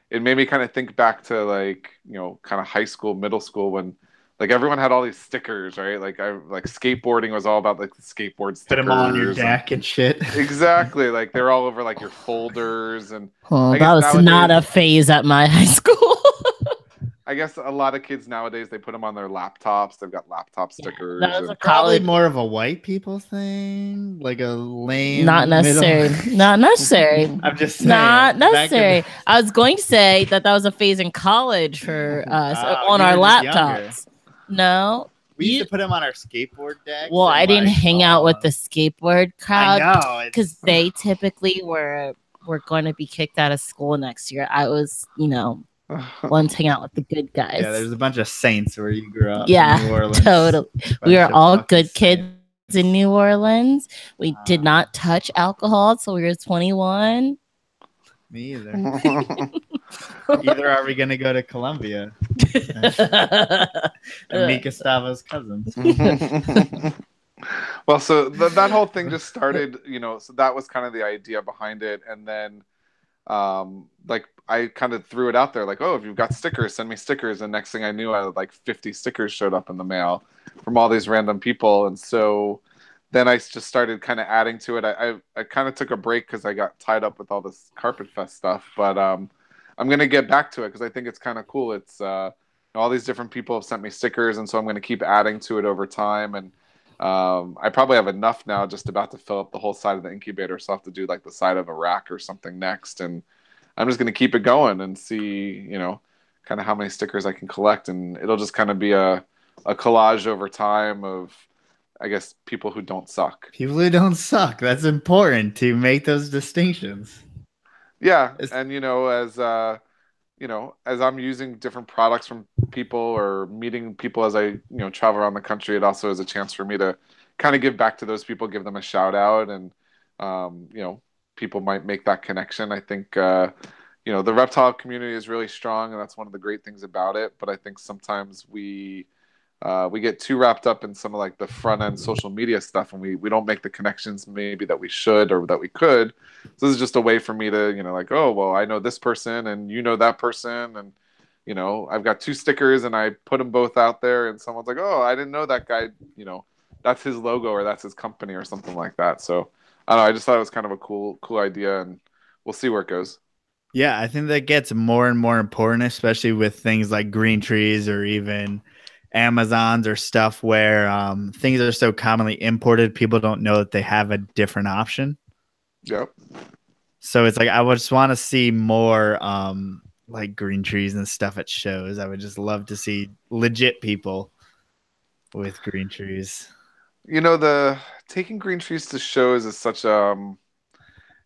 [SPEAKER 3] it made me kind of think back to like, kind of high school, middle school when like everyone had all these stickers, right? Like skateboarding was all about like the skateboard stickers.
[SPEAKER 2] Put them on your deck and shit.
[SPEAKER 3] Exactly. Like they're all over like your folders and.
[SPEAKER 1] Oh, that was not a phase at my high school.
[SPEAKER 3] I guess a lot of kids nowadays, they put them on their laptops. They've got laptop stickers.
[SPEAKER 1] That was
[SPEAKER 2] probably more of a white people thing, like a lame.
[SPEAKER 1] Not necessary. Not necessary.
[SPEAKER 2] I'm just saying.
[SPEAKER 1] Not necessary. I was going to say that was a phase in college for us on our laptops. No.
[SPEAKER 2] We used to put them on our skateboard deck.
[SPEAKER 1] Well, I didn't hang out with the skateboard crowd because they typically were going to be kicked out of school next year. I was, wanted to hang out with the good guys.
[SPEAKER 2] Yeah, there's a bunch of saints where you grew up.
[SPEAKER 1] Yeah,
[SPEAKER 2] in New Orleans.
[SPEAKER 1] Totally. We were all good kids in New Orleans. We did not touch alcohol until we were 21.
[SPEAKER 2] Me either. Either are we going to go to Colombia and meet Gustavo's cousins.
[SPEAKER 3] Well, so that whole thing just started, so that was kind of the idea behind it. And then I kind of threw it out there like, oh, if you've got stickers, send me stickers. And next thing I knew, I had like 50 stickers showed up in the mail from all these random people. And so then I just started kind of adding to it. I kind of took a break because I got tied up with all this Carpet Fest stuff. But I'm gonna get back to it because I think it's kind of cool. It's all these different people have sent me stickers, and so I'm gonna keep adding to it over time. And I probably have enough now, just about to fill up the whole side of the incubator. So I'll have to do like the side of a rack or something next, and I'm just gonna keep it going and see, kind of how many stickers I can collect, and it'll just kind of be a collage over time of, I guess, people who don't suck.
[SPEAKER 2] People who don't suck. That's important to make those distinctions.
[SPEAKER 3] Yeah, and as I'm using different products from people or meeting people as I, travel around the country, it also is a chance for me to kind of give back to those people, give them a shout out, and people might make that connection. I think the reptile community is really strong, and that's one of the great things about it. But I think sometimes we get too wrapped up in some of like the front end social media stuff, and we don't make the connections maybe that we should or that we could. So this is just a way for me to, like, oh, well, I know this person and you know that person, and I've got 2 stickers and I put them both out there, and someone's like, oh, I didn't know that guy, that's his logo or that's his company or something like that. So I don't know, I just thought it was kind of a cool idea, and we'll see where it goes.
[SPEAKER 2] Yeah, I think that gets more and more important, especially with things like green trees or even Amazons or stuff where things are so commonly imported, people don't know that they have a different option.
[SPEAKER 3] Yep.
[SPEAKER 2] So it's like I would just want to see more like green trees and stuff at shows. I would just love to see legit people with green trees.
[SPEAKER 3] The taking green trees to shows is such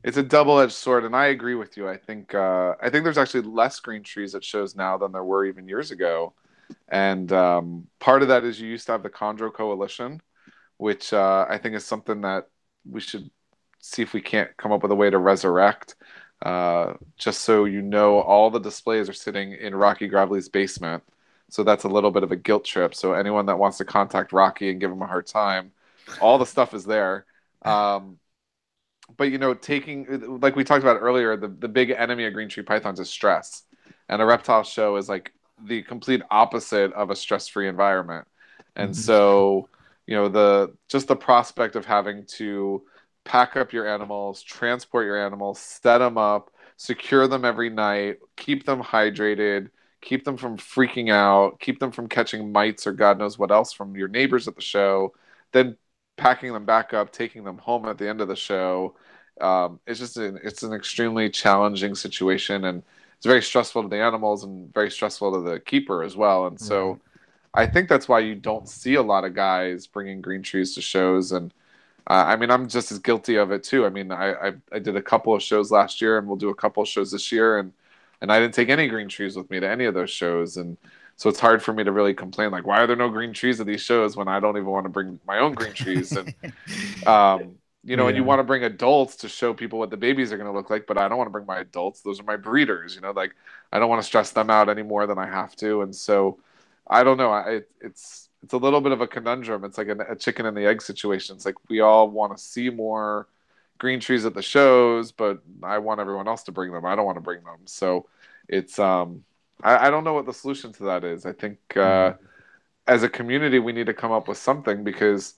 [SPEAKER 3] it's a double-edged sword, and I agree with you. I think there's actually less green trees at shows now than there were even years ago. And part of that is you used to have the Chondro Coalition, which I think is something that we should see if we can't come up with a way to resurrect. Just so all the displays are sitting in Rocky Gravely's basement. So that's a little bit of a guilt trip. So anyone that wants to contact Rocky and give him a hard time, all the stuff is there. But taking, like we talked about earlier, the big enemy of green tree pythons is stress, and a reptile show is like the complete opposite of a stress-free environment. And so the prospect of having to pack up your animals, transport your animals, set them up, secure them every night, keep them hydrated, keep them from freaking out, keep them from catching mites or God knows what else from your neighbors at the show, then packing them back up, taking them home at the end of the show. It's an extremely challenging situation, and it's very stressful to the animals and very stressful to the keeper as well. And so I think that's why you don't see a lot of guys bringing green trees to shows. And I mean, I'm just as guilty of it too. I mean, I did a couple of shows last year, and we'll do a couple of shows this year, and I didn't take any green trees with me to any of those shows. And so it's hard for me to really complain, like, why are there no green trees at these shows when I don't even want to bring my own green trees? And and you want to bring adults to show people what the babies are going to look like, but I don't want to bring my adults. Those are my breeders, like I don't want to stress them out any more than I have to. And so I don't know. It's a little bit of a conundrum. It's like a chicken and the egg situation. It's like we all want to see more green trees at the shows, but I want everyone else to bring them. I don't want to bring them. So it's I don't know what the solution to that is. I think as a community we need to come up with something, because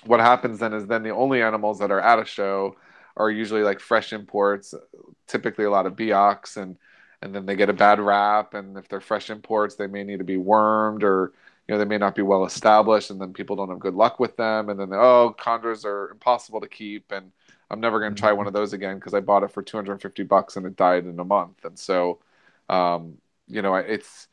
[SPEAKER 3] what happens then is the only animals that are at a show are usually like fresh imports, typically a lot of Biaks, and then they get a bad rap. And if they're fresh imports, they may need to be wormed, or they may not be well established, and then people don't have good luck with them. And then Kandras are impossible to keep, and I'm never going to try one of those again because I bought it for $250 and it died in a month. And so, it's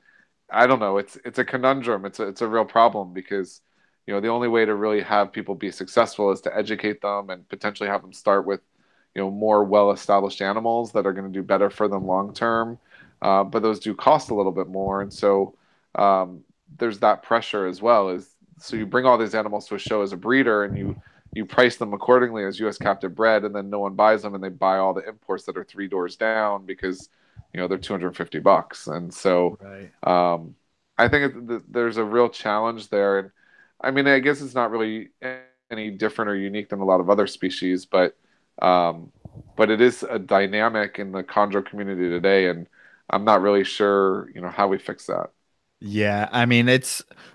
[SPEAKER 3] I don't know, it's a conundrum. It's a real problem, because the only way to really have people be successful is to educate them and potentially have them start with, more well-established animals that are going to do better for them long term. But those do cost a little bit more. And so there's that pressure as well. So you bring all these animals to a show as a breeder, and you price them accordingly as U.S. captive bred, and then no one buys them, and they buy all the imports that are 3 doors down because, they're $250. And so I think there's a real challenge there. And I mean, I guess it's not really any different or unique than a lot of other species, but it is a dynamic in the chondro community today, and I'm not really sure, how we fix that.
[SPEAKER 2] Yeah, I mean,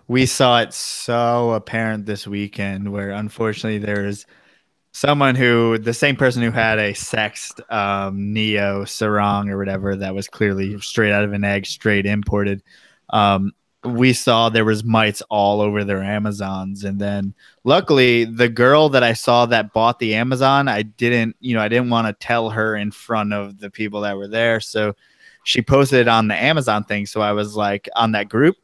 [SPEAKER 2] we saw it so apparent this weekend, where unfortunately there's the same person who had a sexed Neo sarong or whatever that was clearly straight out of an egg, straight imported. We saw there was mites all over their Amazons, and then luckily the girl that I saw that bought the Amazon, I didn't want to tell her in front of the people that were there, so she posted it on the Amazon thing. So I was like on that group,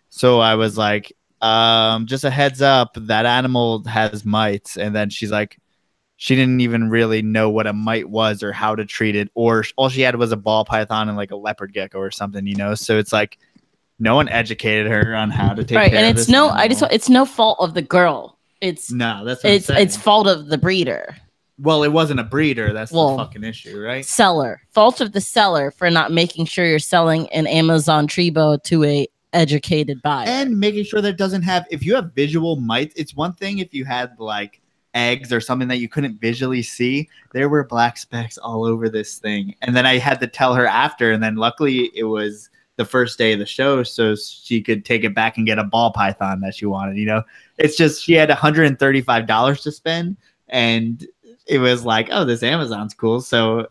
[SPEAKER 2] so I was like, just a heads up, that animal has mites. And then she's like, she didn't even really know what a mite was or how to treat it, or all she had was a ball python and like a leopard gecko or something, so it's like no one educated her on how to take care
[SPEAKER 1] and
[SPEAKER 2] of
[SPEAKER 1] it's
[SPEAKER 2] this animal.
[SPEAKER 1] it's no fault of the girl. It's fault of the breeder.
[SPEAKER 2] Well, it wasn't a breeder. That's the fucking issue, right?
[SPEAKER 1] Seller. Fault of the seller for not making sure you're selling an Amazon Trebo to a educated buyer.
[SPEAKER 2] And making sure that it doesn't have, if you have visual mites, it's one thing if you had like eggs or something that you couldn't visually see. There were black specks all over this thing. And then I had to tell her after, and then luckily it was the first day of the show, so she could take it back and get a ball python that she wanted. It's just she had $135 to spend, and it was like, oh, this Amazon's cool. So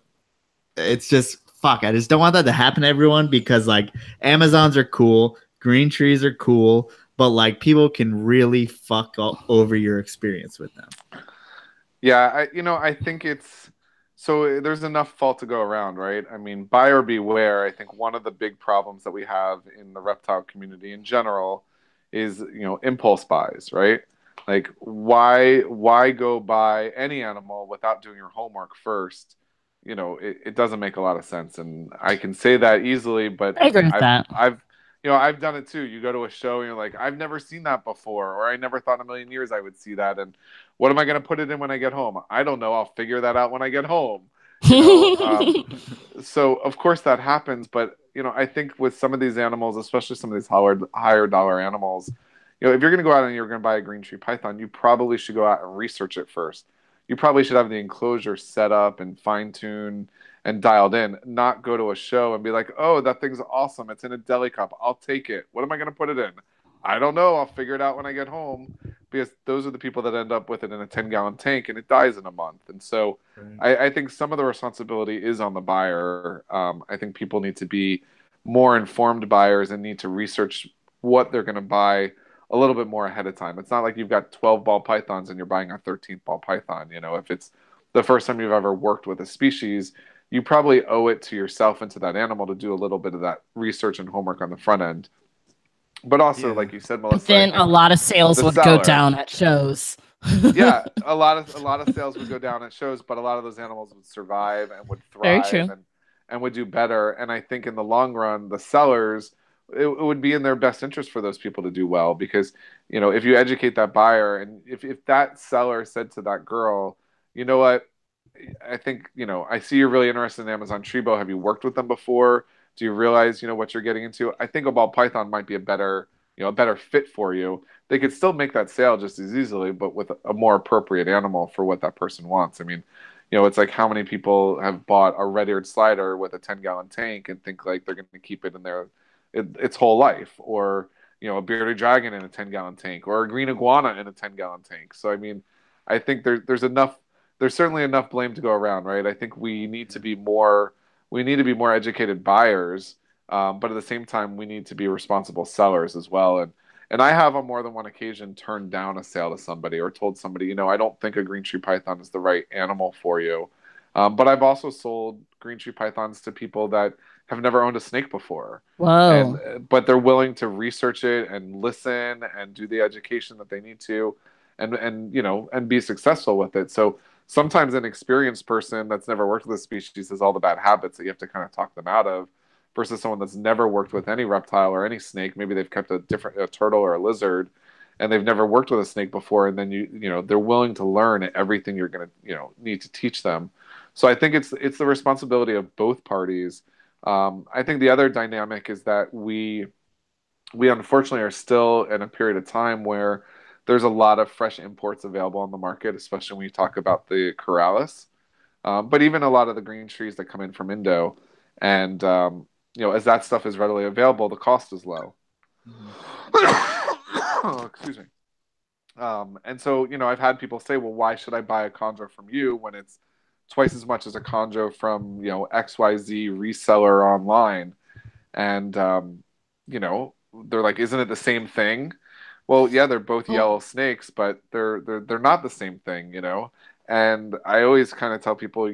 [SPEAKER 2] it's just fuck. I just don't want that to happen to everyone, because like Amazons are cool, green trees are cool, but like people can really fuck over your experience with them.
[SPEAKER 3] Yeah, I think it's. So there's enough fault to go around, right? I mean, buyer beware. I think one of the big problems that we have in the reptile community in general is, impulse buys, right? Like, why go buy any animal without doing your homework first? It doesn't make a lot of sense, and I can say that easily. But
[SPEAKER 1] I agree with that.
[SPEAKER 3] I've done it too. You go to a show and you're like, I've never seen that before, or I never thought in a million years I would see that. And what am I going to put it in when I get home? I don't know. I'll figure that out when I get home. So of course that happens. But, I think with some of these animals, especially some of these higher dollar animals, if you're going to go out and you're going to buy a green tree python, you probably should go out and research it first. You probably should have the enclosure set up and fine-tuned and dialed in, not go to a show and be like, oh, that thing's awesome. It's in a deli cup. I'll take it. What am I going to put it in? I don't know. I'll figure it out when I get home, because those are the people that end up with it in a 10-gallon tank and it dies in a month. And so I think some of the responsibility is on the buyer. I think people need to be more informed buyers and need to research what they're going to buy a little bit more ahead of time. It's not like you've got 12 ball pythons and you're buying a 13th ball python. If it's the first time you've ever worked with a species, you probably owe it to yourself and to that animal to do a little bit of that research and homework on the front end. But also, like you said, Melissa,
[SPEAKER 1] then a lot of sales would go down at shows.
[SPEAKER 3] Yeah, a lot of sales would go down at shows, but a lot of those animals would survive and would thrive and would do better. And I think in the long run, the sellers, it would be in their best interest for those people to do well, because if you educate that buyer, and if that seller said to that girl, you know what, I think, I see you're really interested in Amazon Trebo. Have you worked with them before? Do you realize, what you're getting into? I think a ball python might be a better fit for you. They could still make that sale just as easily, but with a more appropriate animal for what that person wants. I mean, it's like how many people have bought a red-eared slider with a 10-gallon tank and think like they're going to keep it in there its whole life, or, a bearded dragon in a 10-gallon tank, or a green iguana in a 10-gallon tank. So, I mean, I think there's certainly enough blame to go around, right? I think we need to be more educated buyers, but at the same time, we need to be responsible sellers as well. And I have on more than one occasion turned down a sale to somebody, or told somebody, I don't think a green tree python is the right animal for you. But I've also sold green tree pythons to people that have never owned a snake before.
[SPEAKER 1] Wow.
[SPEAKER 3] But they're willing to research it and listen and do the education that they need to, and be successful with it. So sometimes an experienced person that's never worked with a species has all the bad habits that you have to kind of talk them out of, versus someone that's never worked with any reptile or any snake. Maybe they've kept a turtle or a lizard, and they've never worked with a snake before. And then they're willing to learn everything you're going to, need to teach them. So I think it's the responsibility of both parties. I think the other dynamic is that we unfortunately are still in a period of time where there's a lot of fresh imports available on the market, especially when you talk about the Corrales, but even a lot of the green trees that come in from Indo. And, as that stuff is readily available, the cost is low. Oh, excuse me. And so, I've had people say, well, why should I buy a chondro from you when it's twice as much as a chondro from, XYZ reseller online? And, they're like, isn't it the same thing? Well, yeah, they're both
[SPEAKER 1] Oh,
[SPEAKER 3] yellow snakes, but they're not the same thing. And I always kind of tell people,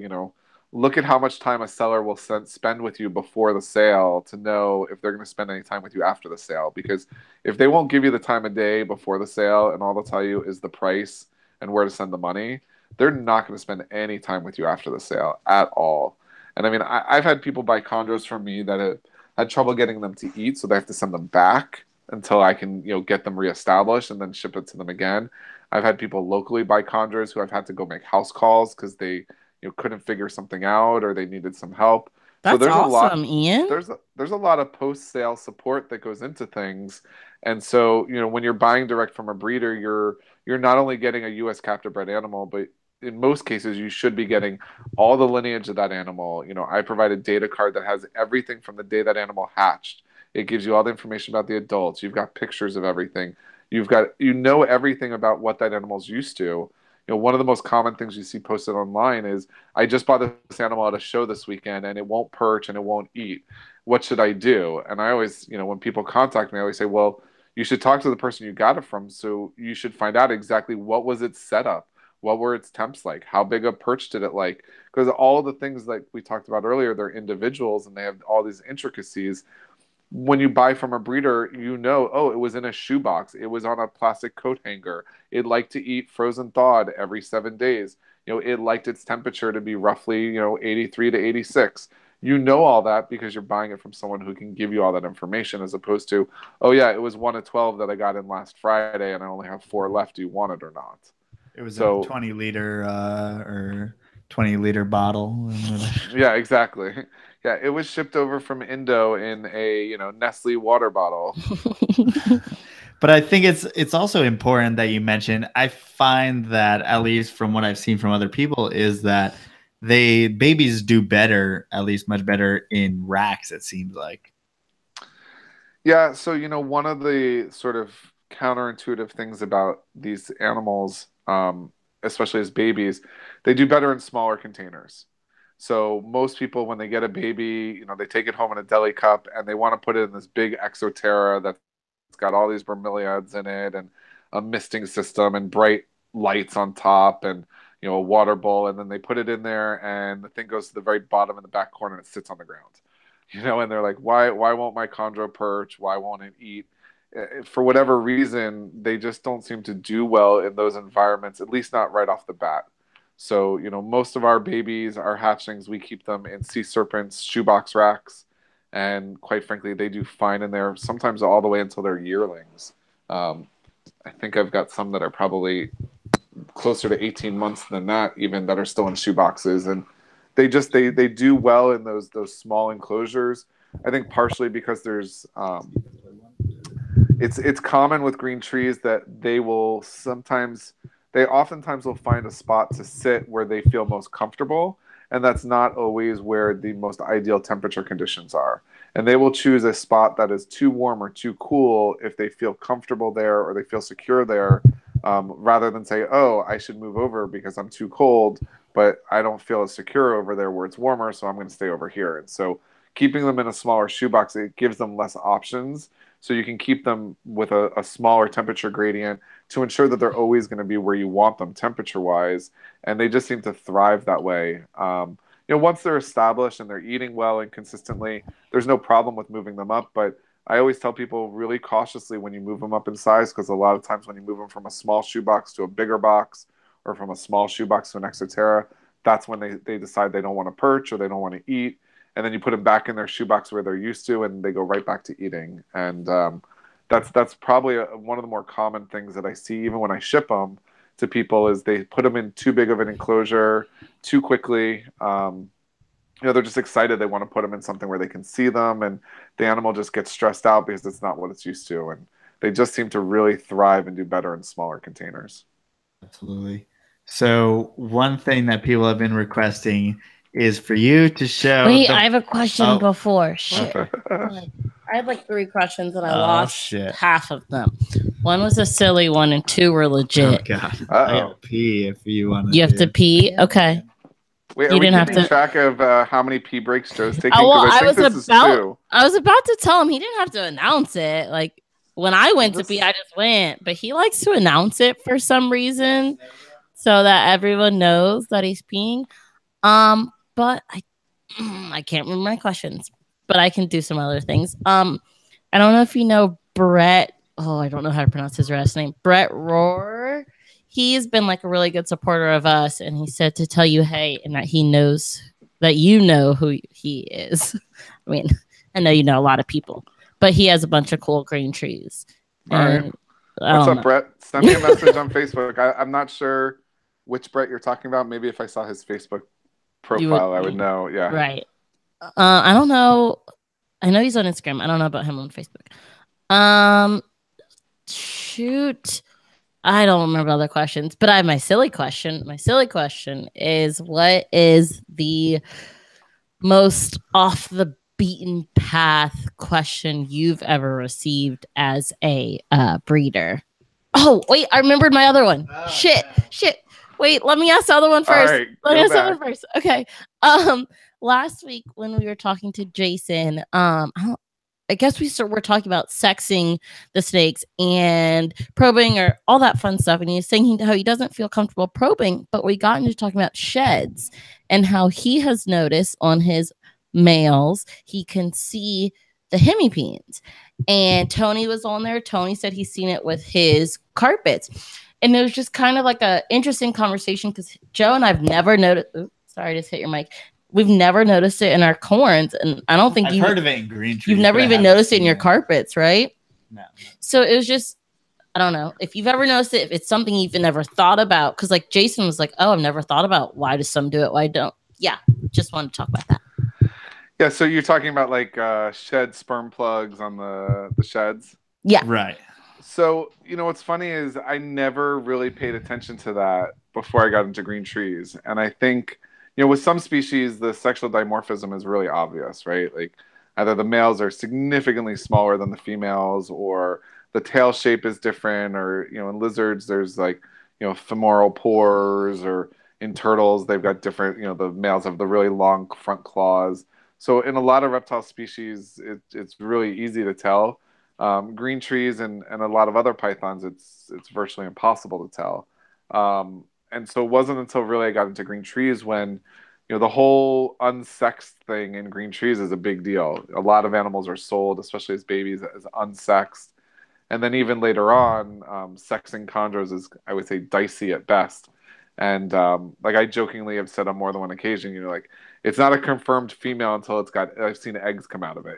[SPEAKER 3] look at how much time a seller will spend with you before the sale to know if they're going to spend any time with you after the sale. Because if they won't give you the time of day before the sale and all they'll tell you is the price and where to send the money, they're not going to spend any time with you after the sale at all. And I mean, I've had people buy chondros from me that have had trouble getting them to eat, so they have to send them back until I can, get them reestablished and then ship it to them again. I've had people locally buy chondros who I've had to go make house calls because they, couldn't figure something out or they needed some help. So
[SPEAKER 1] that's
[SPEAKER 3] there's a lot
[SPEAKER 1] awesome, Ian.
[SPEAKER 3] there's a lot of post-sale support that goes into things. And so, when you're buying direct from a breeder, you're not only getting a US captive bred animal, but in most cases you should be getting all the lineage of that animal. I provide a data card that has everything from the day that animal hatched. It gives you all the information about the adults. You've got pictures of everything. You've got everything about what that animal's used to. One of the most common things you see posted online is, I just bought this animal at a show this weekend and it won't perch and it won't eat. What should I do? And I always, when people contact me, I always say, well, you should talk to the person you got it from. So you should find out exactly what was its setup. What were its temps like? How big a perch did it like? Because all the things like we talked about earlier, they're individuals and they have all these intricacies. When you buy from a breeder, oh, it was in a shoebox. It was on a plastic coat hanger. It liked to eat frozen thawed every 7 days. It liked its temperature to be roughly, 83 to 86. All that because you're buying it from someone who can give you all that information, as opposed to, oh yeah, it was one of 12 that I got in last Friday and I only have 4 left. Do you want it or not?
[SPEAKER 2] It was a
[SPEAKER 3] So
[SPEAKER 2] 20-liter or 20-liter bottle.
[SPEAKER 3] yeah, exactly. Yeah, it was shipped over from Indo in a, Nestle water bottle.
[SPEAKER 2] But I think it's also important that you mention. I find that, at least from what I've seen from other people, is that babies do better, at least much better, in racks, it seems like.
[SPEAKER 3] Yeah, so one of the sort of counterintuitive things about these animals, especially as babies, they do better in smaller containers. So most people, when they get a baby, they take it home in a deli cup and they want to put it in this big Exoterra that's got all these bromeliads in it and a misting system and bright lights on top and a water bowl, and then they put it in there and the thing goes to the very bottom in the back corner and it sits on the ground. And they're like, why won't my chondro perch? Why won't it eat? For whatever reason, they just don't seem to do well in those environments, at least not right off the bat. So, most of our babies, our hatchlings, we keep them in sea serpents, shoebox racks, and quite frankly, they do fine in there, sometimes all the way until they're yearlings. I think I've got some that are probably closer to 18 months than that, even, that are still in shoeboxes, and they do well in those small enclosures. I think partially because there's it's common with green trees that they oftentimes will find a spot to sit where they feel most comfortable, and that's not always where the most ideal temperature conditions are. And they will choose a spot that is too warm or too cool if they feel comfortable there or they feel secure there, rather than say, oh, I should move over because I'm too cold, but I don't feel as secure over there where it's warmer, so I'm going to stay over here. And so keeping them in a smaller shoebox, it gives them less options. So you can keep them with a smaller temperature gradient to ensure that they're always going to be where you want them temperature wise. And they just seem to thrive that way. Once they're established and they're eating well and consistently, there's no problem with moving them up. But I always tell people really cautiously when you move them up in size, because a lot of times when you move them from a small shoebox to a bigger box or from a small shoebox to an Exoterra, that's when they decide they don't want to perch or they don't want to eat. And then you put them back in their shoebox where they're used to, and they go right back to eating. And that's probably one of the more common things that I see, even when I ship them to people, is they put them in too big of an enclosure too quickly. They're just excited. They want to put them in something where they can see them, and the animal just gets stressed out because it's not what it's used to. And they just seem to really thrive and do better in smaller containers.
[SPEAKER 2] Absolutely. So one thing that people have been requesting is for you to show.
[SPEAKER 1] Wait, I have a question before. Shit. I had like 3 questions and I lost half of them. One was a silly one and 2 were legit.
[SPEAKER 2] Oh God! I gotta pee if you want to.
[SPEAKER 1] You have to pee? Yeah, okay.
[SPEAKER 3] Wait, are we keeping track of how many pee breaks Joe's taking?
[SPEAKER 1] Well, I was about to tell him he didn't have to announce it. Like when I went to pee, I just went. But he likes to announce it for some reason, so that everyone knows that he's peeing. But I can't remember my questions, but I can do some other things. I don't know if you know Brett. Oh, I don't know how to pronounce his last name. Brett Rohr. He's been like a really good supporter of us, and he said to tell you, hey, and that he knows that you know who he is. I mean, I know you know a lot of people, but he has a bunch of cool green trees.
[SPEAKER 3] All right. What's up, Brett? Send me a message on Facebook. I'm not sure which Brett you're talking about. Maybe if I saw his Facebook profile, I would know. Yeah.
[SPEAKER 1] Right. I don't know. I know he's on Instagram. I don't know about him on Facebook. Shoot. I don't remember other questions, but I have my silly question. My silly question is, what is the most off the beaten path question you've ever received as a breeder? Oh, wait, I remembered my other one. Shit. Wait, let me ask the other one first.
[SPEAKER 3] Right,
[SPEAKER 1] let me ask the other one first. Okay. Last week when we were talking to Jason, I guess we're talking about sexing the snakes and probing or all that fun stuff. And he was saying how he doesn't feel comfortable probing, but we got into talking about sheds and how he has noticed on his males, he can see the hemipenes. And Tony was on there. Tony said he's seen it with his carpets. And it was just kind of like an interesting conversation because Joe and I've never noticed. Oops, sorry, I just hit your mic. We've never noticed it in our corns, and I don't think
[SPEAKER 2] you've heard of it in green trees.
[SPEAKER 1] You've never even noticed it in your carpets, right?
[SPEAKER 2] No.
[SPEAKER 1] So it was just, I don't know if you've ever noticed it. If it's something you've never thought about, because like Jason was like, "Oh, I've never thought about why do some do it, why don't?" Yeah, just wanted to talk about that.
[SPEAKER 3] Yeah, so you're talking about like shed sperm plugs on the sheds.
[SPEAKER 1] Yeah,
[SPEAKER 2] right.
[SPEAKER 3] So what's funny is I never really paid attention to that before I got into green trees, and I think. With some species, the sexual dimorphism is really obvious, right? Like either the males are significantly smaller than the females, or the tail shape is different, or in lizards there's like femoral pores, or in turtles they've got different. The males have the really long front claws. So in a lot of reptile species, it's really easy to tell. Green trees and a lot of other pythons, it's virtually impossible to tell. And so it wasn't until really I got into green trees when, the whole unsexed thing in green trees is a big deal. A lot of animals are sold, especially as babies, as unsexed. And then even later on, sexing chondros is, I would say, dicey at best. And like I jokingly have said on more than one occasion, like it's not a confirmed female until I've seen eggs come out of it,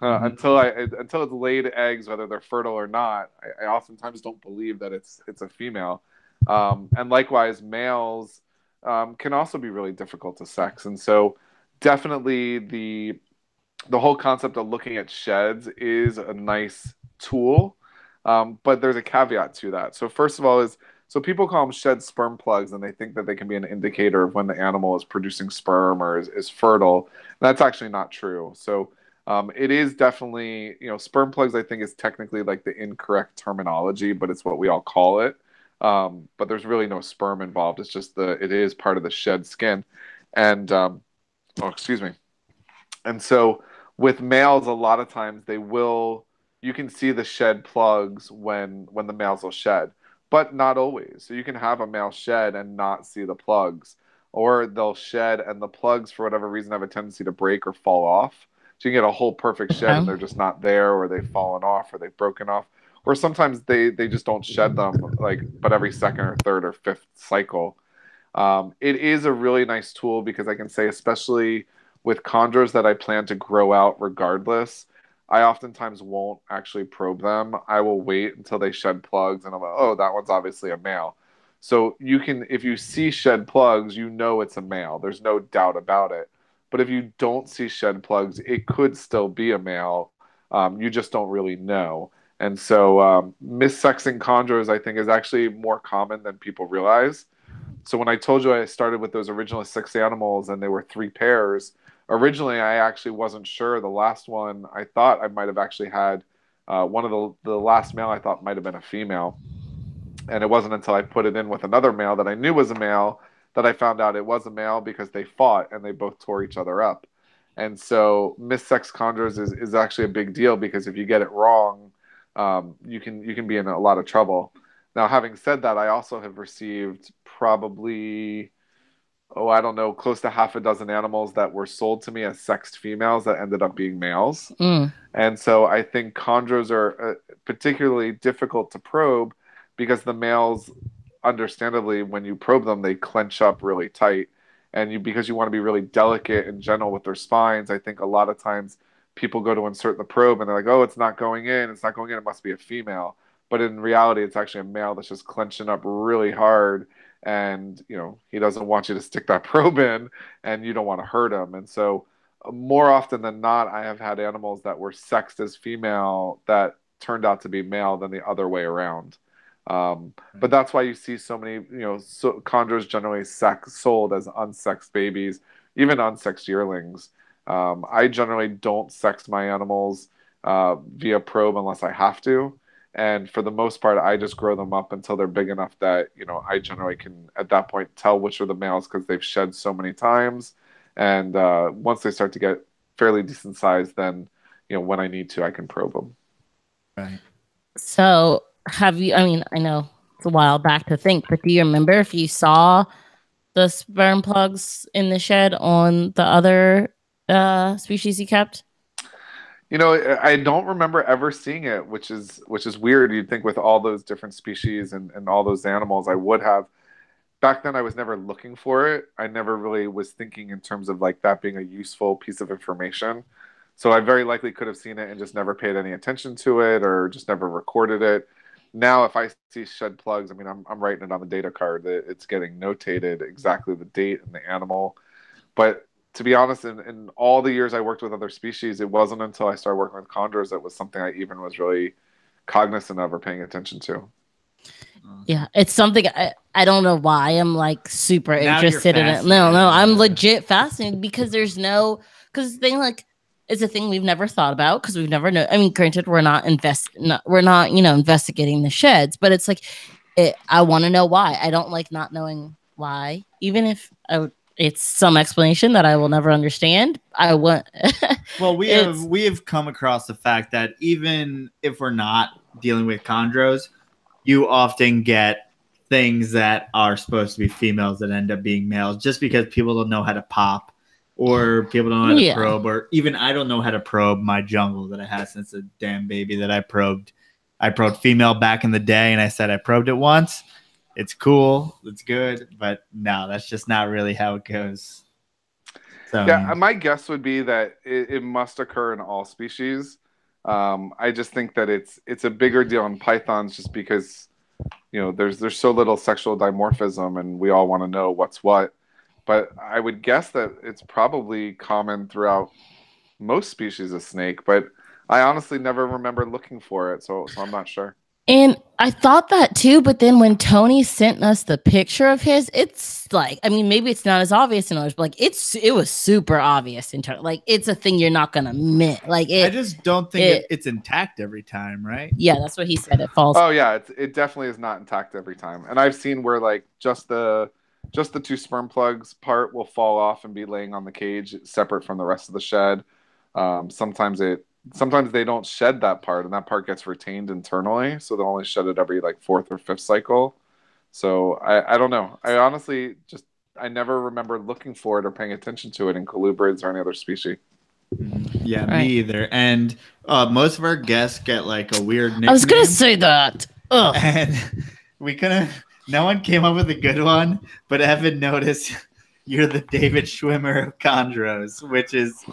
[SPEAKER 3] until it's laid eggs, whether they're fertile or not. I oftentimes don't believe that it's a female. And likewise, males can also be really difficult to sex. And so definitely the whole concept of looking at sheds is a nice tool, but there's a caveat to that. So first of all so people call them shed sperm plugs, and they think that they can be an indicator of when the animal is producing sperm or is fertile. That's actually not true. So it is definitely, sperm plugs, I think, is technically like the incorrect terminology, but it's what we all call it. But there's really no sperm involved. It's just it is part of the shed skin. And, excuse me. And so with males, a lot of times you can see the shed plugs when the males will shed, but not always. So you can have a male shed and not see the plugs, or they'll shed and the plugs, for whatever reason, have a tendency to break or fall off. So you can get a whole perfect shed and they're just not there, or they've fallen off, or they've broken off. Or sometimes they just don't shed them, but every second or third or fifth cycle. It is a really nice tool because I can say, especially with chondros that I plan to grow out regardless, I oftentimes won't actually probe them. I will wait until they shed plugs, and I'm like, oh, that one's obviously a male. So if you see shed plugs, it's a male. There's no doubt about it. But if you don't see shed plugs, it could still be a male. You just don't really know. And so missexing chondros, I think, is actually more common than people realize. So when I told you I started with those original 6 animals and they were 3 pairs, originally I actually wasn't sure. The last one I thought I might have actually had one of the last male I thought might have been a female. And it wasn't until I put it in with another male that I knew was a male that I found out it was a male because they fought and they both tore each other up. And so missexed chondros is actually a big deal because if you get it wrong, you can be in a lot of trouble. Now, having said that, I also have received probably, I don't know, close to half a dozen animals that were sold to me as sexed females that ended up being males. And so I think chondros are particularly difficult to probe because the males, understandably, when you probe them, they clench up really tight. And because you want to be really delicate and gentle with their spines, I think a lot of times people go to insert the probe and they're like, oh, it's not going in. It's not going in. It must be a female. But in reality, it's actually a male that's just clenching up really hard. And, he doesn't want you to stick that probe in and you don't want to hurt him. And so more often than not, I have had animals that were sexed as female that turned out to be male than the other way around. But that's why you see so many, chondros generally sold as unsexed babies, even unsexed yearlings. I generally don't sex my animals via probe unless I have to. And for the most part, I just grow them up until they're big enough that, I generally can, at that point, tell which are the males because they've shed so many times. And once they start to get fairly decent size, then, when I need to, I can probe them.
[SPEAKER 2] Right.
[SPEAKER 1] So have you, I know it's a while back to think, but do you remember if you saw the sperm plugs in the shed on the other species you kept?
[SPEAKER 3] I don't remember ever seeing it, which is weird. You'd think with all those different species and all those animals, I would have. Back then, I was never looking for it. I never really was thinking in terms of like that being a useful piece of information. So I very likely could have seen it and just never paid any attention to it or just never recorded it. Now, if I see shed plugs, I'm writing it on the data card that it's getting notated exactly the date and the animal. But to be honest, in all the years I worked with other species, it wasn't until I started working with chondros that was something I even was really cognizant of or paying attention to.
[SPEAKER 1] Yeah, it's something I don't know why I'm like super interested in it. No, I'm legit fascinated because because the thing like it's a thing we've never thought about because we've never known. Granted, we're not investigating the sheds, but it's like I want to know why. I don't like not knowing why, even if it's some explanation that I will never understand. I want.
[SPEAKER 2] Well, we have come across the fact that even if we're not dealing with chondros, you often get things that are supposed to be females that end up being males just because people don't know how to pop or people don't know how to probe, or even I don't know how to probe my jungle that I had since a damn baby that I probed. I probed female back in the day and I said I probed it once. It's cool. It's good. But no, that's just not really how it goes. So,
[SPEAKER 3] yeah, my guess would be that it must occur in all species. I just think that it's a bigger deal in pythons just because, there's so little sexual dimorphism and we all want to know what's what. But I would guess that it's probably common throughout most species of snake, but I honestly never remember looking for it, so I'm not sure.
[SPEAKER 1] And I thought that too, but then when Tony sent us the picture of his, it's like, maybe it's not as obvious in others, but like it was super obvious in Tony. Like it's a thing you're not gonna miss. Like I
[SPEAKER 2] just don't think it's intact every time, right?
[SPEAKER 1] Yeah, that's what he said. It falls.
[SPEAKER 3] Oh yeah, it definitely is not intact every time. And I've seen where like just the 2 sperm plugs part will fall off and be laying on the cage separate from the rest of the shed. Sometimes they don't shed that part and that part gets retained internally. So they'll only shed it every like 4th or 5th cycle. So I don't know. I honestly I never remember looking for it or paying attention to it in Colubrids or any other species.
[SPEAKER 2] Yeah, right. Me either. And most of our guests get like a weird nickname.
[SPEAKER 1] I was going to say that. Ugh.
[SPEAKER 2] And no one came up with a good one, but Evan noticed you're the David Schwimmer of chondros, which is...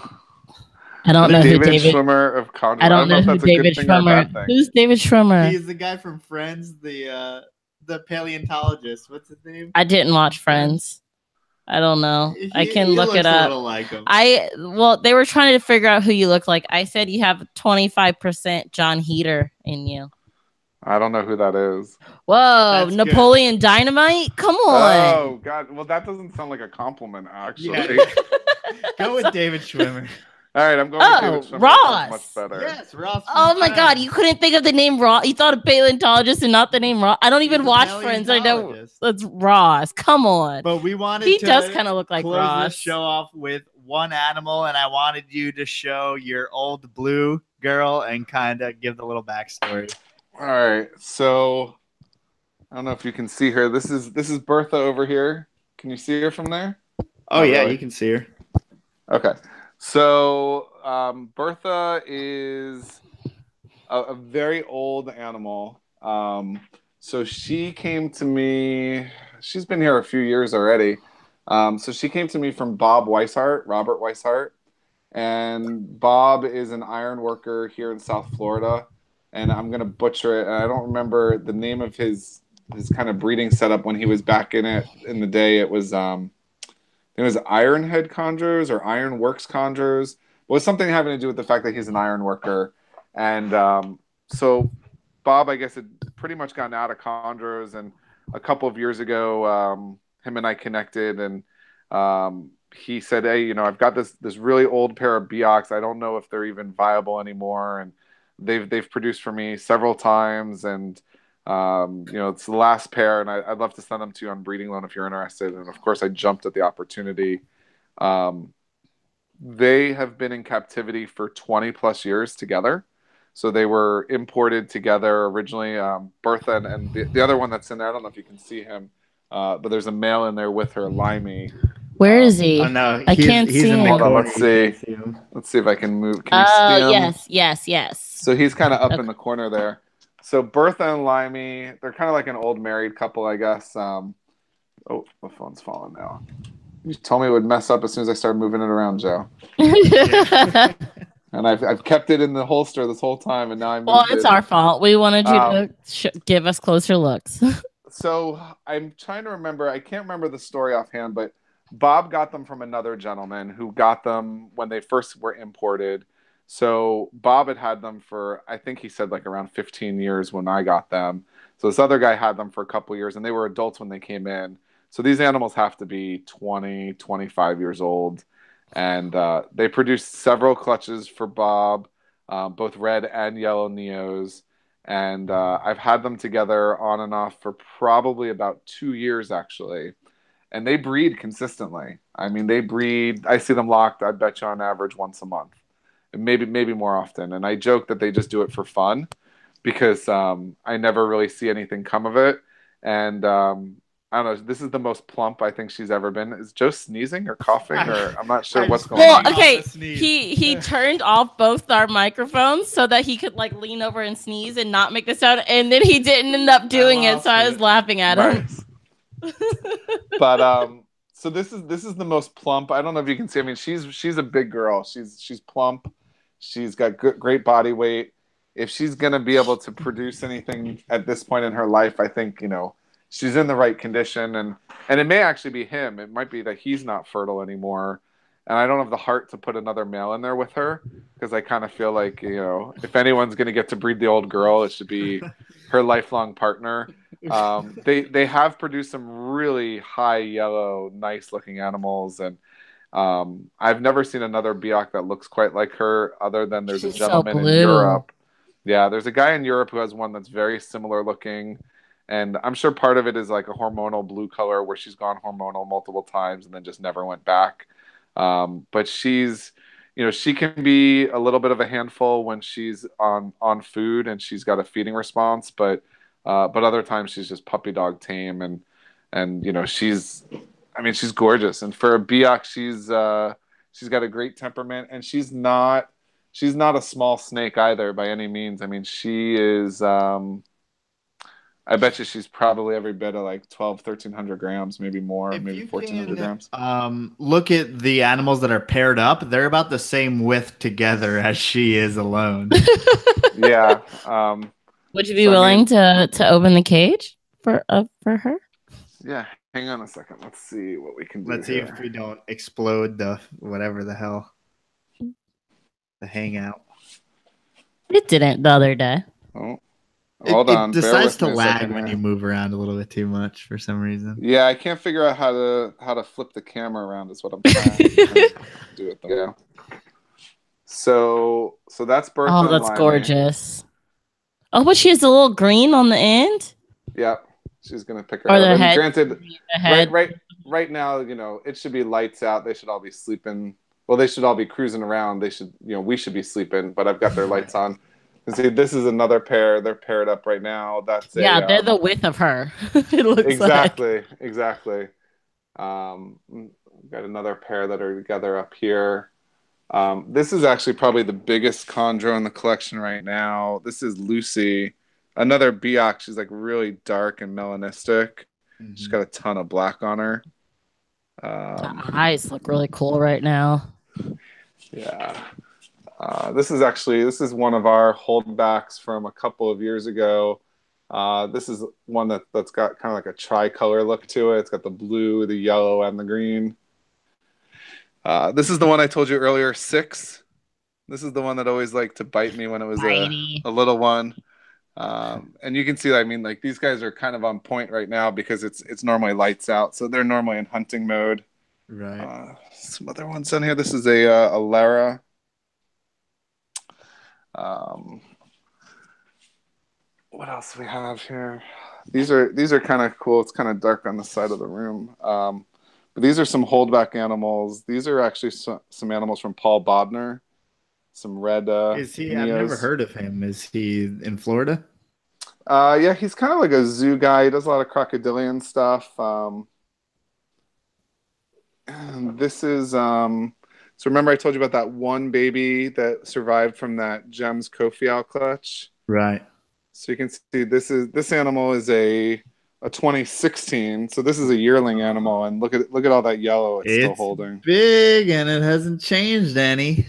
[SPEAKER 1] I don't know who David
[SPEAKER 3] Schwimmer of Kandra.
[SPEAKER 1] I don't know who David Schwimmer. Who's David Schwimmer?
[SPEAKER 2] He's the guy from Friends, the paleontologist. What's his name?
[SPEAKER 1] I didn't watch Friends. I don't know. I can look it up.
[SPEAKER 2] Like him.
[SPEAKER 1] They were trying to figure out who you look like. I said you have 25% John Heater in you.
[SPEAKER 3] I don't know who that is.
[SPEAKER 1] Whoa,
[SPEAKER 2] That's
[SPEAKER 1] Napoleon Dynamite? Come on.
[SPEAKER 3] Oh God. Well, that doesn't sound like a compliment, actually.
[SPEAKER 2] Yeah. Go with David Schwimmer.
[SPEAKER 3] All right, I'm going with David Schwimmer.
[SPEAKER 1] Ross.
[SPEAKER 3] Much better.
[SPEAKER 2] Yes, Ross.
[SPEAKER 1] Oh my God, you couldn't think of the name Ross. You thought of paleontologist and not the name Ross. I don't even watch Friends. I know that's Ross. Come on.
[SPEAKER 2] But we wanted
[SPEAKER 1] he
[SPEAKER 2] to
[SPEAKER 1] does kind of look like
[SPEAKER 2] close
[SPEAKER 1] Ross.
[SPEAKER 2] this show off with one animal, and I wanted you to show your old blue girl and kind of give the little backstory.
[SPEAKER 3] All right, so I don't know if you can see her. This is Bertha over here. Can you see her from there?
[SPEAKER 2] Oh, yeah, really. You can see her.
[SPEAKER 3] Okay. So Bertha is a very old animal. So she came to me. She's been here a few years already. So she came to me from Robert Weishart. And Bob is an iron worker here in South Florida. And I'm going to butcher it. And I don't remember the name of his kind of breeding setup when he was back in it in the day. It was Ironhead Conjurers or Ironworks Conjurers. It was something having to do with the fact that he's an iron worker. And so Bob, I guess, had pretty much gotten out of Conjurers. And a couple of years ago, him and I connected. And he said, hey, I've got this really old pair of Biaks. I don't know if they're even viable anymore. And they've produced for me several times. And it's the last pair, and I'd love to send them to you on breeding loan if you're interested. And of course, I jumped at the opportunity. They have been in captivity for 20 plus years together. So they were imported together originally. Bertha and the other one that's in there, I don't know if you can see him, but there's a male in there with her, Limey.
[SPEAKER 1] Where is he?
[SPEAKER 2] Oh, no,
[SPEAKER 1] I can't see him.
[SPEAKER 3] Hold on, let's see. Let's see if I can move. Can you see him?
[SPEAKER 1] Yes.
[SPEAKER 3] So he's kind of up in the corner there. So Bertha and Limey, they're kind of like an old married couple, I guess. Oh, my phone's falling now. You told me it would mess up as soon as I started moving it around, Joe. And I've kept it in the holster this whole time, and now I moved it.
[SPEAKER 1] Well, it's our fault. We wanted you to give us closer looks.
[SPEAKER 3] So I'm trying to remember. I can't remember the story offhand, but Bob got them from another gentleman who got them when they first were imported. So Bob had them for, I think he said like around 15 years when I got them. So this other guy had them for a couple years, and they were adults when they came in. So these animals have to be 20, 25 years old. And they produced several clutches for Bob, both red and yellow Neos. And I've had them together on and off for probably about 2 years, actually. And they breed consistently. I mean, they breed. I see them locked, I bet you, on average once a month. Maybe more often. And I joke that they just do it for fun because I never really see anything come of it. And I don't know. This is the most plump I think she's ever been. Is Joe sneezing or coughing, or I'm not sure what's going on?
[SPEAKER 1] Well, okay. He turned off both our microphones so that he could like lean over and sneeze and not make the sound, and then he didn't end up doing it. So I was laughing at him.
[SPEAKER 3] But so this is the most plump. I don't know if you can see. I mean, she's a big girl. She's plump. She's got great body weight. If she's gonna be able to produce anything at this point in her life, I think she's in the right condition, and it may actually be him. It might be that he's not fertile anymore, and I don't have the heart to put another male in there with her because I kind of feel like if anyone's gonna get to breed the old girl, it should be her lifelong partner. They have produced some really high yellow, nice looking animals, and I've never seen another Biak that looks quite like her, other than there's a gentleman in Europe. Yeah, there's a guy in Europe who has one that's very similar looking, and I'm sure part of it is like a hormonal blue color where she's gone hormonal multiple times and then just never went back. But she's, she can be a little bit of a handful when she's on food and she's got a feeding response, but other times she's just puppy dog tame, and she's gorgeous. And for a Biak, she's got a great temperament, and she's not a small snake either by any means. I mean, she is, I bet you she's probably every bit of like 1,300 grams, maybe more, maybe 1,400 grams.
[SPEAKER 2] Look at the animals that are paired up. They're about the same width together as she is alone.
[SPEAKER 3] Yeah.
[SPEAKER 1] Would you be willing to open the cage for her?
[SPEAKER 3] Yeah. Hang on a second. Let's see what we can do.
[SPEAKER 2] Let's see if we don't explode the whatever the hell. The hangout.
[SPEAKER 1] It didn't the other day.
[SPEAKER 3] Oh. Hold
[SPEAKER 2] It
[SPEAKER 3] on, bear
[SPEAKER 2] decides
[SPEAKER 3] with
[SPEAKER 2] to
[SPEAKER 3] me a
[SPEAKER 2] lag
[SPEAKER 3] second
[SPEAKER 2] when
[SPEAKER 3] here.
[SPEAKER 2] you move around a little bit too much for some reason.
[SPEAKER 3] Yeah, I can't figure out how to flip the camera around. Is what I'm trying to do with them. Yeah. So that's Bertha
[SPEAKER 1] Oh,
[SPEAKER 3] and
[SPEAKER 1] that's
[SPEAKER 3] Limey.
[SPEAKER 1] gorgeous. Oh, but she has a little green on the end.
[SPEAKER 3] Yep, she's gonna pick her
[SPEAKER 1] Or
[SPEAKER 3] head
[SPEAKER 1] the
[SPEAKER 3] up. And
[SPEAKER 1] head.
[SPEAKER 3] granted,
[SPEAKER 1] The head.
[SPEAKER 3] right now, it should be lights out. They should all be sleeping. Well, they should all be cruising around. They should, we should be sleeping. But I've got their lights on. And see, this is another pair. They're paired up right now. That's
[SPEAKER 1] Yeah, they're the width of her. It looks like.
[SPEAKER 3] Exactly. Got another pair that are together up here. This is actually probably the biggest chondro in the collection right now. This is Lucy, another Biak. She's like really dark and melanistic. She's got a ton of black on her.
[SPEAKER 1] The eyes look really cool right now.
[SPEAKER 3] Yeah. This is one of our holdbacks from a couple of years ago. This is one that's got kind of like a tricolor look to it. It's got the blue, the yellow, and the green. This is the one I told you earlier, 6. This is the one that always liked to bite me when it was a little one. And you can see, I mean, like these guys are kind of on point right now because it's normally lights out. So they're normally in hunting mode.
[SPEAKER 2] Right.
[SPEAKER 3] Some other ones on here. This is a Lara. What else do we have here? These are kind of cool. It's kind of dark on the side of the room. But these are some holdback animals. These are actually some animals from Paul Bodner. Some red.
[SPEAKER 2] Is he? I've never heard of him. Is he in Florida?
[SPEAKER 3] Yeah, he's kind of like a zoo guy. He does a lot of crocodilian stuff. This is so remember I told you about that one baby that survived from that Gems Kofi out clutch?
[SPEAKER 2] Right.
[SPEAKER 3] So you can see this animal is a 2016. So this is a yearling animal, and look at all that yellow it's still holding.
[SPEAKER 2] Big and it hasn't changed any.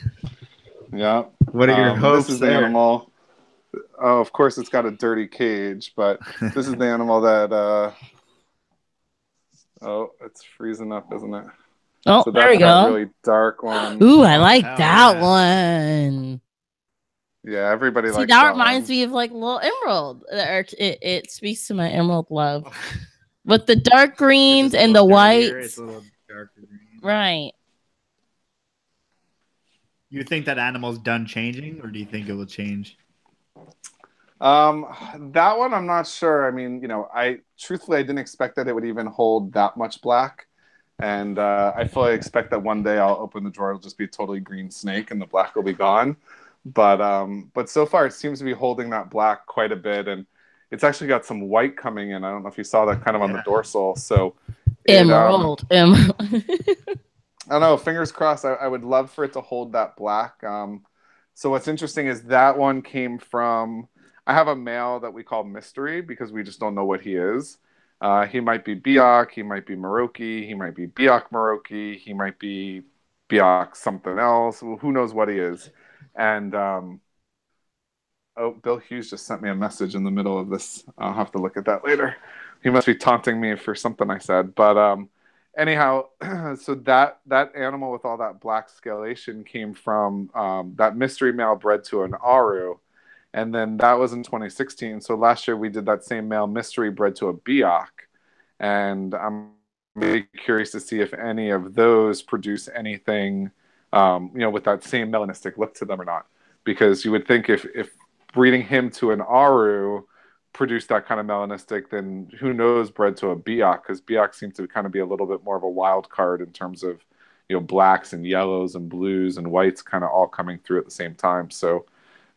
[SPEAKER 3] Yeah.
[SPEAKER 2] What are your hopes?
[SPEAKER 3] This is the animal. Oh, of course it's got a dirty cage, but this is the animal that oh, it's freezing up, isn't it?
[SPEAKER 1] Oh,
[SPEAKER 3] so
[SPEAKER 1] there we go.
[SPEAKER 3] That really dark one.
[SPEAKER 1] Ooh, I like that one.
[SPEAKER 3] Yeah, everybody likes that.
[SPEAKER 1] See, that reminds me of like little emerald. It speaks to my emerald love. With the dark greens and the whites.
[SPEAKER 2] It's a little darker green.
[SPEAKER 1] Right.
[SPEAKER 2] You think that animal's done changing, or do you think it will change?
[SPEAKER 3] That one I'm not sure. I mean, I didn't expect that it would even hold that much black. And I fully expect that one day I'll open the drawer, it'll just be a totally green snake and the black will be gone. But so far it seems to be holding that black quite a bit, and it's actually got some white coming in. I don't know if you saw that kind of on the dorsal. So
[SPEAKER 1] emerald.
[SPEAKER 3] I don't know. Fingers crossed. I would love for it to hold that black. So what's interesting is that one came from. I have a male that we call Mystery because we just don't know what he is. He might be Biak, he might be Maroki, he might be Biak Maroki, he might be Biak something else. Well, who knows what he is? And Bill Hughes just sent me a message in the middle of this. I'll have to look at that later. He must be taunting me for something I said. But anyhow, so that animal with all that black scalation came from that Mystery male bred to an Aru. And then that was in 2016. So last year we did that same male Mystery bred to a Biak. And I'm really curious to see if any of those produce anything, with that same melanistic look to them or not. Because you would think if breeding him to an Aru produced that kind of melanistic, then who knows bred to a Biak? Because Biak seem to kind of be a little bit more of a wild card in terms of, blacks and yellows and blues and whites kind of all coming through at the same time. So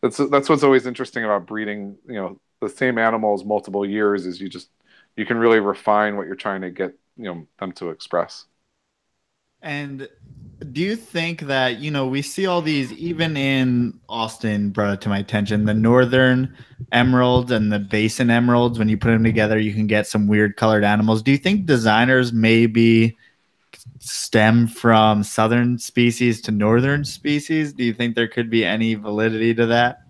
[SPEAKER 3] that's what's always interesting about breeding, the same animals multiple years is you can really refine what you're trying to get, them to express.
[SPEAKER 2] And do you think that, we see all these, even in Austin, brought it to my attention, the northern emeralds and the basin emeralds, when you put them together, you can get some weird colored animals. Do you think designers maybe stem from southern species to northern species? Do you think there could be any validity to that?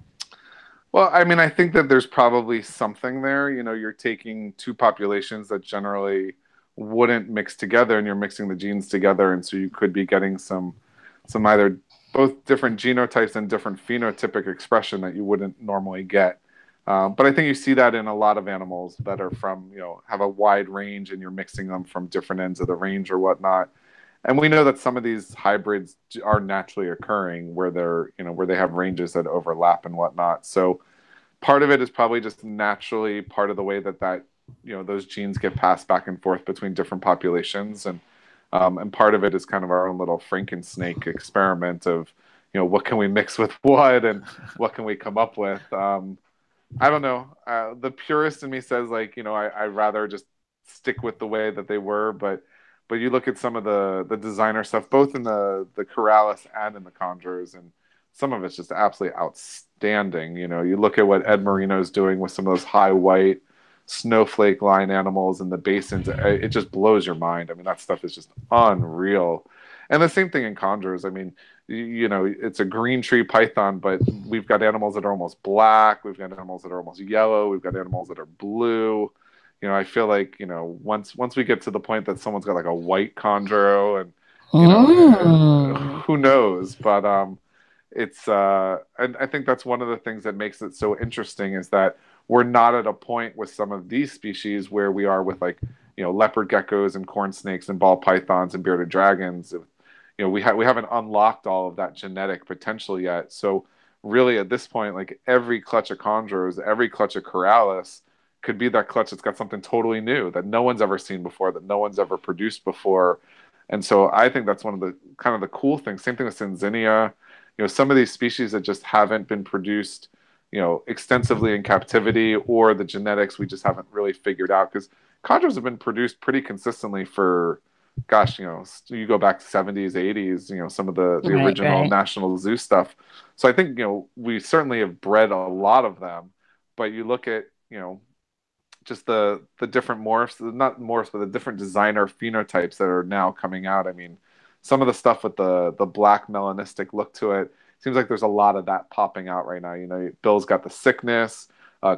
[SPEAKER 3] Well, I mean, I think that there's probably something there. You're taking two populations that generally wouldn't mix together, and you're mixing the genes together, and so you could be getting some either both different genotypes and different phenotypic expression that you wouldn't normally get. But I think you see that in a lot of animals that are from, have a wide range, and you're mixing them from different ends of the range or whatnot. And we know that some of these hybrids are naturally occurring where where they have ranges that overlap and whatnot. So part of it is probably just naturally part of the way that those genes get passed back and forth between different populations, and part of it is kind of our own little Franken-snake experiment of what can we mix with what, and what can we come up with. I don't know. The purist in me says I'd rather just stick with the way that they were, but you look at some of the designer stuff, both in the Corrales and in the Conjures, and some of it's just absolutely outstanding. You look at what Ed Marino's doing with some of those high white snowflake line animals in the basins. It just blows your mind. I mean, that stuff is just unreal. And the same thing in Conjures. I mean, it's a green tree python, but we've got animals that are almost black. We've got animals that are almost yellow. We've got animals that are blue. I feel like, once we get to the point that someone's got like a white chondro, and who knows, but it's and I think that's one of the things that makes it so interesting, is that we're not at a point with some of these species where we are with leopard geckos and corn snakes and ball pythons and bearded dragons. We haven't unlocked all of that genetic potential yet. So really at this point, like every clutch of chondros, every clutch of Corrales could be that clutch that's got something totally new that no one's ever seen before, that no one's ever produced before. And so I think that's one of the kind of the cool things. Same thing with Synzinia. Some of these species that just haven't been produced, extensively in captivity, or the genetics we just haven't really figured out, because chondros have been produced pretty consistently for, gosh, you go back to 70s, 80s, some of the original National Zoo stuff. So I think, we certainly have bred a lot of them, but you look at, just the different morphs, not morphs, but the different designer phenotypes that are now coming out. I mean, some of the stuff with the black melanistic look to it, seems like there's a lot of that popping out right now. Bill's got the sickness.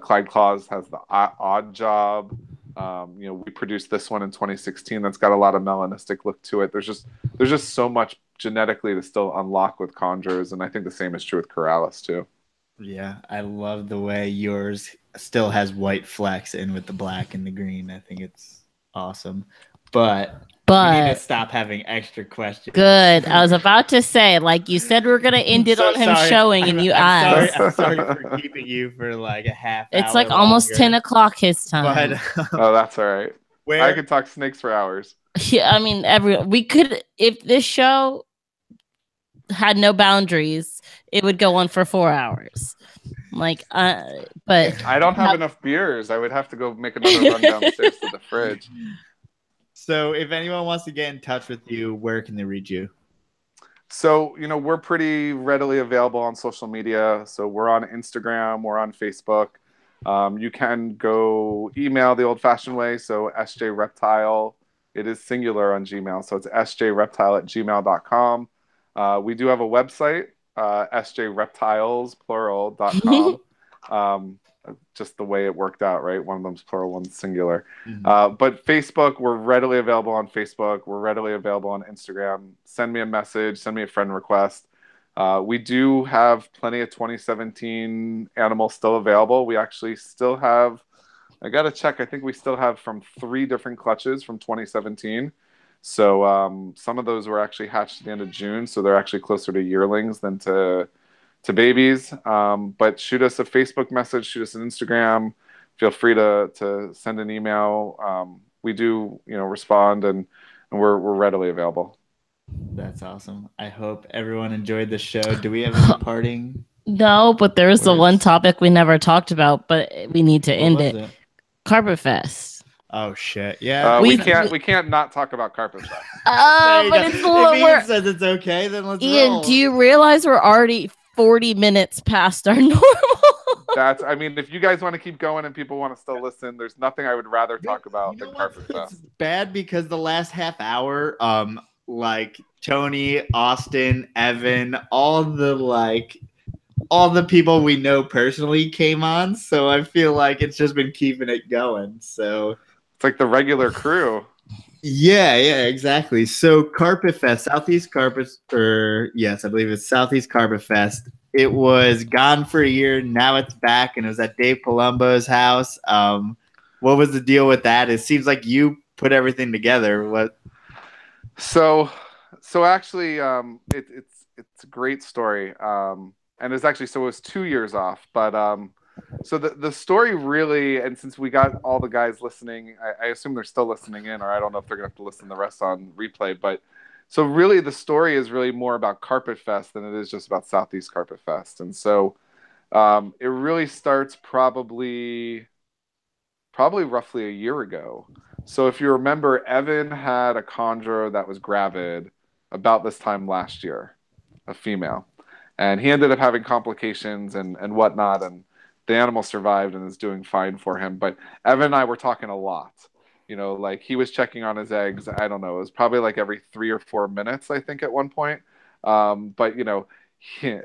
[SPEAKER 3] Clyde Claus has the odd job. We produced this one in 2016 that's got a lot of melanistic look to it. There's just so much genetically to still unlock with Conjures, and I think the same is true with Corrales too.
[SPEAKER 2] Yeah, I love the way yours still has white flecks in with the black and the green. I think it's awesome. But we need to stop having extra questions.
[SPEAKER 1] Good. I was about to say, like you said, we're gonna end it on him showing, and you asked.
[SPEAKER 2] I'm sorry for keeping you for like a half hour.
[SPEAKER 1] It's like almost 10 o'clock his time.
[SPEAKER 3] But, oh, that's all right. I could talk snakes for hours.
[SPEAKER 1] Yeah, I mean, we could, if this show had no boundaries, it would go on for 4 hours. But
[SPEAKER 3] I don't have enough beers. I would have to go make another run downstairs to the fridge.
[SPEAKER 2] So if anyone wants to get in touch with you, where can they reach you?
[SPEAKER 3] So, we're pretty readily available on social media. So we're on Instagram, we're on Facebook. You can go email the old-fashioned way. So SJ Reptile, it is singular on Gmail. So it's sjreptile@gmail.com. We do have a website, sjreptiles.com. Just the way it worked out, right? One of them's plural, one's singular. Mm-hmm. But Facebook, we're readily available on Facebook. We're readily available on Instagram. Send me a message. Send me a friend request. We do have plenty of 2017 animals still available. We actually still have, I got to check, I think we still have from 3 different clutches from 2017. So some of those were actually hatched at the end of June. So they're actually closer to yearlings than to babies. But shoot us a Facebook message, shoot us an Instagram. Feel free to send an email. We do, respond, and we're readily available.
[SPEAKER 2] That's awesome. I hope everyone enjoyed the show. Do we have any parting?
[SPEAKER 1] No, but there's the one topic we never talked about, but we need to end it. Carpet Fest.
[SPEAKER 2] Oh shit! Yeah,
[SPEAKER 3] we can't not talk about Carpet Fest.
[SPEAKER 1] But it's a little.
[SPEAKER 2] If Ian says it's okay, then let's roll.
[SPEAKER 1] Do you realize we're already 40 minutes past our normal?
[SPEAKER 3] I mean, if you guys want to keep going and people want to still listen, there's nothing I would rather talk about than Carpet Fest.
[SPEAKER 2] It's bad because the last half hour, like Tony, Austin, Evan, all the people we know personally came on, so I feel like it's just been keeping it going. So
[SPEAKER 3] it's like the regular crew.
[SPEAKER 2] Yeah, exactly. So Carpet Fest, Southeast Carpet, yes, I believe it's Southeast Carpet Fest it was gone for a year. Now it's back, and it was at Dave Palumbo's house. What was the deal with that? It seems like you put everything together. What?
[SPEAKER 3] So actually, it's a great story. And it's actually, so it was 2 years off, but so the story really, and since we got all the guys listening, I assume they're still listening in, or I don't know if they're gonna have to listen to the rest on replay, but so really the story is really more about Carpet Fest than it is just about Southeast Carpet Fest. And so it really starts probably roughly a year ago. So if you remember, Evan had a Kandra that was gravid about this time last year, a female. And he ended up having complications and whatnot, and the animal survived and is doing fine for him. But Evan and I were talking a lot. Like he was checking on his eggs. I don't know. It was probably like every 3 or 4 minutes, I think, at one point. But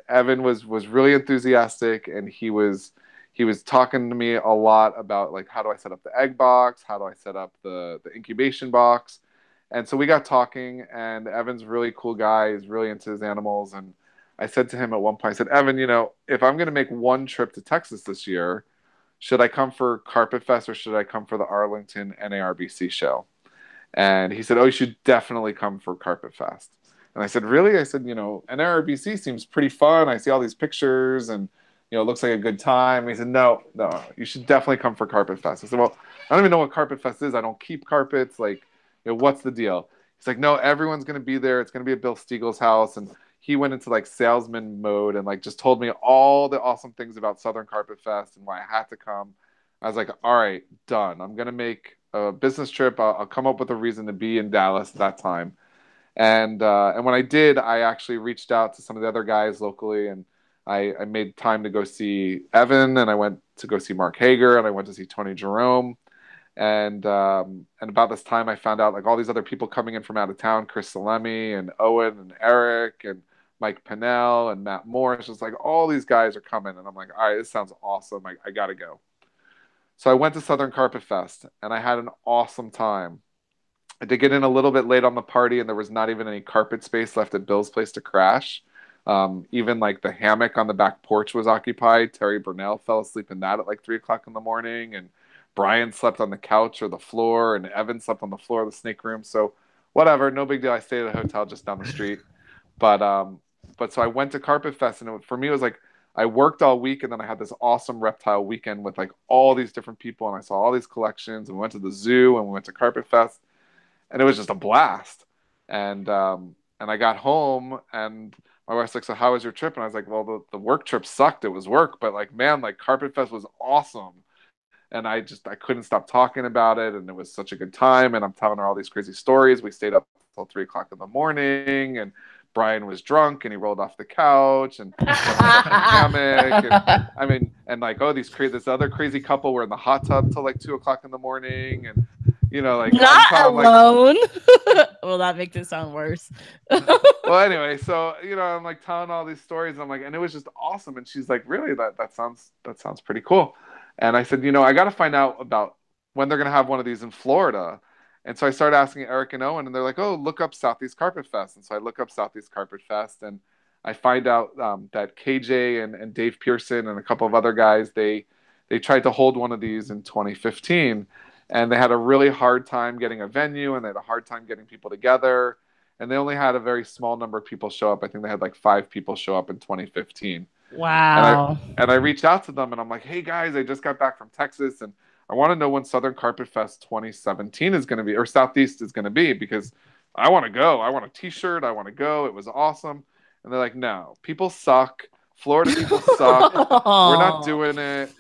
[SPEAKER 3] Evan was really enthusiastic, and he was talking to me a lot about like, how do I set up the egg box? How do I set up the incubation box? And so we got talking, and Evan's a really cool guy. He's really into his animals. And I said to him at one point, I said, Evan, if I'm going to make one trip to Texas this year, should I come for Carpet Fest or should I come for the Arlington NARBC show? And he said, oh, you should definitely come for Carpet Fest. And I said, really? I said, NARBC seems pretty fun. I see all these pictures and, it looks like a good time. He said, no, you should definitely come for Carpet Fest. I said, well, I don't even know what Carpet Fest is. I don't keep carpets. Like, what's the deal? He's like, no, everyone's going to be there. It's going to be at Bill Stiegel's house. And he went into like salesman mode and like just told me all the awesome things about Southern Carpet Fest and why I had to come. I was like, all right, done. I'm going to make a business trip. I'll come up with a reason to be in Dallas at that time. And when I did, I actually reached out to some of the other guys locally, and I made time to go see Evan, and I went to go see Mark Hager, and I went to see Tony Jerome. And about this time, I found out like all these other people coming in from out of town, Chris Salemi and Owen and Eric and Mike Pinnell and Matt Morris. Just like all these guys are coming, and I'm like, all right, this sounds awesome. I got to go. So I went to Southern Carpet Fest, and I had an awesome time. I did get in a little bit late on the party, and there was not even any carpet space left at Bill's place to crash. Even like the hammock on the back porch was occupied. Terry Burnell fell asleep in that at like 3 o'clock in the morning, and Brian slept on the couch or the floor, and Evan slept on the floor of the snake room. So whatever, no big deal. I stayed at a hotel just down the street. But so I went to Carpet Fest, and for me it was like I worked all week, and then I had this awesome reptile weekend with like all these different people, and I saw all these collections, and we went to the zoo, and we went to Carpet Fest, and it was just a blast. And I got home, and my wife's like, so how was your trip? And I was like, well, the work trip sucked. It was work, but like, man, like Carpet Fest was awesome. And I couldn't stop talking about it. And it was such a good time. And I'm telling her all these crazy stories. We stayed up until 3 o'clock in the morning, and Brian was drunk and he rolled off the couch and went in the hammock. And I mean, and like, oh, this other crazy couple were in the hot tub till like 2 o'clock in the morning. And, like
[SPEAKER 1] not alone. Like, well, that makes it sound worse.
[SPEAKER 3] Well, anyway, so I'm like telling all these stories, and I'm like, and it was just awesome. And she's like, really, that sounds pretty cool. And I said, I got to find out about when they're gonna have one of these in Florida. And so I started asking Eric and Owen, and they're like, oh, look up Southeast Carpet Fest. And so I look up Southeast Carpet Fest, and I find out that KJ and Dave Pearson and a couple of other guys, they tried to hold one of these in 2015. And they had a really hard time getting a venue, and they had a hard time getting people together. And they only had a very small number of people show up. I think they had like 5 people show up in 2015.
[SPEAKER 1] Wow.
[SPEAKER 3] And I reached out to them, and I'm like, hey guys, I just got back from Texas, and I want to know when Southern Carpet Fest 2017 is going to be, or Southeast is going to be, because I want to go. I want a t-shirt. I want to go. It was awesome. And they're like, no, people suck. Florida people suck. We're not doing it.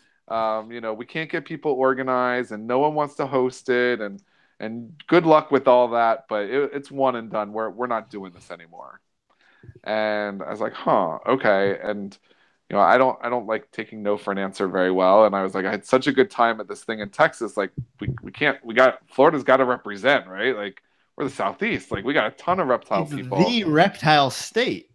[SPEAKER 3] We can't get people organized, and no one wants to host it, and good luck with all that, but it's one and done. We're not doing this anymore. And I was like, huh, okay. And I don't like taking no for an answer very well. And I was like, I had such a good time at this thing in Texas. Like Florida's got to represent, right? Like we're the Southeast. Like we got a ton of reptile people.
[SPEAKER 2] The reptile state.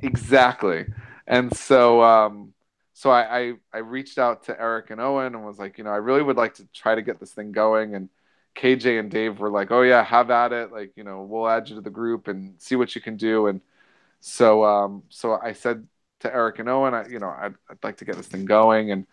[SPEAKER 3] Exactly. And so I reached out to Eric and Owen and was like, I really would like to try to get this thing going. And KJ and Dave were like, oh yeah, have at it. Like, we'll add you to the group and see what you can do. And so I said to Eric and Owen, I'd like to get this thing going. And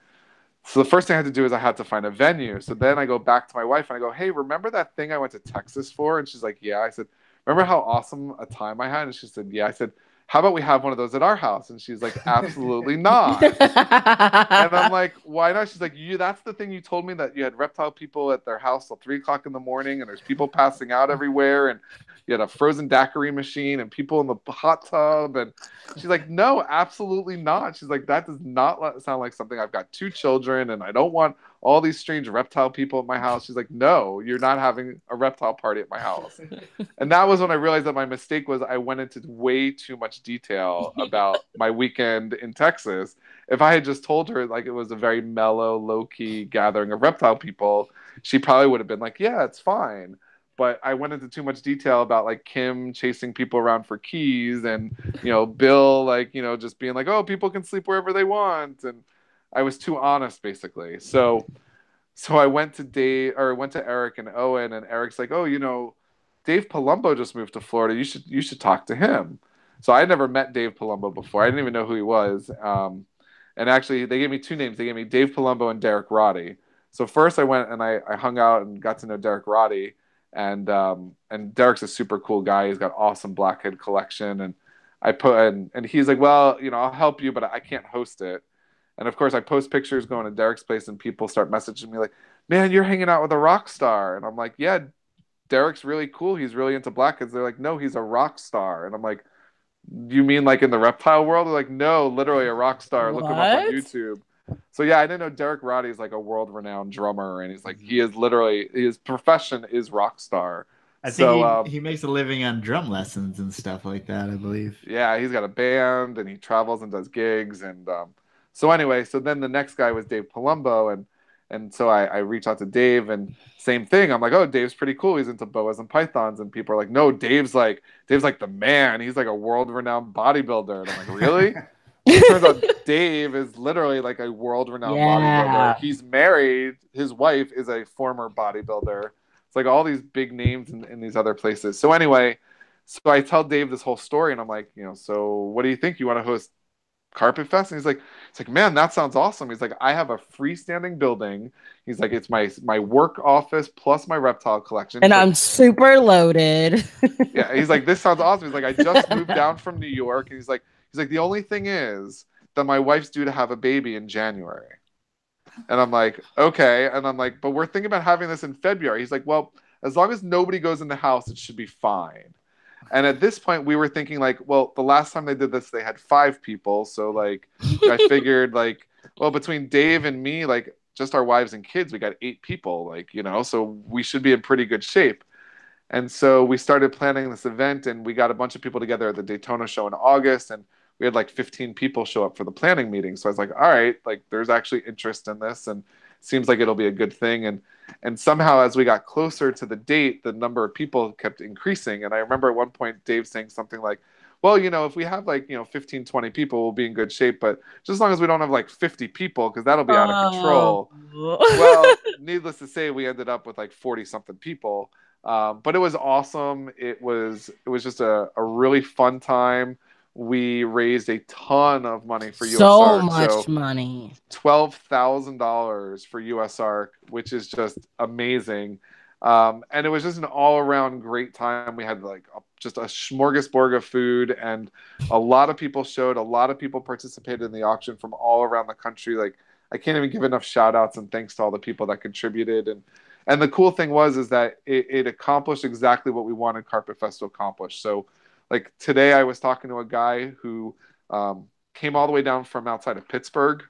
[SPEAKER 3] so the first thing I had to do is I had to find a venue. So then I go back to my wife and I go, hey, remember that thing I went to Texas for? And she's like, yeah. I said, remember how awesome a time I had? And she said, yeah. I said, how about we have one of those at our house? And she's like, absolutely not. And I'm like, why not? She's like, that's the thing you told me, that you had reptile people at their house till 3 o'clock in the morning and there's people passing out everywhere. And you had a frozen daiquiri machine and people in the hot tub. And she's like, no, absolutely not. She's like, that does not sound like something. I've got 2 children and I don't want all these strange reptile people at my house. She's like, no, you're not having a reptile party at my house. And that was when I realized that my mistake was I went into way too much detail about my weekend in Texas. If I had just told her like it was a very mellow, low-key gathering of reptile people, she probably would have been like, yeah, it's fine. But I went into too much detail about like Kim chasing people around for keys and, Bill, like, just being like, oh, people can sleep wherever they want. And I was too honest, basically. So I went to Eric and Owen, and Eric's like, oh, Dave Palumbo just moved to Florida. You should talk to him. So I never met Dave Palumbo before. I didn't even know who he was. And actually, they gave me 2 names. They gave me Dave Palumbo and Derek Roddy. So first I went and I hung out and got to know Derek Roddy. And Derek's a super cool guy. He's got awesome blackhead collection. And and he's like, well, I'll help you, but I can't host it. And of course, I post pictures going to Derek's place, and people start messaging me like, man, you're hanging out with a rock star. And I'm like, yeah, Derek's really cool. He's really into blackheads. They're like, no, he's a rock star. And I'm like, you mean like in the reptile world? They're like, no, literally a rock star. Look him up on YouTube. So yeah, I didn't know Derek Roddy is like a world-renowned drummer, and he's like, he is literally, his profession is rock star.
[SPEAKER 2] I think he makes a living on drum lessons and stuff like that, I believe.
[SPEAKER 3] Yeah, he's got a band, and he travels and does gigs. And so anyway, so then the next guy was Dave Palumbo, and so I reached out to Dave, and same thing. I'm like, oh, Dave's pretty cool. He's into boas and pythons, and people are like, no, Dave's like the man. He's like a world-renowned bodybuilder. And I'm like, really? It turns out Dave is literally like a world-renowned bodybuilder. He's married. His wife is a former bodybuilder. It's like all these big names in these other places. So anyway, so I tell Dave this whole story, and I'm like, so what do you think? You want to host Carpet Fest? And he's like, man, that sounds awesome. He's like, I have a freestanding building. He's like, it's my work office plus my reptile collection.
[SPEAKER 1] And I'm super loaded.
[SPEAKER 3] Yeah, he's like, this sounds awesome. He's like, I just moved down from New York. And he's like, the only thing is that my wife's due to have a baby in January. And I'm like, okay. And I'm like, but we're thinking about having this in February. He's like, well, as long as nobody goes in the house, it should be fine. And at this point, we were thinking like, well, the last time they did this, they had 5 people. So like, I figured like, well, between Dave and me, like just our wives and kids, we got 8 people, like, so we should be in pretty good shape. And so we started planning this event, and we got a bunch of people together at the Daytona show in August, and we had like 15 people show up for the planning meeting. So I was like, all right, like there's actually interest in this, and seems like it'll be a good thing. And somehow as we got closer to the date, the number of people kept increasing. And I remember at one point Dave saying something like, well, if we have like, 15, 20 people, we'll be in good shape. But just as long as we don't have like 50 people, because that'll be out of control. Well, needless to say, we ended up with like 40 something people. But it was awesome. It was just a really fun time. We raised a ton of money for
[SPEAKER 1] so much money.
[SPEAKER 3] $12,000 for USARK, which is just amazing. And it was just an all-around great time. We had like just a smorgasbord of food, and a lot of people showed. A lot of people participated in the auction from all around the country. Like I can't even give enough shout-outs and thanks to all the people that contributed. And the cool thing is that it accomplished exactly what we wanted Carpet Fest to accomplish. So like today I was talking to a guy who came all the way down from outside of Pittsburgh,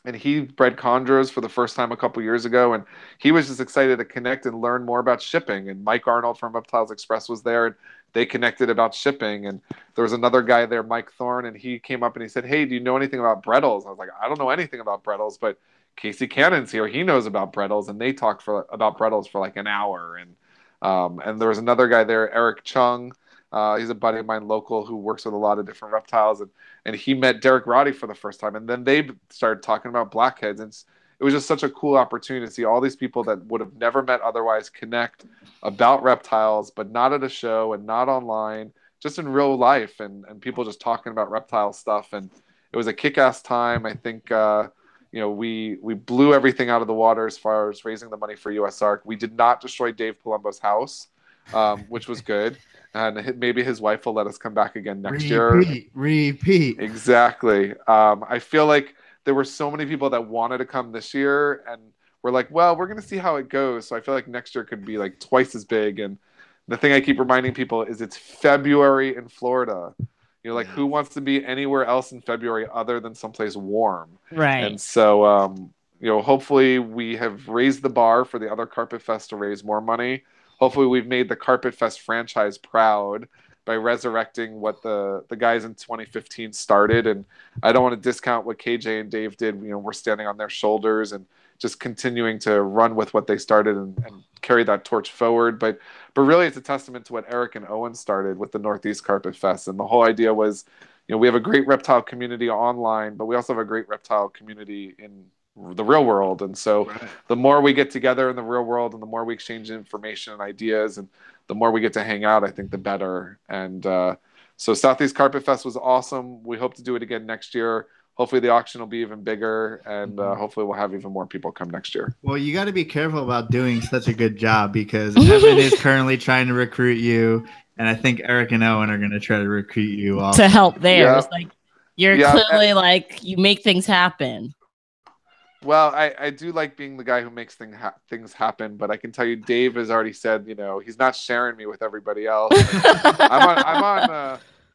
[SPEAKER 3] and he bred chondros for the first time a couple years ago. And he was just excited to connect and learn more about shipping. And Mike Arnold from Reptiles Express was there, and they connected about shipping. And there was another guy there, Mike Thorne, and he came up and he said, hey, do you know anything about Brettles? I was like, I don't know anything about Brettles, but Casey Cannon's here. He knows about Brettles. And they talked about Brettles for like an hour. And there was another guy there, Eric Chung. He's a buddy of mine local who works with a lot of different reptiles, and he met Derek Roddy for the first time, and then they started talking about blackheads, and it was just such a cool opportunity to see all these people that would have never met otherwise connect about reptiles, but not at a show and not online, just in real life, and people just talking about reptile stuff. And it was a kick-ass time. I think we blew everything out of the water as far as raising the money for USARK. We did not destroy Dave Palumbo's house, which was good. And maybe his wife will let us come back again next year.
[SPEAKER 2] Repeat.
[SPEAKER 3] Exactly. I feel like there were so many people that wanted to come this year, and we're like, well, we're going to see how it goes. So I feel like next year could be like twice as big. And the thing I keep reminding people is it's February in Florida. Like, who wants to be anywhere else in February other than someplace warm?
[SPEAKER 1] Right.
[SPEAKER 3] And so, hopefully we have raised the bar for the other Carpet Fest to raise more money. Hopefully we've made the Carpet Fest franchise proud by resurrecting what the guys in 2015 started. And I don't want to discount what KJ and Dave did. We're standing on their shoulders and just continuing to run with what they started and carry that torch forward. But really, it's a testament to what Eric and Owen started with the Northeast Carpet Fest. And the whole idea was, we have a great reptile community online, but we also have a great reptile community in the real world. And so the more we get together in the real world and the more we exchange information and ideas and the more we get to hang out, I think the better. And so Southeast Carpet Fest was awesome. We hope to do it again next year. Hopefully the auction will be even bigger, and hopefully we'll have even more people come next year.
[SPEAKER 2] Well, you got to be careful about doing such a good job because Evan is currently trying to recruit you, and I think Eric and Owen are going to try to recruit you also.
[SPEAKER 1] To help theirs. Like, you're clearly like, you make things happen.
[SPEAKER 3] Well, I do like being the guy who makes things happen, but I can tell you Dave has already said, he's not sharing me with everybody else.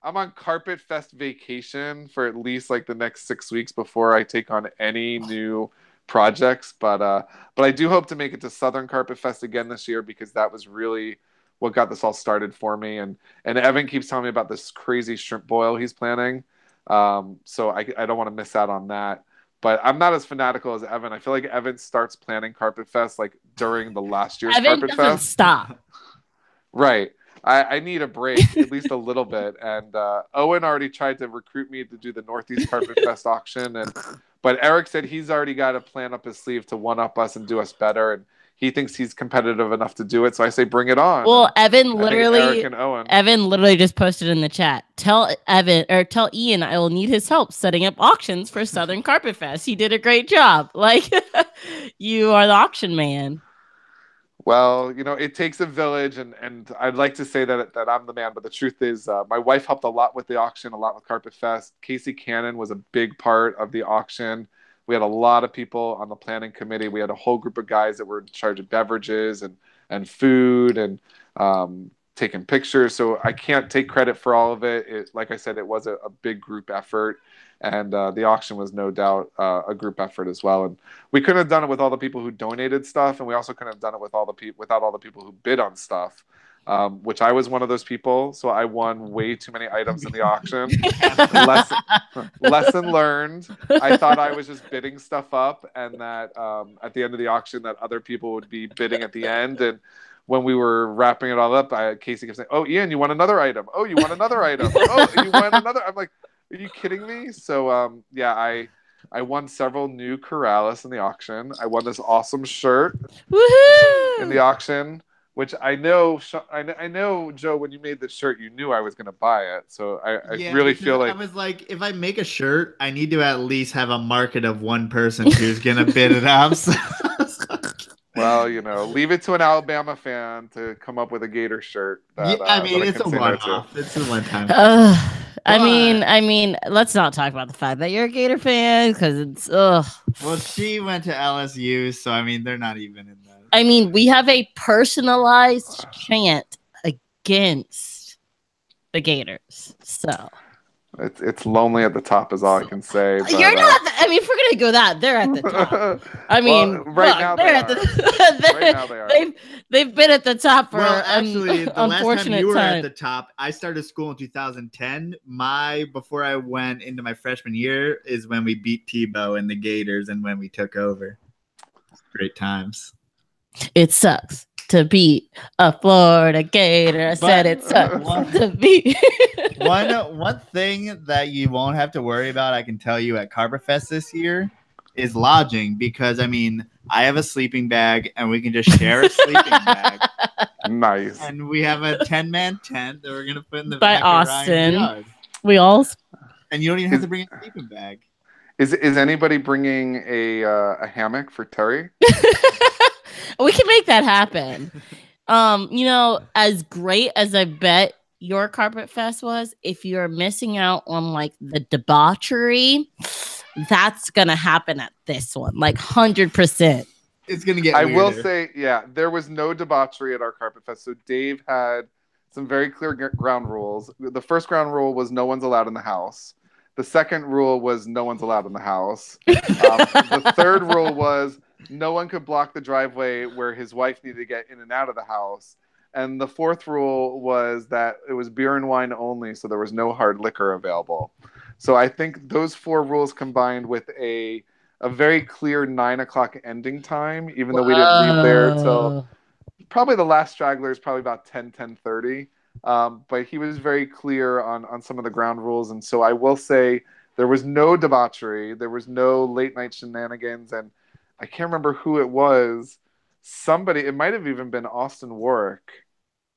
[SPEAKER 3] I'm on Carpet Fest vacation for at least like the next 6 weeks before I take on any new projects. But I do hope to make it to Southern Carpet Fest again this year because that was really what got this all started for me. And Evan keeps telling me about this crazy shrimp boil he's planning. So I don't want to miss out on that. But I'm not as fanatical as Evan. I feel like Evan starts planning Carpet Fest like during the last year's Carpet Fest.
[SPEAKER 1] Evan doesn't stop.
[SPEAKER 3] Right. I need a break, at least a little bit. And Owen already tried to recruit me to do the Northeast Carpet Fest auction. But Eric said he's already got a plan up his sleeve to one-up us and do us better. And he thinks he's competitive enough to do it. So I say, bring it on.
[SPEAKER 1] Well, Evan
[SPEAKER 3] Eric and Owen.
[SPEAKER 1] Evan literally just posted in the chat. Tell Ian I will need his help setting up auctions for Southern Carpet Fest. He did a great job. Like, you are the auction man.
[SPEAKER 3] Well, it takes a village, and I'd like to say that I'm the man, but the truth is my wife helped a lot with the auction, a lot with Carpet Fest. Casey Cannon was a big part of the auction. We had a lot of people on the planning committee. We had a whole group of guys that were in charge of beverages and food and taking pictures. So I can't take credit for all of it. Like I said, it was a big group effort. And the auction was no doubt a group effort as well. And we couldn't have done it with all the people who donated stuff, and we also couldn't have done it with without all the people who bid on stuff, which I was one of those people. So I won way too many items in the auction. Lesson learned. I thought I was just bidding stuff up, and that at the end of the auction, that other people would be bidding at the end. And when we were wrapping it all up, Casey kept saying, "Oh, Ian, you won another item. Oh, you won another item. Oh, you won another." I'm like, are you kidding me? So, I won several new Corrales in the auction. I won this awesome shirt in the auction, which I know, Joe, when you made the shirt, you knew I was going to buy it. So I really feel like...
[SPEAKER 2] I was like, if I make a shirt, I need to at least have a market of one person who's going to bid it up. So...
[SPEAKER 3] Well, leave it to an Alabama fan to come up with a Gator shirt.
[SPEAKER 2] It's a one-off. It's a one-time.
[SPEAKER 1] I mean, let's not talk about the fact that you're a Gator fan because it's
[SPEAKER 2] Well, she went to LSU, so they're not even in that.
[SPEAKER 1] We have a personalized chant against the Gators, so.
[SPEAKER 3] It's lonely at the top is all I can say. But,
[SPEAKER 1] you're not. If we're gonna go that, they're at the top.
[SPEAKER 3] Now they are.
[SPEAKER 1] They've been at the top for
[SPEAKER 2] actually, the last time you were
[SPEAKER 1] time.
[SPEAKER 2] At the top. I started school in 2010. Before I went into my freshman year is when we beat Tebow and the Gators, and when we took over. Great times.
[SPEAKER 1] It sucks to beat a Florida Gator. I said it sucks to beat.
[SPEAKER 2] One thing that you won't have to worry about, I can tell you, at Carpet Fest this year is lodging, because I have a sleeping bag and we can just share a sleeping bag.
[SPEAKER 3] Nice.
[SPEAKER 2] And we have a 10-man tent that we're gonna put in the
[SPEAKER 1] by
[SPEAKER 2] back
[SPEAKER 1] Austin.
[SPEAKER 2] Of Ryan's yard.
[SPEAKER 1] We all
[SPEAKER 2] And you don't even have to bring a sleeping bag.
[SPEAKER 3] Is anybody bringing a hammock for Terry?
[SPEAKER 1] We can make that happen. As great as I bet your Carpet Fest was, if you're missing out on like the debauchery, that's gonna happen at this one, like 100%.
[SPEAKER 2] It's gonna get
[SPEAKER 3] weirder.
[SPEAKER 2] I
[SPEAKER 3] will say, yeah, there was no debauchery at our Carpet Fest. So Dave had some very clear ground rules. The first ground rule was no one's allowed in the house. The second rule was no one's allowed in the house. The third rule was no one could block the driveway where his wife needed to get in and out of the house. And the fourth rule was that it was beer and wine only, so there was no hard liquor available. So I think those 4 rules combined with a very clear 9 o'clock ending time, even though we didn't leave there till probably the last straggler is probably about 10:30. But he was very clear on some of the ground rules. And so I will say there was no debauchery. There was no late night shenanigans. And I can't remember who it was. Somebody, it might have even been Austin Warwick.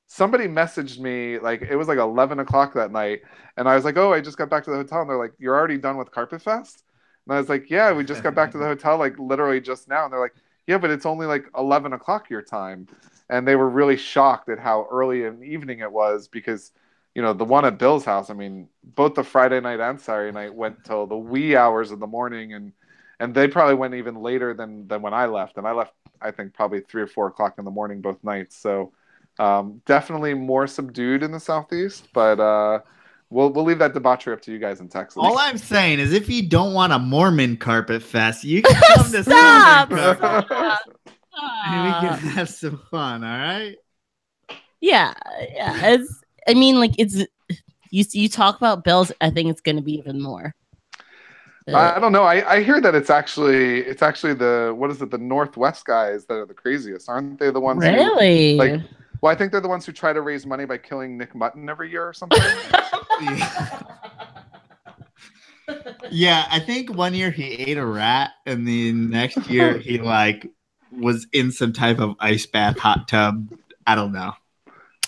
[SPEAKER 3] Somebody messaged me, like, it was like 11 o'clock that night. And I was like, oh, I just got back to the hotel. And they're like, you're already done with Carpet Fest? And I was like, yeah, we just got back to the hotel, like, literally just now. And they're like, yeah, but it's only like 11 o'clock your time. And they were really shocked at how early in the evening it was because, the one at Bill's house, I mean, both the Friday night and Saturday night went till the wee hours of the morning. And they probably went even later than when I left. And I left, I think, probably 3 or 4 o'clock in the morning both nights. So definitely more subdued in the Southeast. But we'll leave that debauchery up to you guys in Texas.
[SPEAKER 2] All I'm saying is if you don't want a Mormon Carpet Fest, you can come to
[SPEAKER 1] Stop!
[SPEAKER 2] And we can have some fun, all right?
[SPEAKER 1] Yeah. You talk about bills, I think it's going to be even more.
[SPEAKER 3] I don't know. I hear that it's actually the Northwest guys that are the craziest, aren't they? The ones
[SPEAKER 1] really
[SPEAKER 3] who, well, I think they're the ones who try to raise money by killing Nick Mutton every year or something.
[SPEAKER 2] Yeah, I think one year he ate a rat, and the next year he was in some type of ice bath hot tub. I don't know.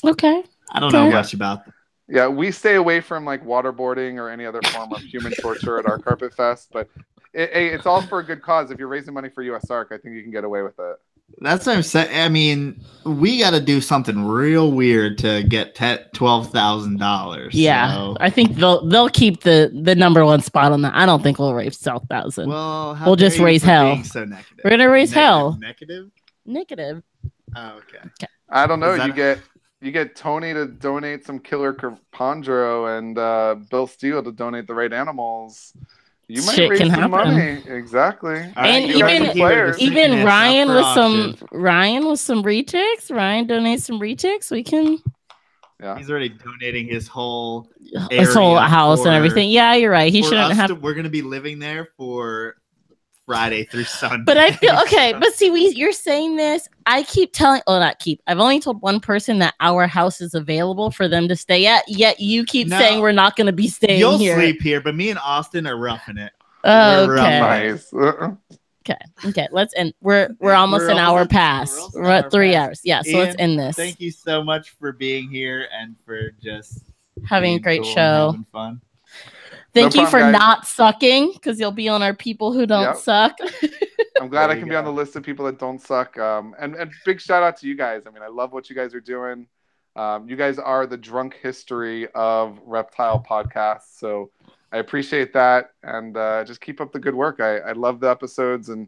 [SPEAKER 1] Okay.
[SPEAKER 2] I don't know much about them.
[SPEAKER 3] Yeah, we stay away from waterboarding or any other form of human torture at our Carpet Fest, but it's all for a good cause. If you're raising money for USARK, I think you can get away with it.
[SPEAKER 2] That's what I'm saying. I mean, we got to do something real weird to get $12,000.
[SPEAKER 1] Yeah, so. I think they'll keep the number one spot on that. I don't think we'll raise 12,000.
[SPEAKER 2] Well,
[SPEAKER 1] we'll just raise hell.
[SPEAKER 2] So
[SPEAKER 1] we're gonna raise hell.
[SPEAKER 2] Negative.
[SPEAKER 1] Oh,
[SPEAKER 2] okay.
[SPEAKER 3] I don't know. You get Tony to donate some killer Carpondro and Bill Steele to donate the right animals. You might raise some money. Exactly.
[SPEAKER 1] And even Ryan with some retics. Ryan donates some retics. We can.
[SPEAKER 2] Yeah. He's already donating his whole
[SPEAKER 1] house and everything. Yeah, you're right. He shouldn't have.
[SPEAKER 2] We're gonna be living there for Friday through Sunday.
[SPEAKER 1] But I feel okay. But see, you're saying this. I keep telling. Oh, not keep. I've only told one person that our house is available for them to stay at. Yet you keep saying we're not going to be staying here.
[SPEAKER 2] You'll sleep here, but me and Austin are roughing it.
[SPEAKER 1] Oh, okay.
[SPEAKER 3] Nice.
[SPEAKER 1] Okay. Let's end. We're almost an hour past. We're at 3 hours. Yeah. So
[SPEAKER 2] Ian,
[SPEAKER 1] let's end this.
[SPEAKER 2] Thank you so much for being here and for just
[SPEAKER 1] having a great show.
[SPEAKER 2] Having fun.
[SPEAKER 1] Thank you for not sucking, because you'll be on our people who don't suck.
[SPEAKER 3] I'm glad I can be on the list of people that don't suck. And big shout out to you guys. I mean, I love what you guys are doing. You guys are the drunk history of Reptile podcasts. So I appreciate that. And just keep up the good work. I love the episodes and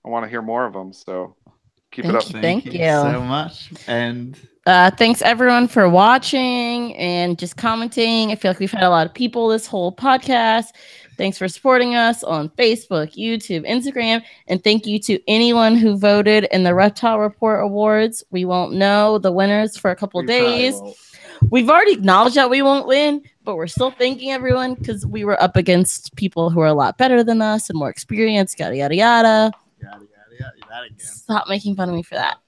[SPEAKER 3] I want to hear more of them. So keep it up.
[SPEAKER 1] Thank you
[SPEAKER 2] so much. And
[SPEAKER 1] thanks everyone for watching and just commenting. I feel like we've had a lot of people this whole podcast. Thanks for supporting us on Facebook, YouTube, Instagram, and thank you to anyone who voted in the Reptile Report Awards. We won't know the winners for a couple days. We've already acknowledged that we won't win, but we're still thanking everyone because we were up against people who are a lot better than us and more experienced, yada, yada, yada.
[SPEAKER 2] That again.
[SPEAKER 1] Stop making fun of me for that.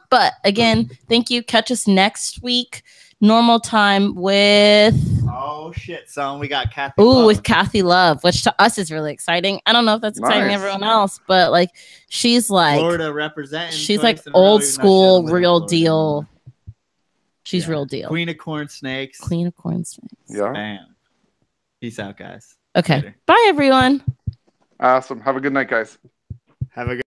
[SPEAKER 1] But again, thank you. Catch us next week, normal time with
[SPEAKER 2] son. We got Kathy.
[SPEAKER 1] With Kathy Love, which to us is really exciting. I don't know if that's exciting to everyone else, but she's like
[SPEAKER 2] Florida representing.
[SPEAKER 1] She's like old school, real deal. She's real deal.
[SPEAKER 2] Queen of corn snakes.
[SPEAKER 1] Queen of corn snakes.
[SPEAKER 3] Yeah.
[SPEAKER 2] Bam. Peace out, guys.
[SPEAKER 1] Okay.
[SPEAKER 2] Later.
[SPEAKER 1] Bye, everyone.
[SPEAKER 3] Awesome. Have a good night, guys.
[SPEAKER 2] Have a good